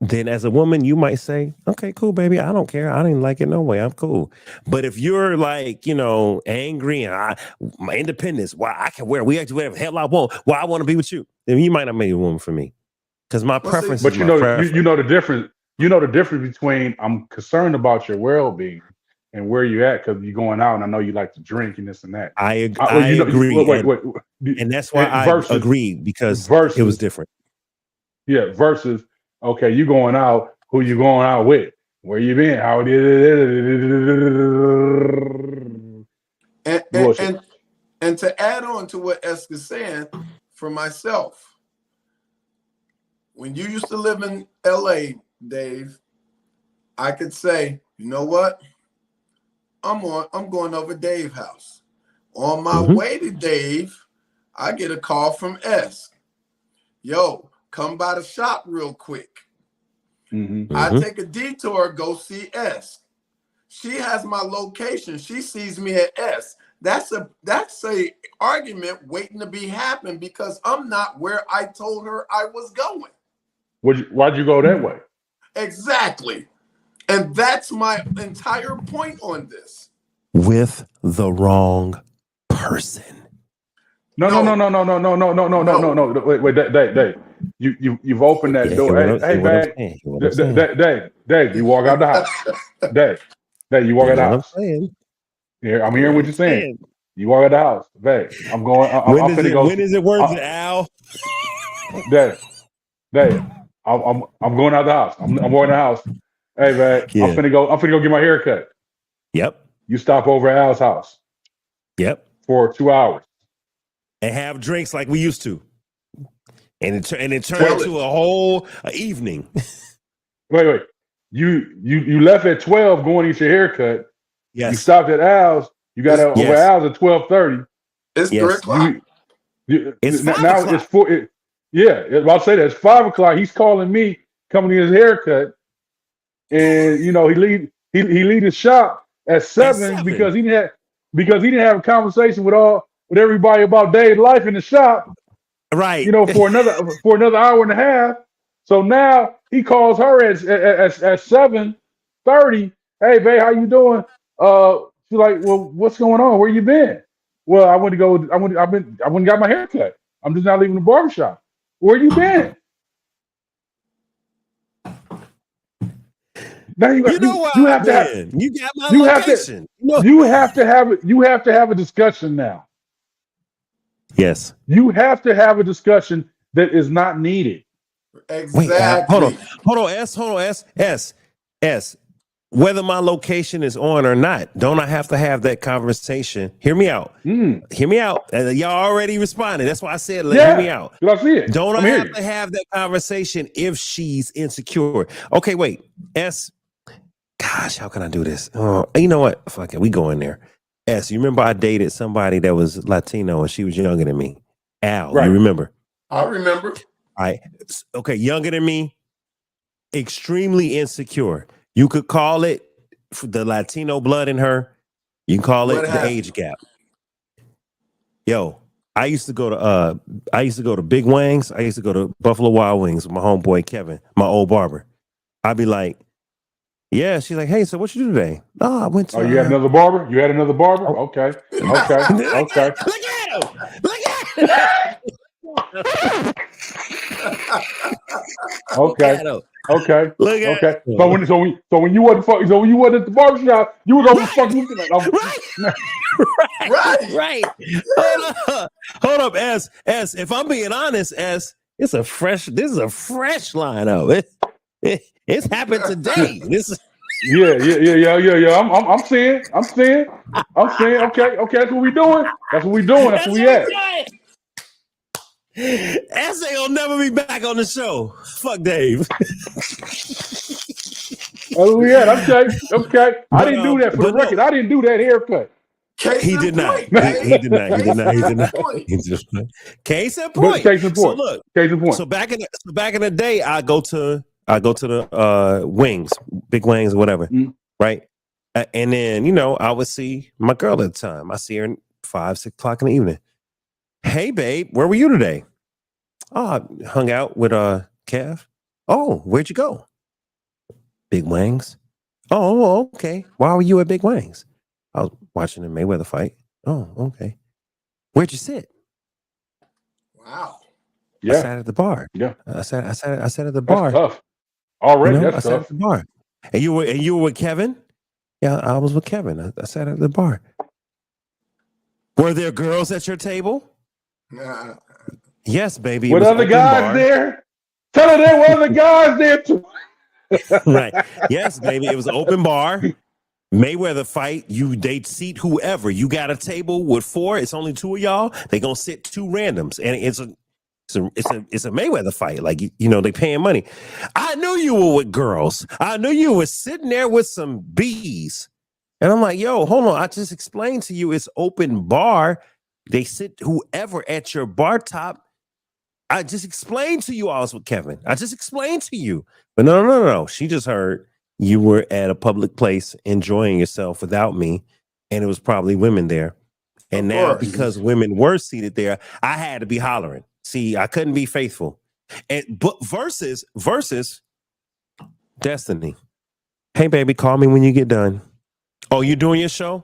Speaker 1: then as a woman, you might say, okay, cool, baby. I don't care. I didn't like it no way. I'm cool. But if you're like, angry and my independence, why I can wear whatever the hell I want, why I want to be with you, then you might not be a woman for me. Because my preference
Speaker 3: But
Speaker 1: is my preference.
Speaker 3: you know the difference. You know the difference between I'm concerned about your well-being and where you at, because you're going out and I know you like to drink and this and that.
Speaker 1: I agree.
Speaker 3: Wait.
Speaker 1: And that's why I agreed, because it was different.
Speaker 3: Yeah, versus, okay, you going out, who you going out with? Where you been? How it is?
Speaker 4: And to add on to what Esk is saying, for myself, when you used to live in LA, Dave, I could say, you know what? I'm going over Dave's house. On my way to Dave, I get a call from Esk. Yo, come by the shop real quick. I take a detour, go see Esk. She has my location. She sees me at Esk. That's a argument waiting to be happened, because I'm not where I told her I was going.
Speaker 3: Why'd you go that way?
Speaker 4: Exactly. And that's my entire point on this.
Speaker 1: With the wrong person.
Speaker 3: No. Wait, Dave. You've opened that door. Hey, Dave, you walk out the house. Dave, you walk out the house. Yeah, I'm hearing what you're saying. You walk out the house. Dave, I'm going. When
Speaker 1: is it worth it, Al?
Speaker 3: Dave, I'm going out the house. I'm walking the house. Hey, man,
Speaker 1: Yeah.
Speaker 3: I'm finna go get my hair cut.
Speaker 1: Yep.
Speaker 3: You stop over at Al's house.
Speaker 1: Yep.
Speaker 3: For 2 hours.
Speaker 1: And have drinks like we used to. And it turned into a whole evening.
Speaker 3: Wait. You left at 12 going to get your haircut.
Speaker 1: Yes.
Speaker 3: You stopped at Al's. You got over at Al's at 12:30.
Speaker 4: It's 3 o'clock.
Speaker 1: It's 5
Speaker 3: now
Speaker 1: o'clock.
Speaker 3: It's 4. I'll say that it's 5 o'clock. He's calling me, coming to his haircut, and he leave his shop at 7 because he didn't have a conversation with everybody about Dave's life in the shop,
Speaker 1: Right.
Speaker 3: for another hour and a half. So now he calls her at 7:30. Hey, babe, how you doing? She's like, well, what's going on? Where you been? Well, I went and got my hair cut. I'm just not leaving the barbershop. Where you been? Now you have to have
Speaker 1: You got my
Speaker 3: you
Speaker 1: location.
Speaker 3: you have to have a discussion now.
Speaker 1: Yes.
Speaker 3: You have to have a discussion that is not needed.
Speaker 4: Exactly.
Speaker 1: Wait, hold on, S. Whether my location is on or not, don't I have to have that conversation? Hear me out. Hear me out. Y'all already responded. That's why I said, hear me out.
Speaker 3: I see it.
Speaker 1: Don't I have to have that conversation if she's insecure? Okay, wait. S. Gosh, how can I do this? Oh, you know what? Fuck it. We go in there. S, you remember I dated somebody that was Latino and she was younger than me? Al,
Speaker 3: Right.
Speaker 1: You remember?
Speaker 4: I remember.
Speaker 1: All right. Okay, younger than me, extremely insecure. You could call it the Latino blood in her. You can call it the age gap. Yo, I used to go to Big Wings. I used to go to Buffalo Wild Wings with my homeboy Kevin, my old barber. I'd be like, yeah. She's like, hey, so what you do today? Oh, I went to.
Speaker 3: Oh, you had another barber? You had another barber? Okay.
Speaker 1: Look at him. Look at him.
Speaker 3: Okay. Okay.
Speaker 1: Look at
Speaker 3: Okay. So when you wasn't at the barbershop, you was over the fucking
Speaker 1: Right. Hold up, S. If I'm being honest, S, this is a fresh lineup. It's happened today. This is
Speaker 3: Yeah. I'm seeing. Okay. That's what we doing. That's what we at.
Speaker 1: S ain't gonna never be back on the show. Fuck Dave.
Speaker 3: Oh yeah, okay. I didn't do that for the record. I didn't do that haircut.
Speaker 1: He did not. He did not. Case in point. So look.
Speaker 3: Case in point.
Speaker 1: So back in the day, I go to the Wings, Big Wings, or whatever, right? And then I would see my girl at the time. I see her 5, 6 o'clock in the evening. Hey, babe, where were you today? Oh, I hung out with Kev. Oh, where'd you go? Big Wings. Oh, okay. Why were you at Big Wings? I was watching the Mayweather fight. Oh, okay. Where'd you sit?
Speaker 4: Wow.
Speaker 1: I sat at the bar.
Speaker 3: Yeah.
Speaker 1: I sat at the bar.
Speaker 3: That's tough. Already, that's
Speaker 1: I sat
Speaker 3: tough.
Speaker 1: at the bar. And you were with Kevin? Yeah, I was with Kevin. I sat at the bar. Were there girls at your table? Yes, baby.
Speaker 3: Were other guys there? Tell her there were other guys there too.
Speaker 1: Right. Yes, baby. It was an open bar. Mayweather fight. They'd seat whoever. You got a table with 4. It's only 2 of y'all. They gonna sit 2 randoms, and it's a Mayweather fight. Like they paying money. I knew you were with girls. I knew you were sitting there with some bees. And I'm like, yo, hold on. I just explained to you it's open bar. They sit whoever at your bar top. I just explained to you I was with Kevin. I just explained to you. But no. She just heard you were at a public place enjoying yourself without me. And it was probably women there. And now because women were seated there, I had to be hollering. See, I couldn't be faithful. But versus Destiny. Hey, baby, call me when you get done. Oh, you doing your show?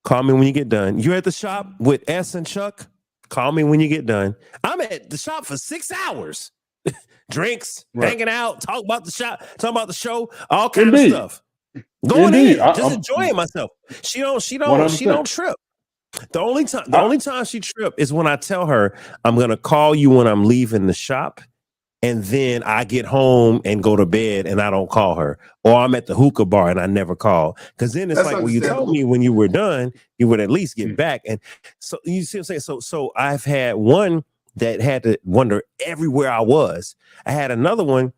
Speaker 1: Call me when you get done. You at the shop with S and Chuck? Call me when you get done. I'm at the shop for 6 hours. Drinks, hanging out, talk about the shop, talk about the show, all kind of stuff. Going in, just enjoying myself. She don't trip. The only time she trip is when I tell her I'm gonna call you when I'm leaving the shop, and then I get home and go to bed and I don't call her, or I'm at the hookah bar and I never call. Because then it's like, well, you told me when you were done, you would at least get back. And so you see what I'm saying? So I've had one that had to wonder everywhere I was. I had another one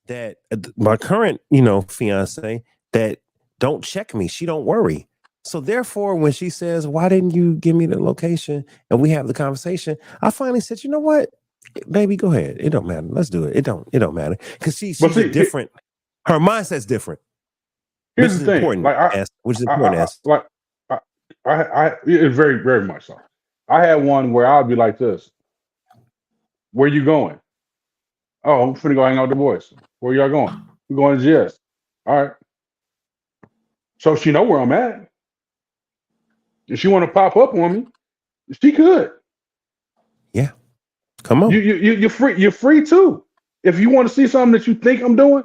Speaker 1: that my current, fiance that don't check me. She don't worry. So therefore, when she says, why didn't you give me the location and we have the conversation? I finally said, you know what? Baby, go ahead. It don't matter. Let's do it. It don't matter. Because she's different. Her mindset's different.
Speaker 3: Here's
Speaker 1: Which
Speaker 3: the
Speaker 1: is
Speaker 3: thing.
Speaker 1: important.
Speaker 3: Like
Speaker 1: Which is important.
Speaker 3: it's very, very much so. I had one where I'd be like this. Where you going? Oh, I'm finna go hang out with the boys. Where y'all going? We're going to GS. All right. So she know where I'm at. If she want to pop up on me, she could.
Speaker 1: Yeah. Come on.
Speaker 3: You're free. You're free too. If you want to see something that you think I'm doing,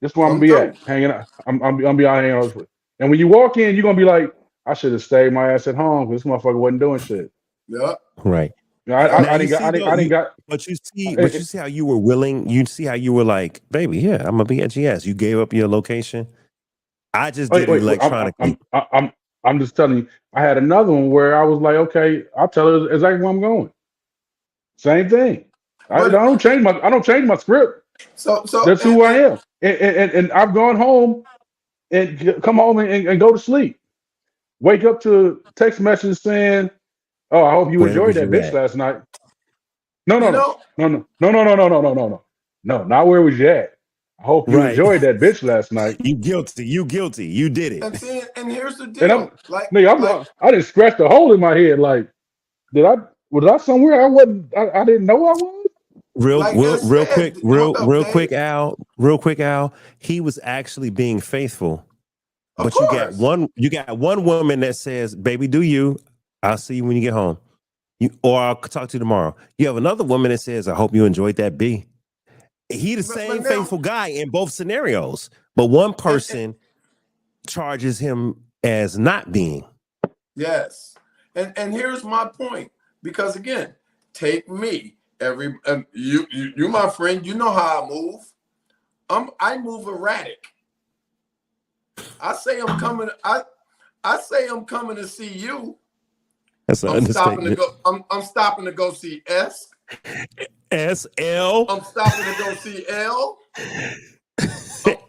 Speaker 3: that's where I'm
Speaker 4: Come
Speaker 3: gonna be
Speaker 4: through.
Speaker 3: at, hanging out. I'm be out hanging out. And when you walk in, you're gonna be like, I should have stayed my ass at home because this motherfucker wasn't doing shit.
Speaker 4: Yeah.
Speaker 1: Right.
Speaker 3: You know,
Speaker 4: Yeah.
Speaker 1: Now
Speaker 3: I
Speaker 1: you
Speaker 3: didn't got,
Speaker 1: see
Speaker 3: I didn't,
Speaker 1: though,
Speaker 3: I didn't got.
Speaker 1: but you
Speaker 3: It,
Speaker 1: see how you were willing. You see how you were like, baby, yeah, I'm gonna be at GS. You gave up your location. I just did it
Speaker 3: wait,
Speaker 1: electronically.
Speaker 3: I'm just telling you. I had another one where I was like, okay, I'll tell her exactly where I'm going. Same thing. I
Speaker 4: But
Speaker 3: don't change my script.
Speaker 4: so
Speaker 3: That's who I am. And I've gone home and come home and go to sleep. Wake up to text message saying, "Oh, I hope you
Speaker 1: Where
Speaker 3: enjoyed
Speaker 1: was
Speaker 3: that
Speaker 1: you
Speaker 3: bitch
Speaker 1: at?
Speaker 3: last night." No,
Speaker 4: you
Speaker 3: no, no,
Speaker 4: know,
Speaker 3: no, no, no, no, no, no, no, no, no, no, no. Not where was you at? I hope you
Speaker 1: Right.
Speaker 3: enjoyed that bitch last night.
Speaker 1: You guilty. You guilty. You did
Speaker 4: and
Speaker 1: it.
Speaker 4: see, and here's the
Speaker 3: And I'm,
Speaker 4: deal. Like,
Speaker 3: nigga, I didn't scratch the hole in my head. Like, was I somewhere I wasn't? I didn't know I was.
Speaker 4: like I
Speaker 1: Real
Speaker 4: said,
Speaker 1: quick,
Speaker 4: hold up, Dave.
Speaker 1: real quick, Al. He was actually being faithful.
Speaker 4: Of
Speaker 1: But
Speaker 4: course.
Speaker 1: you got one woman that says, baby, do you? I'll see you when you get home. Or I'll talk to you tomorrow. You have another woman that says, I hope you enjoyed that B. He the
Speaker 4: But
Speaker 1: same
Speaker 4: now,
Speaker 1: faithful guy in both scenarios. But one
Speaker 4: and
Speaker 1: person charges him as not being.
Speaker 4: yes, and here's my point. Because again, take me. You my friend. You know how I move. I move erratic. I say I'm coming. I say I'm coming to see you.
Speaker 1: That's an
Speaker 4: I'm stopping to
Speaker 1: understatement.
Speaker 4: go. I'm stopping to go see S.
Speaker 1: SL
Speaker 4: I'm stopping to go see L.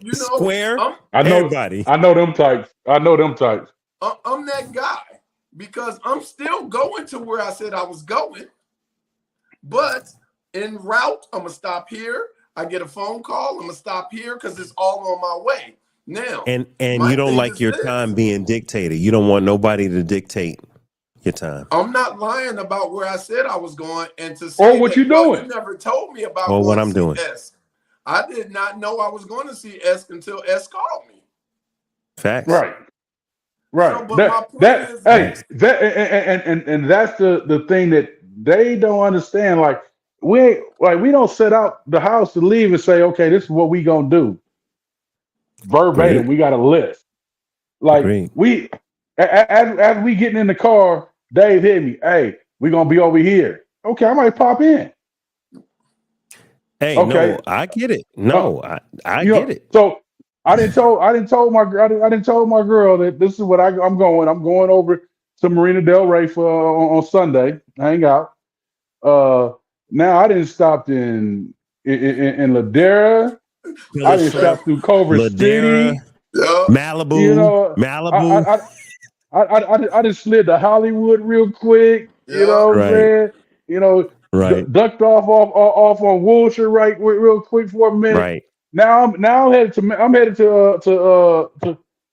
Speaker 4: You know,
Speaker 1: Square.
Speaker 4: I'm
Speaker 1: Everybody.
Speaker 3: I know them types. I know them types.
Speaker 4: I'm that guy because I'm still going to where I said I was going, but en route, I'm gonna stop here. I get a phone call. I'm gonna stop here because it's all on my way. Now,
Speaker 1: And
Speaker 4: my
Speaker 1: you don't
Speaker 4: thing
Speaker 1: like
Speaker 4: is
Speaker 1: your
Speaker 4: this:
Speaker 1: time being dictated. You don't want nobody to dictate your time.
Speaker 4: I'm not lying about where I said I was going, and to
Speaker 3: Or
Speaker 4: say
Speaker 3: what
Speaker 4: that,
Speaker 3: you
Speaker 4: well, you
Speaker 3: doing?
Speaker 4: never told me about
Speaker 1: Or what
Speaker 4: going to
Speaker 1: I'm
Speaker 4: see
Speaker 1: doing.
Speaker 4: S. I did not know I was going to see S until S called me.
Speaker 1: Facts.
Speaker 3: Right. Right.
Speaker 4: So, but my point
Speaker 3: That
Speaker 4: is
Speaker 3: hey
Speaker 1: Facts.
Speaker 3: that and that's the thing that they don't understand. Like we don't set out the house to leave and say, okay, this is what we gonna do verbatim.
Speaker 1: Agreed.
Speaker 3: We got a list. Like
Speaker 1: Agreed.
Speaker 3: as we getting in the car, Dave hit me. Hey, we gonna be over here. Okay, I might pop in.
Speaker 1: Hey,
Speaker 3: Okay,
Speaker 1: no, I get it.
Speaker 3: uh,
Speaker 1: No, I get it.
Speaker 3: So I didn't told my girl that this is what I'm going. I'm going over to Marina Del Rey for on Sunday. Hang out. Now I didn't stop in Ladera. I
Speaker 1: Pillar
Speaker 3: didn't
Speaker 1: Shrimp,
Speaker 3: stop through Culver
Speaker 1: Ladera,
Speaker 3: City.
Speaker 4: yeah,
Speaker 3: You
Speaker 1: Malibu,
Speaker 3: know, I
Speaker 1: Malibu.
Speaker 3: I I just slid to Hollywood real quick. You
Speaker 4: yeah.
Speaker 3: know what I'm
Speaker 1: Right,
Speaker 3: saying? You know,
Speaker 1: right,
Speaker 3: ducked off on Wilshire right real quick for a minute.
Speaker 1: right.
Speaker 3: Now I'm headed to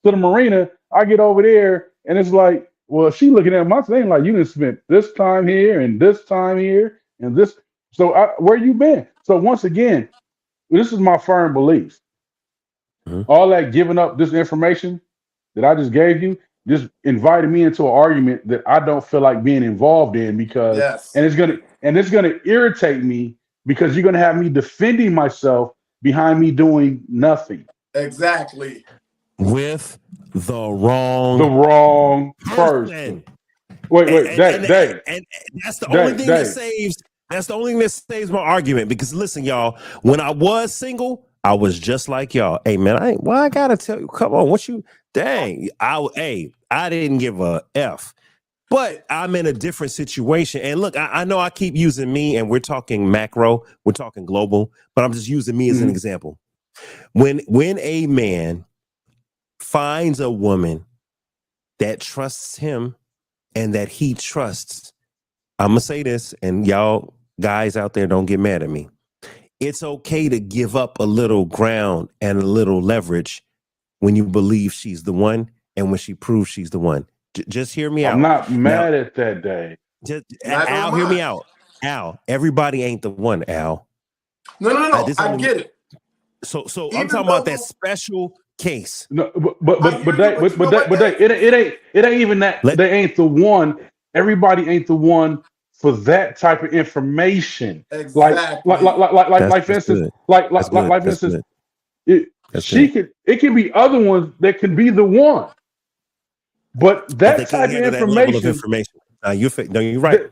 Speaker 3: the marina. I get over there and it's like, well, she looking at my thing like you done spent this time here and this time here and this. So where you been? So once again, this is my firm beliefs.
Speaker 1: Mhm.
Speaker 3: All that giving up this information that I just gave you just invited me into an argument that I don't feel like being involved in because
Speaker 4: Yes,
Speaker 3: it's gonna irritate me because you're gonna have me defending myself behind me doing nothing.
Speaker 4: exactly.
Speaker 1: With the
Speaker 3: The
Speaker 1: wrong
Speaker 3: wrong person.
Speaker 1: person.
Speaker 3: Wait,
Speaker 1: And that's the only
Speaker 3: Dave,
Speaker 1: thing that
Speaker 3: Dave.
Speaker 1: saves. That's the only thing that saves my argument. Because listen, y'all, when I was single, I was just like y'all. Hey man, I gotta tell you, come on, what you dang. I didn't give a F. But I'm in a different situation. And look, I know I keep using me, and we're talking macro, we're talking global, but I'm just using me as an
Speaker 3: Mhm.
Speaker 1: example. When a man finds a woman that trusts him and that he trusts, I'm gonna say this, and y'all guys out there don't get mad at me. It's okay to give up a little ground and a little leverage when you believe she's the one and when she proves she's the one. Just hear me out.
Speaker 3: I'm not mad at that day.
Speaker 1: Al, hear me out. Al, everybody ain't the one, Al.
Speaker 4: No. I get it.
Speaker 1: So I'm talking about that special case.
Speaker 3: No, but it ain't even that they ain't the one. Everybody ain't the one for that type of information.
Speaker 4: Exactly.
Speaker 3: Like for instance, for instance, it can be other ones that can be the one. But that type of information.
Speaker 1: You're right.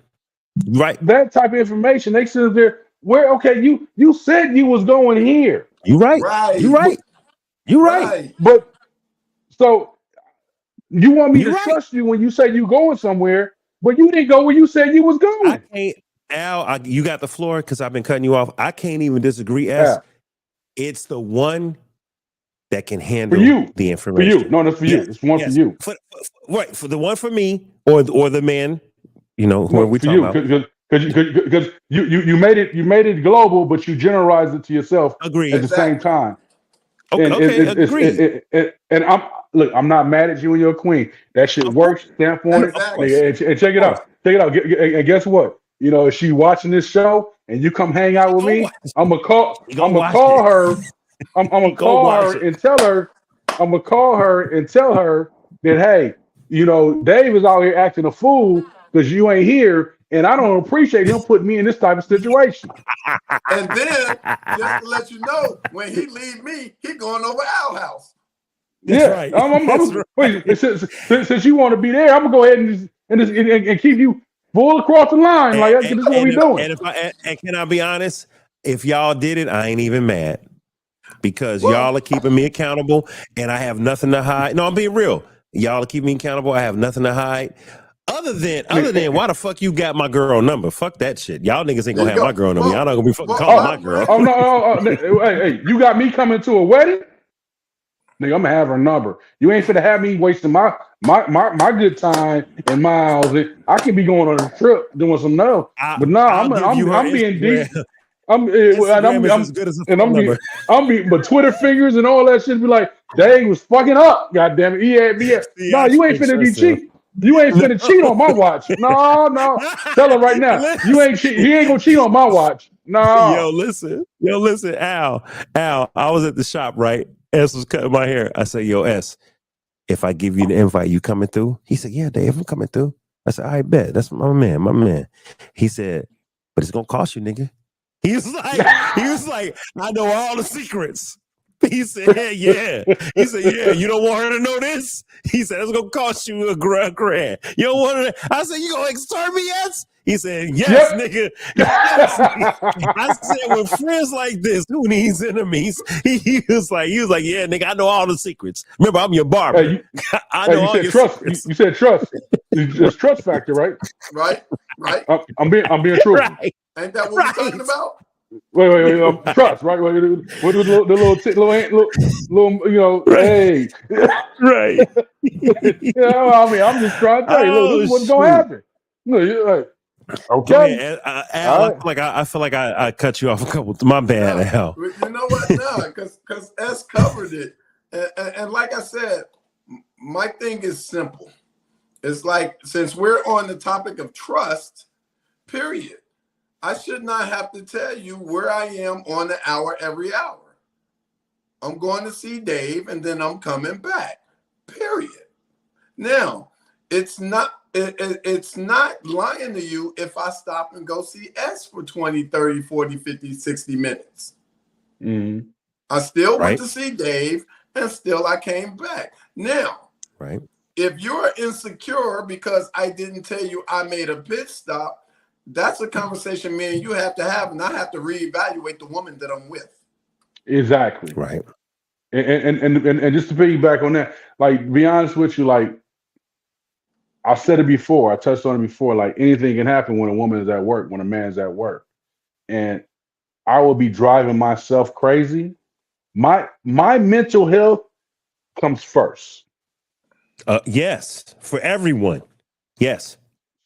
Speaker 1: Right.
Speaker 3: That type of information, they sit there. Where okay, you said you was going here.
Speaker 1: You're right. You're right.
Speaker 3: But so you want me to trust you when you say you going somewhere, but you didn't go where you said you was going.
Speaker 1: I can't, Al. You got the floor because I've been cutting you off. I can't even disagree. It's the one that can handle the information.
Speaker 3: For you, no, that's for you. It's one for you.
Speaker 1: For the one for me or the man. You know who we talking about.
Speaker 3: Because you made it global, but you generalized it to yourself at the same time.
Speaker 1: Okay,
Speaker 3: and I'm not mad at you and your queen. That shit works. Stamp on it. And check it out. And guess what? You know, if she watching this show and you come hang out with me, I'm gonna call her. I'm gonna call her and tell her. I'm gonna call her and tell her that hey, you know, Dave is out here acting a fool because you ain't here. And I don't appreciate him putting me in this type of situation.
Speaker 4: And then, just to let you know, when he leave me, he going over our house.
Speaker 1: That's right.
Speaker 3: Since you want to be there, I'm gonna go ahead and keep you full across the line. This is what we doing.
Speaker 1: And can I be honest? If y'all did it, I ain't even mad because y'all are keeping me accountable, and I have nothing to hide. No, I'm being real. Y'all are keeping me accountable. I have nothing to hide. Other than why the fuck you got my girl number? Fuck that shit. Y'all niggas ain't gonna have my girl number. Y'all not gonna be fucking calling my girl.
Speaker 3: Oh no! Hey, you got me coming to a wedding? Nigga, I'm gonna have her number. You ain't finna have me wasting my good time and miles. I can be going on a trip doing some no, but no, I'm being deep. I'm but Twitter figures and all that shit be like, Dave was fucking up. God damn it, he had me. No, you ain't finna be cheap. You ain't finna cheat on my watch. No. Tell her right now. You ain't cheat. He ain't gonna cheat on my watch. No.
Speaker 1: Yo, listen, Al. I was at the shop, right? S was cutting my hair. I said, yo, S, if I give you the invite, you coming through? He said, yeah, Dave, I'm coming through. I said, I bet. That's my man. He said, but it's gonna cost you, nigga. He was like, I know all the secrets. He said, yeah. He said, yeah, you don't want her to know this? He said, it's going to cost you $1,000. You don't want her to... I said, you going to extort me, yes? He said, yes, nigga. Yes. I said, with friends like this, who needs enemies? He was like, yeah, nigga, I know all the secrets. Remember, I'm your barber. I know all your secrets.
Speaker 3: You said trust. It's trust factor, right?
Speaker 4: Right.
Speaker 3: I'm being truthful.
Speaker 4: Right. Ain't that what we're talking about?
Speaker 3: Wait, trust, right? What was the little, you know, hey.
Speaker 1: Right.
Speaker 3: You know, I mean, I'm just trying to tell you, look, this is what's going to happen. No, you're like, okay.
Speaker 1: Al, I feel like I cut you off a couple. My bad, Al.
Speaker 4: You know what? No, because S covered it. And like I said, my thing is simple. It's like, since we're on the topic of trust, period, I should not have to tell you where I am on the hour every hour. I'm going to see Dave and then I'm coming back, period. Now, it's not lying to you if I stop and go see S for 20, 30, 40, 50, 60 minutes.
Speaker 3: Mm-hmm.
Speaker 4: I still went to see Dave and still I came back. Now, if you're insecure because I didn't tell you I made a pit stop, that's a conversation me and you have to have, and I have to reevaluate the woman that I'm with.
Speaker 3: Exactly.
Speaker 1: Right.
Speaker 3: And just to piggyback on that, like, be honest with you, like, I said it before, I touched on it before, like, anything can happen when a woman is at work, when a man's at work. And I will be driving myself crazy. My mental health comes first.
Speaker 1: Yes, for everyone. Yes.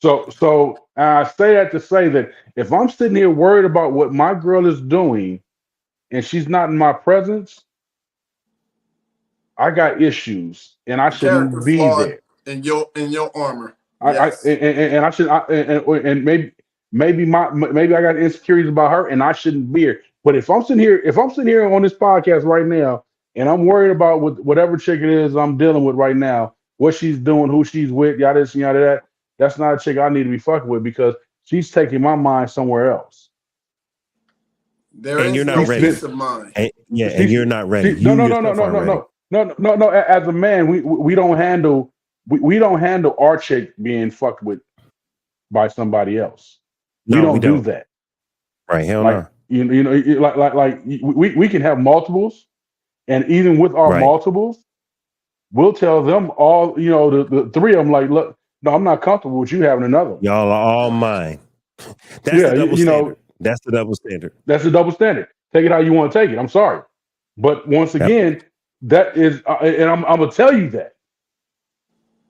Speaker 3: So I say that to say that if I'm sitting here worried about what my girl is doing and she's not in my presence, I got issues and I
Speaker 4: Character
Speaker 3: shouldn't be
Speaker 4: flawed
Speaker 3: there.
Speaker 4: in your armor.
Speaker 3: I
Speaker 4: Yes.
Speaker 3: and I should and maybe maybe I got insecurities about her and I shouldn't be here. But if I'm sitting here on this podcast right now and I'm worried about whatever chick it is I'm dealing with right now, what she's doing, who she's with, yada this and yada that, that's not a chick I need to be fucking with because she's taking my mind somewhere else.
Speaker 4: There
Speaker 1: And
Speaker 4: is
Speaker 1: you're
Speaker 4: no
Speaker 1: not ready.
Speaker 4: peace of mind.
Speaker 1: And you're not ready.
Speaker 3: No,
Speaker 1: You
Speaker 3: no, no, no,
Speaker 1: yourself
Speaker 3: no,
Speaker 1: aren't
Speaker 3: no,
Speaker 1: ready.
Speaker 3: no. As a man, we don't handle we don't handle our chick being fucked with by somebody else.
Speaker 1: No,
Speaker 3: We don't
Speaker 1: we
Speaker 3: do
Speaker 1: don't.
Speaker 3: that.
Speaker 1: Right? Hell
Speaker 3: Like
Speaker 1: no.
Speaker 3: you know, like we can have multiples, and even with our
Speaker 1: Right.
Speaker 3: multiples, we'll tell them all. You know, the three of them like, look, no, I'm not comfortable with you having another one.
Speaker 1: Y'all are all mine. That's
Speaker 3: Yeah,
Speaker 1: the double
Speaker 3: you
Speaker 1: standard.
Speaker 3: know,
Speaker 1: That's the double standard.
Speaker 3: that's the double standard. Take it how you want to take it. I'm sorry, but once
Speaker 1: Yep.
Speaker 3: again, that is, and I'm gonna tell you that.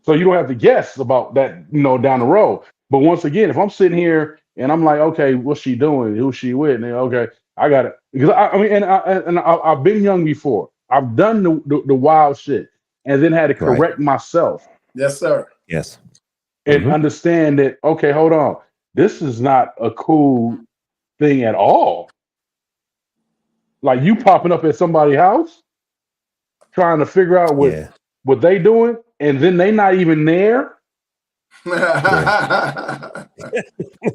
Speaker 3: So you don't have to guess about that, you know, down the road. But once again, if I'm sitting here and I'm like, okay, what's she doing? Who's she with? And then, okay, I got it. Because I mean, I've been young before. I've done the wild shit, and then had to
Speaker 1: Right.
Speaker 3: correct myself
Speaker 4: Yes, sir.
Speaker 1: Yes.
Speaker 3: and
Speaker 1: Mhm.
Speaker 3: understand that. Okay, hold on, this is not a cool thing at all. Like you popping up at somebody's house, trying to figure out
Speaker 1: Yeah.
Speaker 3: what they doing, and then they not even there.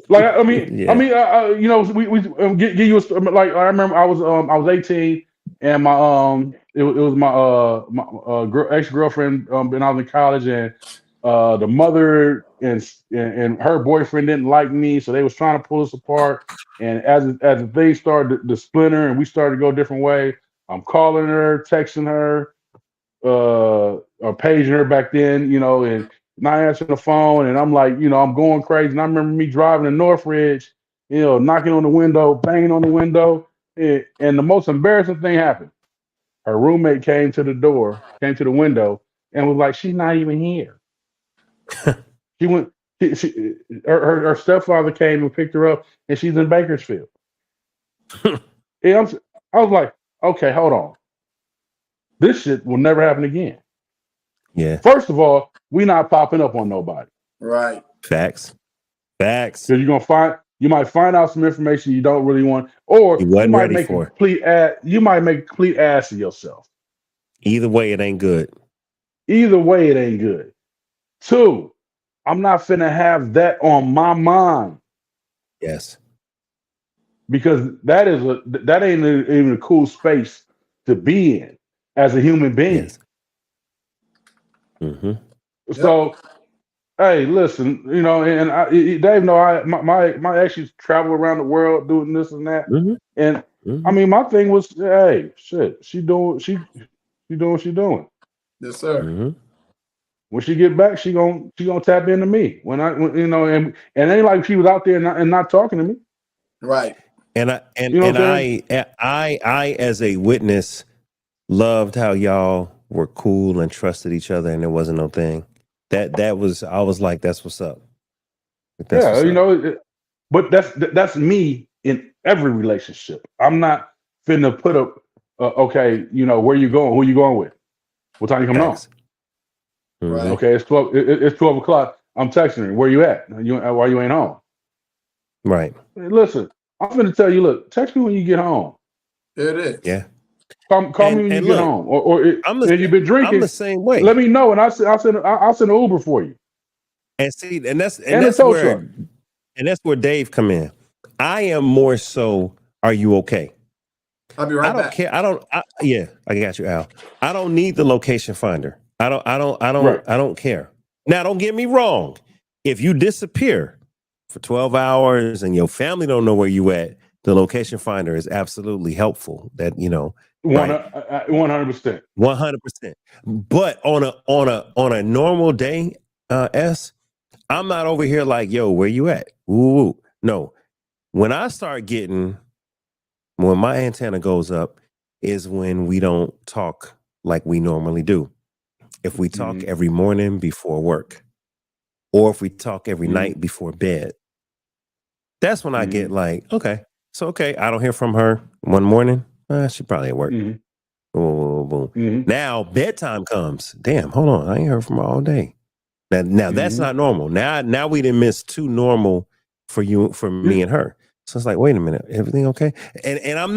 Speaker 3: Like
Speaker 1: Yeah.
Speaker 3: you know, we give you like I remember I was 18 and it was my ex girlfriend when I was in college and the mother and her boyfriend didn't like me, so they was trying to pull us apart. And as the thing started to splinter and we started to go a different way, I'm calling her, texting her, or paging her back then, you know, and not answering the phone, and I'm like, you know, I'm going crazy. And I remember me driving to Northridge, you know, knocking on the window, banging on the window, and the most embarrassing thing happened. Her roommate came to the window, and was like, "She's not even here." She went. Her stepfather came and picked her up, and she's in Bakersfield. And I was like, "Okay, hold on. This shit will never happen again."
Speaker 1: Yeah.
Speaker 3: First of all, we not popping up on nobody
Speaker 4: Right.
Speaker 1: Facts. Facts.
Speaker 3: because you might find out some information you don't really want, or
Speaker 1: You
Speaker 3: you
Speaker 1: wasn't
Speaker 3: might
Speaker 1: ready
Speaker 3: make a
Speaker 1: for it.
Speaker 3: complete ass. You might make a complete ass of yourself.
Speaker 1: Either way, it ain't good.
Speaker 3: Either way, it ain't good. Two, I'm not finna have that on my mind
Speaker 1: Yes.
Speaker 3: because that ain't even a cool space to be in as a human being.
Speaker 1: Yes. Mm-hmm.
Speaker 3: So, hey, listen, you know, and Dave, know my ex used to travel around the world doing this and that,
Speaker 1: Mm-hmm.
Speaker 3: and
Speaker 1: Mm-hmm.
Speaker 3: I mean, my thing was, hey, shit, she doing what she doing.
Speaker 4: Yes, sir.
Speaker 1: Mm-hmm.
Speaker 3: When she get back, she gonna tap into me. You know, and it ain't like she was out there and not talking to me.
Speaker 4: Right.
Speaker 1: And
Speaker 3: You know what I'm saying?
Speaker 1: I as a witness loved how y'all were cool and trusted each other and there wasn't no thing. That was I was like, that's what's up. That's
Speaker 3: Yeah,
Speaker 1: what's
Speaker 3: you
Speaker 1: up.
Speaker 3: know, but that's me in every relationship. I'm not finna put up. Okay, you know, where you going? Who you going with? What time you coming home?
Speaker 1: Facts. Mm-hmm.
Speaker 4: Right.
Speaker 3: Okay, it's 12. It's 12 o'clock. I'm texting her. Where you at? Why you ain't home?
Speaker 1: Right.
Speaker 3: Hey, listen, I'm finna tell you. Look, text me when you get home.
Speaker 4: There it is.
Speaker 1: Yeah.
Speaker 3: Call me when you
Speaker 1: And
Speaker 3: get
Speaker 1: look,
Speaker 3: home. Or
Speaker 1: I'm
Speaker 3: if you've been
Speaker 1: I'm
Speaker 3: drinking,
Speaker 1: the same way.
Speaker 3: let me know, and I'll send an Uber for you
Speaker 1: And see, and
Speaker 3: and a tow truck.
Speaker 1: that's where Dave come in. I am more so, are you okay?
Speaker 4: I'll be
Speaker 1: I
Speaker 4: right
Speaker 1: don't
Speaker 4: back.
Speaker 1: care. Yeah, I got you, Al. I don't need the location finder. I
Speaker 3: Right.
Speaker 1: don't care. Now, don't get me wrong. If you disappear for 12 hours and your family don't know where you at, the location finder is absolutely helpful. That, you know, right?
Speaker 3: 100%.
Speaker 1: 100%. But on a normal day, I'm not over here like, yo, where you at? Ooh, no. When my antenna goes up is when we don't talk like we normally do. If we talk every morning before work, or if we talk every night before bed, that's when I get like, okay, I don't hear from her one morning. She probably at work. But boom, boom.
Speaker 3: Mm-hmm.
Speaker 1: Now bedtime comes. Damn, hold on. I ain't heard from her all day. Now that's not normal. Now we didn't miss too normal for me and her. So it's like, wait a minute, everything okay? And I'm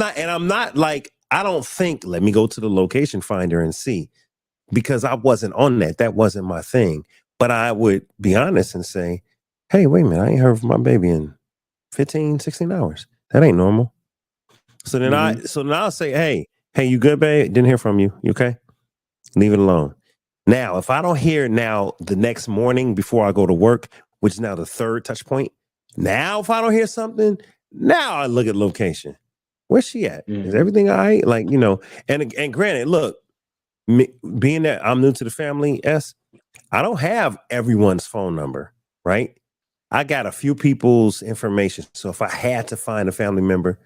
Speaker 1: not like, I don't think, let me go to the location finder and see, because I wasn't on that. That wasn't my thing. But I would be honest and say, hey, wait a minute, I ain't heard from my baby in 15, 16 hours. That ain't normal. So then I'll say, hey, you good, babe? Didn't hear from you. You okay? Leave it alone. Now, if I don't hear now the next morning before I go to work, which is now the third touch point, now if I don't hear something, now I look at location. Where's she at? Is everything all right? Like, and granted, look, being that I'm new to the family, I don't have everyone's phone number, right? I got a few people's information. So if I had to find a family member,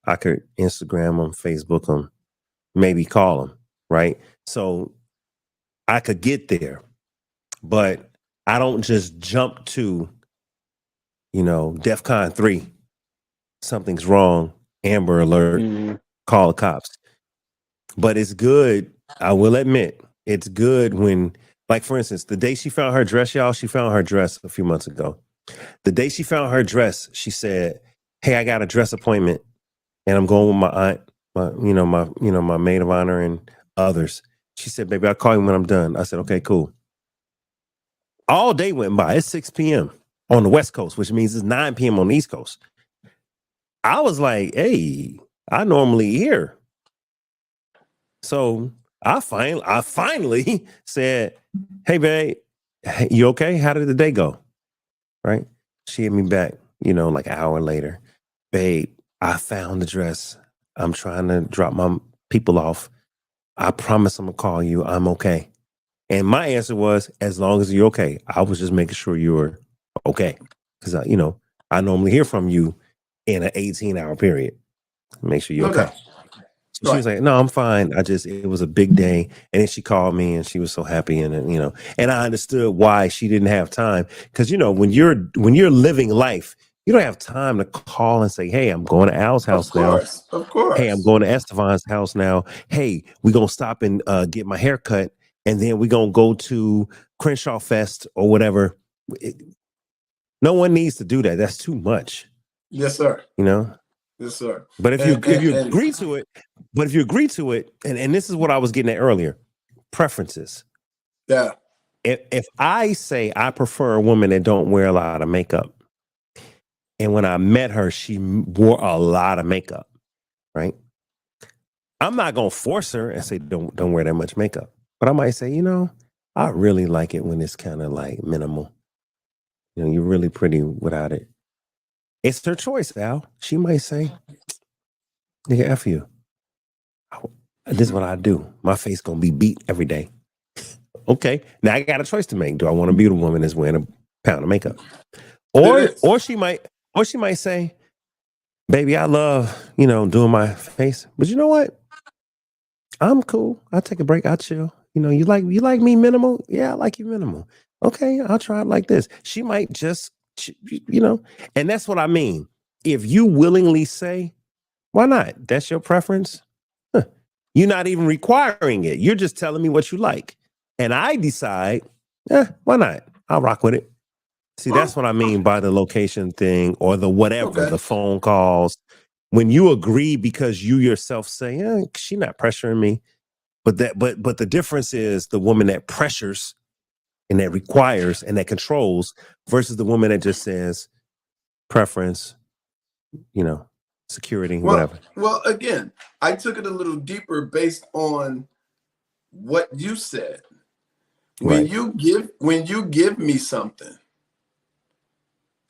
Speaker 1: I could Instagram them, Facebook them, maybe call them, right? So I could get there, but I don't just jump to, DEFCON 3. Something's wrong. Amber alert. Call the cops. But it's good. I will admit, it's good when, like, for instance, the day she found her dress, y'all, she found her dress a few months ago. The day she found her dress, she said, hey, I got a dress appointment and I'm going with my aunt, my maid of honor and others. She said, baby, I'll call you when I'm done. I said, okay, cool. All day went by. It's 6 p.m. on the West Coast, which means it's 9 p.m. on the East Coast. I was like, hey, I normally here. So I finally said, hey, babe, you okay? How did the day go? Right? She hit me back, like an hour later. Babe, I found the dress. I'm trying to drop my people off. I promise I'm going to call you. I'm okay. And my answer was, as long as you're okay. I was just making sure you were okay. Because, I normally hear from you in an 18-hour period. Make sure you're okay. So she was like, no, I'm fine. It was a big day. And then she called me and she was so happy. And, and I understood why she didn't have time. Because, when you're living life, you don't have time to call and say, hey, I'm going to Al's house now.
Speaker 4: Of course.
Speaker 1: Hey, I'm going to Estevan's house now. Hey, we're going to stop and get my hair cut. And then we're going to go to Crenshaw Fest or whatever. No one needs to do that. That's too much.
Speaker 4: Yes, sir. Yes, sir.
Speaker 1: But if you agree to it, and this is what I was getting at earlier, preferences.
Speaker 4: Yeah.
Speaker 1: If I say I prefer a woman that don't wear a lot of makeup, and when I met her, she wore a lot of makeup, right? I'm not gonna force her and say don't wear that much makeup. But I might say, I really like it when it's kind of like minimal. You're really pretty without it. It's her choice, Al. She might say, nigga, F you. This is what I do. My face gonna be beat every day. Okay. Now I got a choice to make. Do I want to be the woman that's wearing a pound of makeup? Or she might say, baby, I love, doing my face. But you know what? I'm cool. I'll take a break. I'll chill. You like me minimal? Yeah, I like you minimal. Okay, I'll try it like this. She might just, and that's what I mean. If you willingly say, why not? That's your preference. Huh. You're not even requiring it. You're just telling me what you like. And I decide, why not? I'll rock with it. See, that's what I mean by the location thing or the whatever, the phone calls. When you agree because you yourself say, she's not pressuring me. But the difference is the woman that pressures and that requires and that controls versus the woman that just says preference, security, whatever.
Speaker 4: Well, again, I took it a little deeper based on what you said. When you give me something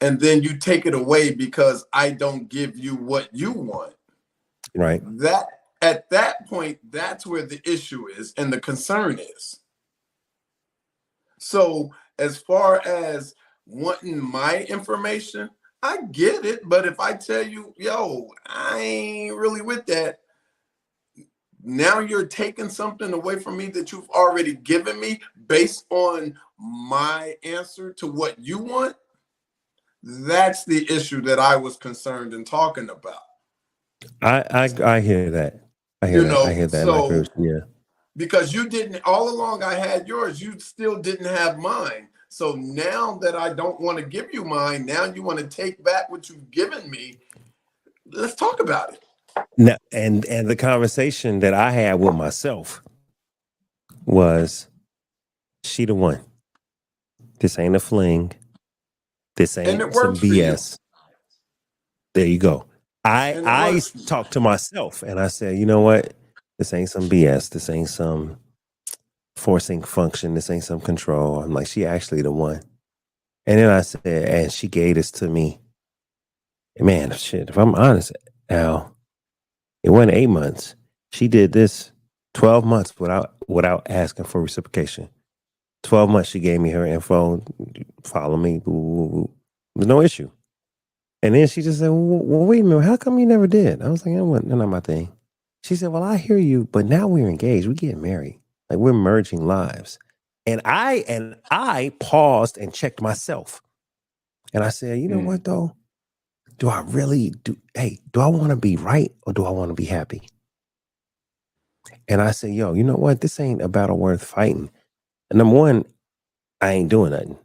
Speaker 4: and then you take it away because I don't give you what you want.
Speaker 1: Right.
Speaker 4: That at that point, that's where the issue is and the concern is. So as far as wanting my information, I get it. But if I tell you, yo, I ain't really with that, now you're taking something away from me that you've already given me based on my answer to what you want. That's the issue that I was concerned in talking about.
Speaker 1: I hear that. I hear that.
Speaker 4: So,
Speaker 1: yeah.
Speaker 4: because you didn't, all along I had yours, you still didn't have mine. So now that I don't want to give you mine, now you want to take back what you've given me. Let's talk about it.
Speaker 1: No, and the conversation that I had with myself was, she the one. This ain't a fling. This
Speaker 4: And
Speaker 1: ain't
Speaker 4: it
Speaker 1: some
Speaker 4: works for you.
Speaker 1: BS. There you go.
Speaker 4: And it
Speaker 1: I
Speaker 4: works for you.
Speaker 1: talked to myself and I said, you know what? This ain't some BS. This ain't some forcing function. This ain't some control. I'm like, she actually the one. And then I said, and she gave this to me. Man, shit, if I'm honest, Al, it wasn't 8 months. She did this 12 months without asking for reciprocation. 12 months she gave me her info, follow me, there's no issue. And then she just said, well, wait a minute, how come you never did? I was like, that's not my thing. She said, well, I hear you, but now we're engaged. We get married. Like, we're merging lives. And I paused and checked myself. And I said, you know what, though? Do I really do I want to be right or do I want to be happy? And I said, yo, you know what? This ain't a battle worth fighting. And number one, I ain't doing nothing.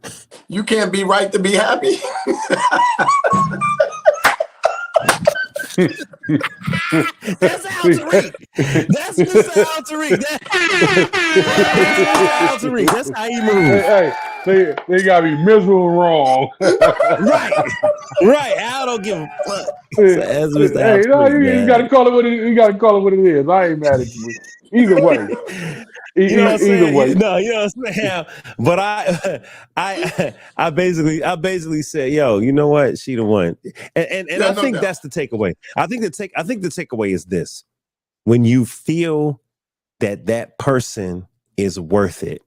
Speaker 4: You can't be right to be happy.
Speaker 1: That's Al Tariq. That's Mr. Al Tariq. That's Al Tariq. That's how he moves.
Speaker 3: Hey, they gotta be miserable wrong.
Speaker 1: Right. Al don't give a fuck. So that's Mr. Al
Speaker 3: Hey, no,
Speaker 1: Tariq,
Speaker 3: you gotta call it what you gotta call it what it is. I ain't mad at you. Either way.
Speaker 1: You know what I'm saying?
Speaker 3: Either way.
Speaker 1: No, you know what I'm saying? But I basically said, yo, you know what? She the one. And
Speaker 4: Yeah,
Speaker 1: I think that's the takeaway. I think the takeaway is this. When you feel that person is worth it,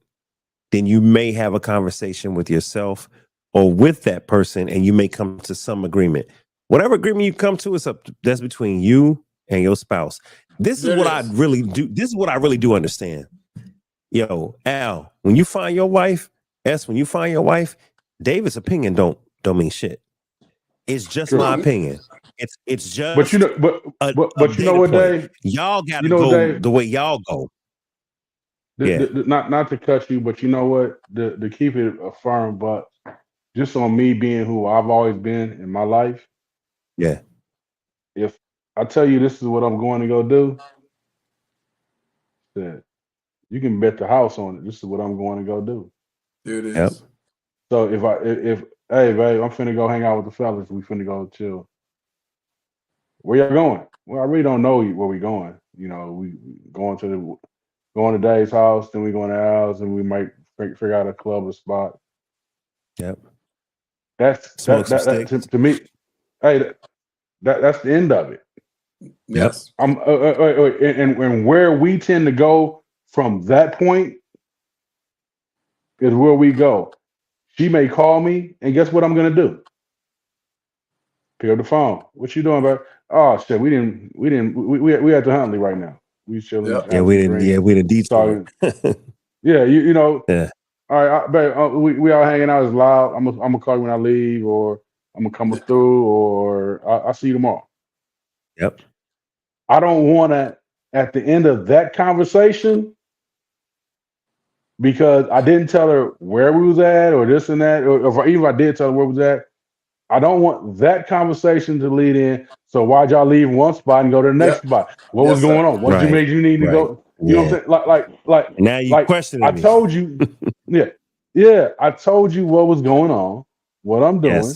Speaker 1: then you may have a conversation with yourself or with that person, and you may come to some agreement. Whatever agreement you come to is that's between you and your spouse. This is what I really do. This is what I really do understand. Yo, Al, when you find your wife, David's opinion don't mean shit. It's just my opinion. It's just
Speaker 3: but you know, but you know what, Dave?
Speaker 1: Y'all gotta go the way y'all go.
Speaker 3: Not to cut you, but you know what? To keep it a firm, but just on me being who I've always been in my life.
Speaker 1: Yeah.
Speaker 3: If I tell you this is what I'm going to go do, then you can bet the house on it. This is what I'm going to go do.
Speaker 4: There it is.
Speaker 1: Yep.
Speaker 3: So if hey babe, I'm finna go hang out with the fellas. We finna go chill. Where y'all going? Well, I really don't know where we going. You know, we going to Dave's house, then we going to ours, and we might figure out a club or spot.
Speaker 1: Yep.
Speaker 3: That's that to me. Hey, that's the end of it.
Speaker 4: Yes.
Speaker 3: And where we tend to go from that point is where we go. She may call me, and guess what I'm gonna do? Pick up the phone. What you doing, bro? Oh shit, we at the Huntley right now. We chilling.
Speaker 4: Yep.
Speaker 1: Yeah, we didn't detour.
Speaker 3: Yeah, you know.
Speaker 1: Yeah.
Speaker 3: All right, babe, we all hanging out. It's loud. I'm gonna call you when I leave, or I'm gonna come through, or I'll see you tomorrow.
Speaker 1: Yep.
Speaker 3: I don't want to, at the end of that conversation, because I didn't tell her where we was at or this and that, or even if I did tell her where we was at, I don't want that conversation to lead in. So why'd y'all leave one spot and go to the next spot? What was going on? What made you need to go? You know what I'm saying? Like
Speaker 1: now you questioning
Speaker 3: I
Speaker 1: me.
Speaker 3: told you, yeah. I told you what was going on, what I'm doing.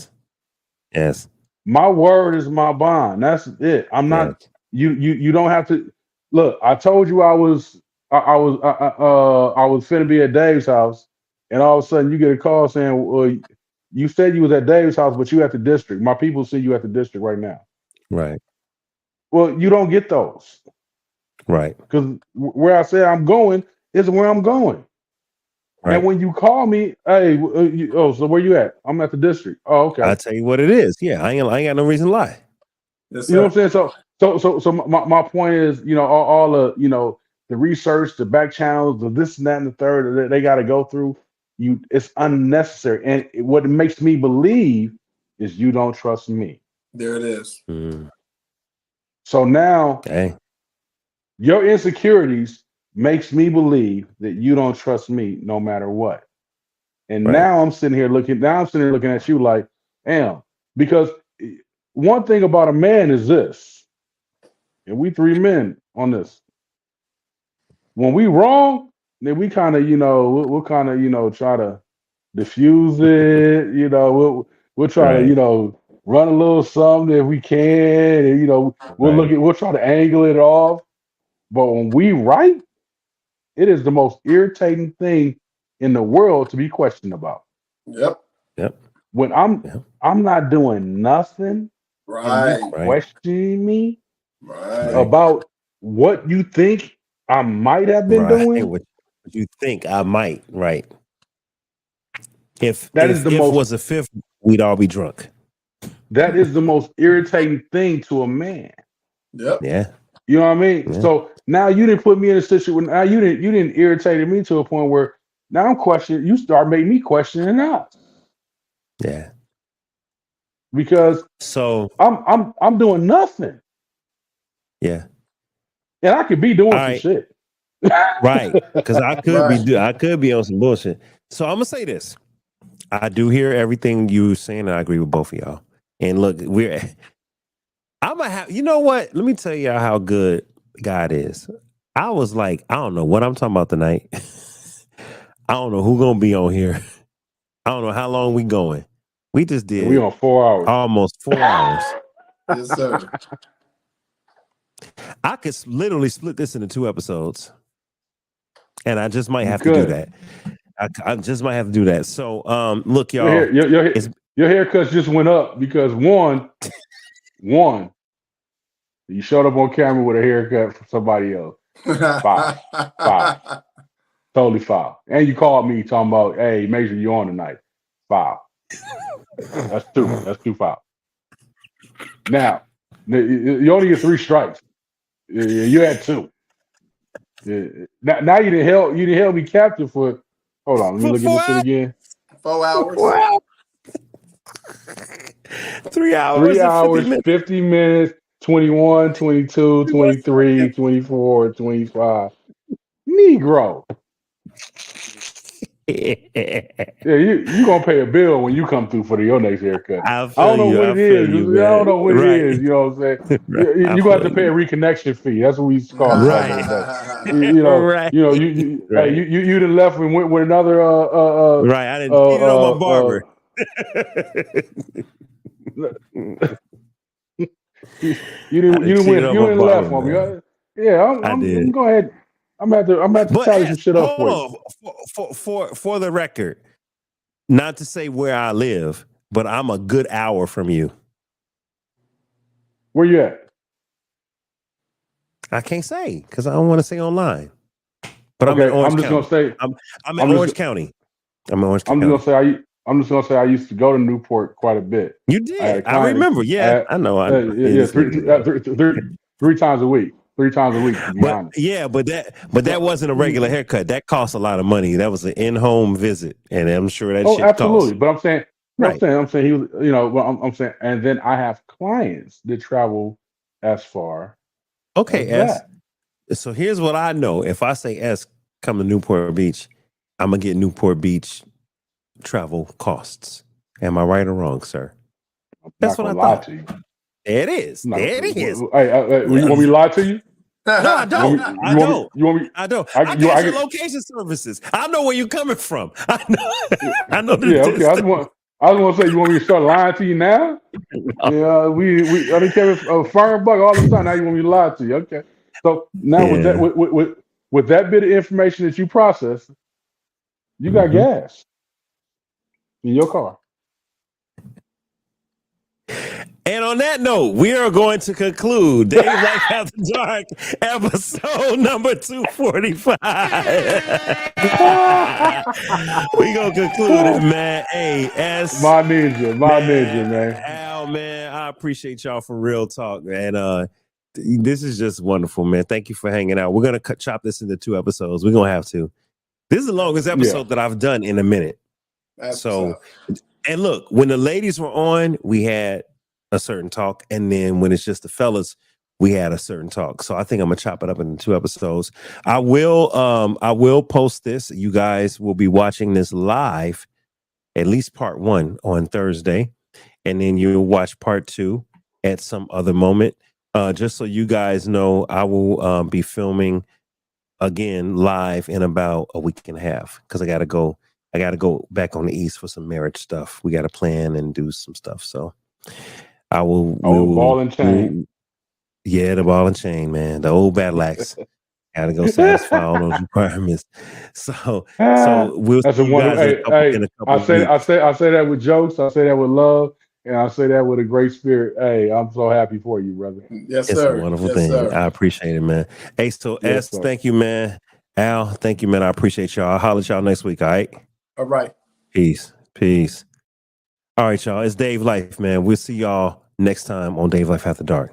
Speaker 1: Yes.
Speaker 3: My word is my bond. That's it. I'm not. You don't have to look. I told you I was finna be at Dave's house, and all of a sudden you get a call saying, "Well, you said you was at Dave's house, but you at the district. My people see you at the district right now."
Speaker 1: Right.
Speaker 3: Well, you don't get those.
Speaker 1: Right.
Speaker 3: Because where I say I'm going is where I'm going. Right. And when you call me, hey, so where you at? I'm at the district. Oh, okay.
Speaker 1: I'll tell you what it is. Yeah, I ain't got no reason to lie.
Speaker 4: Yes,
Speaker 3: you know what I'm saying? So my point is, all the, the research, the back channels, the this and that and the third that they got to go through, it's unnecessary. And what it makes me believe is you don't trust me.
Speaker 4: There it is.
Speaker 3: So now your insecurities makes me believe that you don't trust me no matter what. And
Speaker 1: Right.
Speaker 3: now I'm sitting here looking at you like, damn, because one thing about a man is this, and we three men on this. When we wrong, then we kind of, we'll kind of, try to diffuse it. We'll try to,
Speaker 1: Right.
Speaker 3: run a little something if we can, and
Speaker 1: Right.
Speaker 3: we'll try to angle it off. But when we right, it is the most irritating thing in the world to be questioned about.
Speaker 4: Yep.
Speaker 1: Yep.
Speaker 3: When
Speaker 1: Yep.
Speaker 3: I'm not doing nothing and you
Speaker 4: Right.
Speaker 1: Right.
Speaker 3: questioning me
Speaker 4: Right.
Speaker 1: Right.
Speaker 3: about what you think I might have been
Speaker 1: Right.
Speaker 3: doing,
Speaker 1: What you think I might? Right. If
Speaker 3: that is the
Speaker 1: if
Speaker 3: most
Speaker 1: was a fifth, we'd all be drunk.
Speaker 3: that is the most irritating thing to a man.
Speaker 4: Yep.
Speaker 1: Yeah.
Speaker 3: You know what I mean?
Speaker 1: Yeah.
Speaker 3: So now you didn't put me in a situation. Now you didn't irritate me to a point where now I'm questioning. You start making me questioning us
Speaker 1: Yeah.
Speaker 3: because
Speaker 1: So
Speaker 3: I'm doing nothing,
Speaker 1: yeah.
Speaker 3: and I could be
Speaker 1: All
Speaker 3: doing some
Speaker 1: right.
Speaker 3: shit.
Speaker 1: Right. Because I
Speaker 4: Right.
Speaker 1: could be on some bullshit. So I'm gonna say this. I do hear everything you saying, and I agree with both of y'all. And look, I'm gonna have, you know what? Let me tell y'all how good God is. I was like, I don't know what I'm talking about tonight. I don't know who gonna be on here. I don't know how long we going. We just
Speaker 3: And we
Speaker 1: did
Speaker 3: on 4 hours.
Speaker 1: almost 4 hours.
Speaker 4: Yes, sir.
Speaker 1: I could literally split this into 2 episodes, and I just might
Speaker 3: You
Speaker 1: have to do
Speaker 3: could.
Speaker 1: that. I just might have to do that. So, look,
Speaker 3: Your
Speaker 1: y'all.
Speaker 3: hair,
Speaker 1: It's
Speaker 3: your haircuts just went up because one, you showed up on camera with a haircut for somebody else. Foul. Totally foul. And you called me talking about, hey, make sure you're on tonight. Foul. That's two. That's two foul. Now, you only get 3 strikes. You had 2. Now you didn't help me captive for. Hold on, let me
Speaker 1: for
Speaker 3: look at this shit again.
Speaker 4: 4 hours.
Speaker 1: 4 hours. 3
Speaker 3: 3
Speaker 1: hours and 50
Speaker 3: hours,
Speaker 1: minutes.
Speaker 3: 50 minutes, 21, 22, 23, 24, 25. Negro. Yeah, you gonna pay a bill when you come through for your next haircut.
Speaker 1: I
Speaker 3: I
Speaker 1: feel
Speaker 3: don't know
Speaker 1: you.
Speaker 3: what
Speaker 1: I
Speaker 3: it
Speaker 1: feel
Speaker 3: is.
Speaker 1: you,
Speaker 3: I don't
Speaker 1: man.
Speaker 3: know what it
Speaker 1: Right.
Speaker 3: is. You know what I'm saying?
Speaker 1: Right. I
Speaker 3: You gonna have to
Speaker 1: feel
Speaker 3: pay a
Speaker 1: you.
Speaker 3: reconnection fee. That's what we used to call it back in the day.
Speaker 1: Right. Right.
Speaker 3: You done left and went with another
Speaker 1: Right. I didn't cheat on my barber.
Speaker 3: you
Speaker 1: I didn't cheat on
Speaker 3: you
Speaker 1: my
Speaker 3: didn't
Speaker 1: barber,
Speaker 3: left on me.
Speaker 1: man.
Speaker 3: Yeah,
Speaker 1: I
Speaker 3: I'm
Speaker 1: did.
Speaker 3: go ahead. I'm gonna have to
Speaker 1: But
Speaker 3: tally some shit up
Speaker 1: hold
Speaker 3: for you.
Speaker 1: on. For the record, not to say where I live, but I'm a good hour from you.
Speaker 3: Where you at?
Speaker 1: I can't say because I don't want to say online. But I'm in
Speaker 3: Okay,
Speaker 1: Orange County. I'm in
Speaker 3: I'm
Speaker 1: Orange
Speaker 3: just
Speaker 1: County. I'm in Orange
Speaker 3: I'm
Speaker 1: County.
Speaker 3: just gonna say I used to go to Newport quite a bit.
Speaker 1: You
Speaker 3: I had a
Speaker 1: did. I
Speaker 3: client.
Speaker 1: remember. Yeah, I know. I know. Yeah,
Speaker 3: Yeah,
Speaker 1: this nigga, man.
Speaker 3: 3 times a week. 3 times a week, to be
Speaker 1: But
Speaker 3: honest.
Speaker 1: yeah, but that
Speaker 3: So,
Speaker 1: wasn't a regular haircut. That cost a lot of money. That was an in-home visit, and I'm sure that shit
Speaker 3: absolutely.
Speaker 1: costs.
Speaker 3: But
Speaker 1: Right.
Speaker 3: I'm saying he was, I'm saying, and then I have clients that travel as far
Speaker 1: Okay,
Speaker 3: as
Speaker 1: S.
Speaker 3: that.
Speaker 1: So here's what I know. If I say S, come to Newport Beach, I'm gonna get Newport Beach travel costs. Am I right or wrong, sir?
Speaker 3: I'm
Speaker 1: That's
Speaker 3: not
Speaker 1: what I
Speaker 3: gonna lie
Speaker 1: thought.
Speaker 3: to you.
Speaker 1: There it is.
Speaker 3: I'm not
Speaker 1: There
Speaker 3: gonna,
Speaker 1: it is.
Speaker 3: hey, you want me to lie to you?
Speaker 1: No, I
Speaker 3: You want
Speaker 1: don't.
Speaker 3: me?
Speaker 1: I don't.
Speaker 3: You want me?
Speaker 1: I don't.
Speaker 3: I
Speaker 1: I
Speaker 3: you
Speaker 1: got
Speaker 3: I
Speaker 1: your
Speaker 3: get
Speaker 1: location services. I know where you're coming from. I know. I know the
Speaker 3: yeah. Okay.
Speaker 1: distance.
Speaker 3: I was gonna say you want me to start lying to you now? Yeah. We I done came a firm buck all of a sudden. Now you want me to lie to you? Okay. So now
Speaker 1: Yeah.
Speaker 3: with that bit of information that you process, you got
Speaker 1: Mhm.
Speaker 3: gas in your car.
Speaker 1: And on that note, we are going to conclude Dave Life After Dark, episode number 245. We gonna conclude it, man. Hey, S,
Speaker 3: my ninja,
Speaker 1: man,
Speaker 3: man.
Speaker 1: Al, man, I appreciate y'all for real talk, man. This is just wonderful, man. Thank you for hanging out. We're gonna chop this into 2 episodes. We're gonna have to. This is the longest
Speaker 3: Yeah.
Speaker 1: episode that I've done in a minute.
Speaker 4: That's
Speaker 1: So,
Speaker 4: what's
Speaker 1: and look, when the ladies were on, we had a certain talk, and then when it's just the fellas, we had a certain talk. So I think I'm gonna chop it up into 2 episodes. I will post this. You guys will be watching this live, at least part 1 on Thursday, and then you'll watch part 2 at some other moment. Just so you guys know, I will be filming again live in about a week and a half because I gotta go back on the East for some marriage stuff. We gotta plan and do some stuff. So I will
Speaker 3: Ball and chain.
Speaker 1: yeah, the ball and chain, man. The old battle axe. Gotta go satisfy all those requirements. So we'll
Speaker 3: That's
Speaker 1: see
Speaker 3: a
Speaker 1: you guys
Speaker 3: wonderful.
Speaker 1: in a couple of weeks.
Speaker 3: I say that with jokes. I say that with love, and I say that with a great spirit. Hey, I'm so happy for you, brother.
Speaker 4: Yes,
Speaker 1: It's
Speaker 4: sir.
Speaker 1: a wonderful
Speaker 4: Yes,
Speaker 1: thing.
Speaker 4: sir.
Speaker 1: I appreciate it, man. Hey, so
Speaker 3: Yes,
Speaker 1: S,
Speaker 3: sir.
Speaker 1: thank you, man. Al, thank you, man. I appreciate y'all. I'll holler at y'all next week. All right.
Speaker 4: All right.
Speaker 1: Peace. All right, y'all. It's Dave Life, man. We'll see y'all next time on Dave Life After Dark.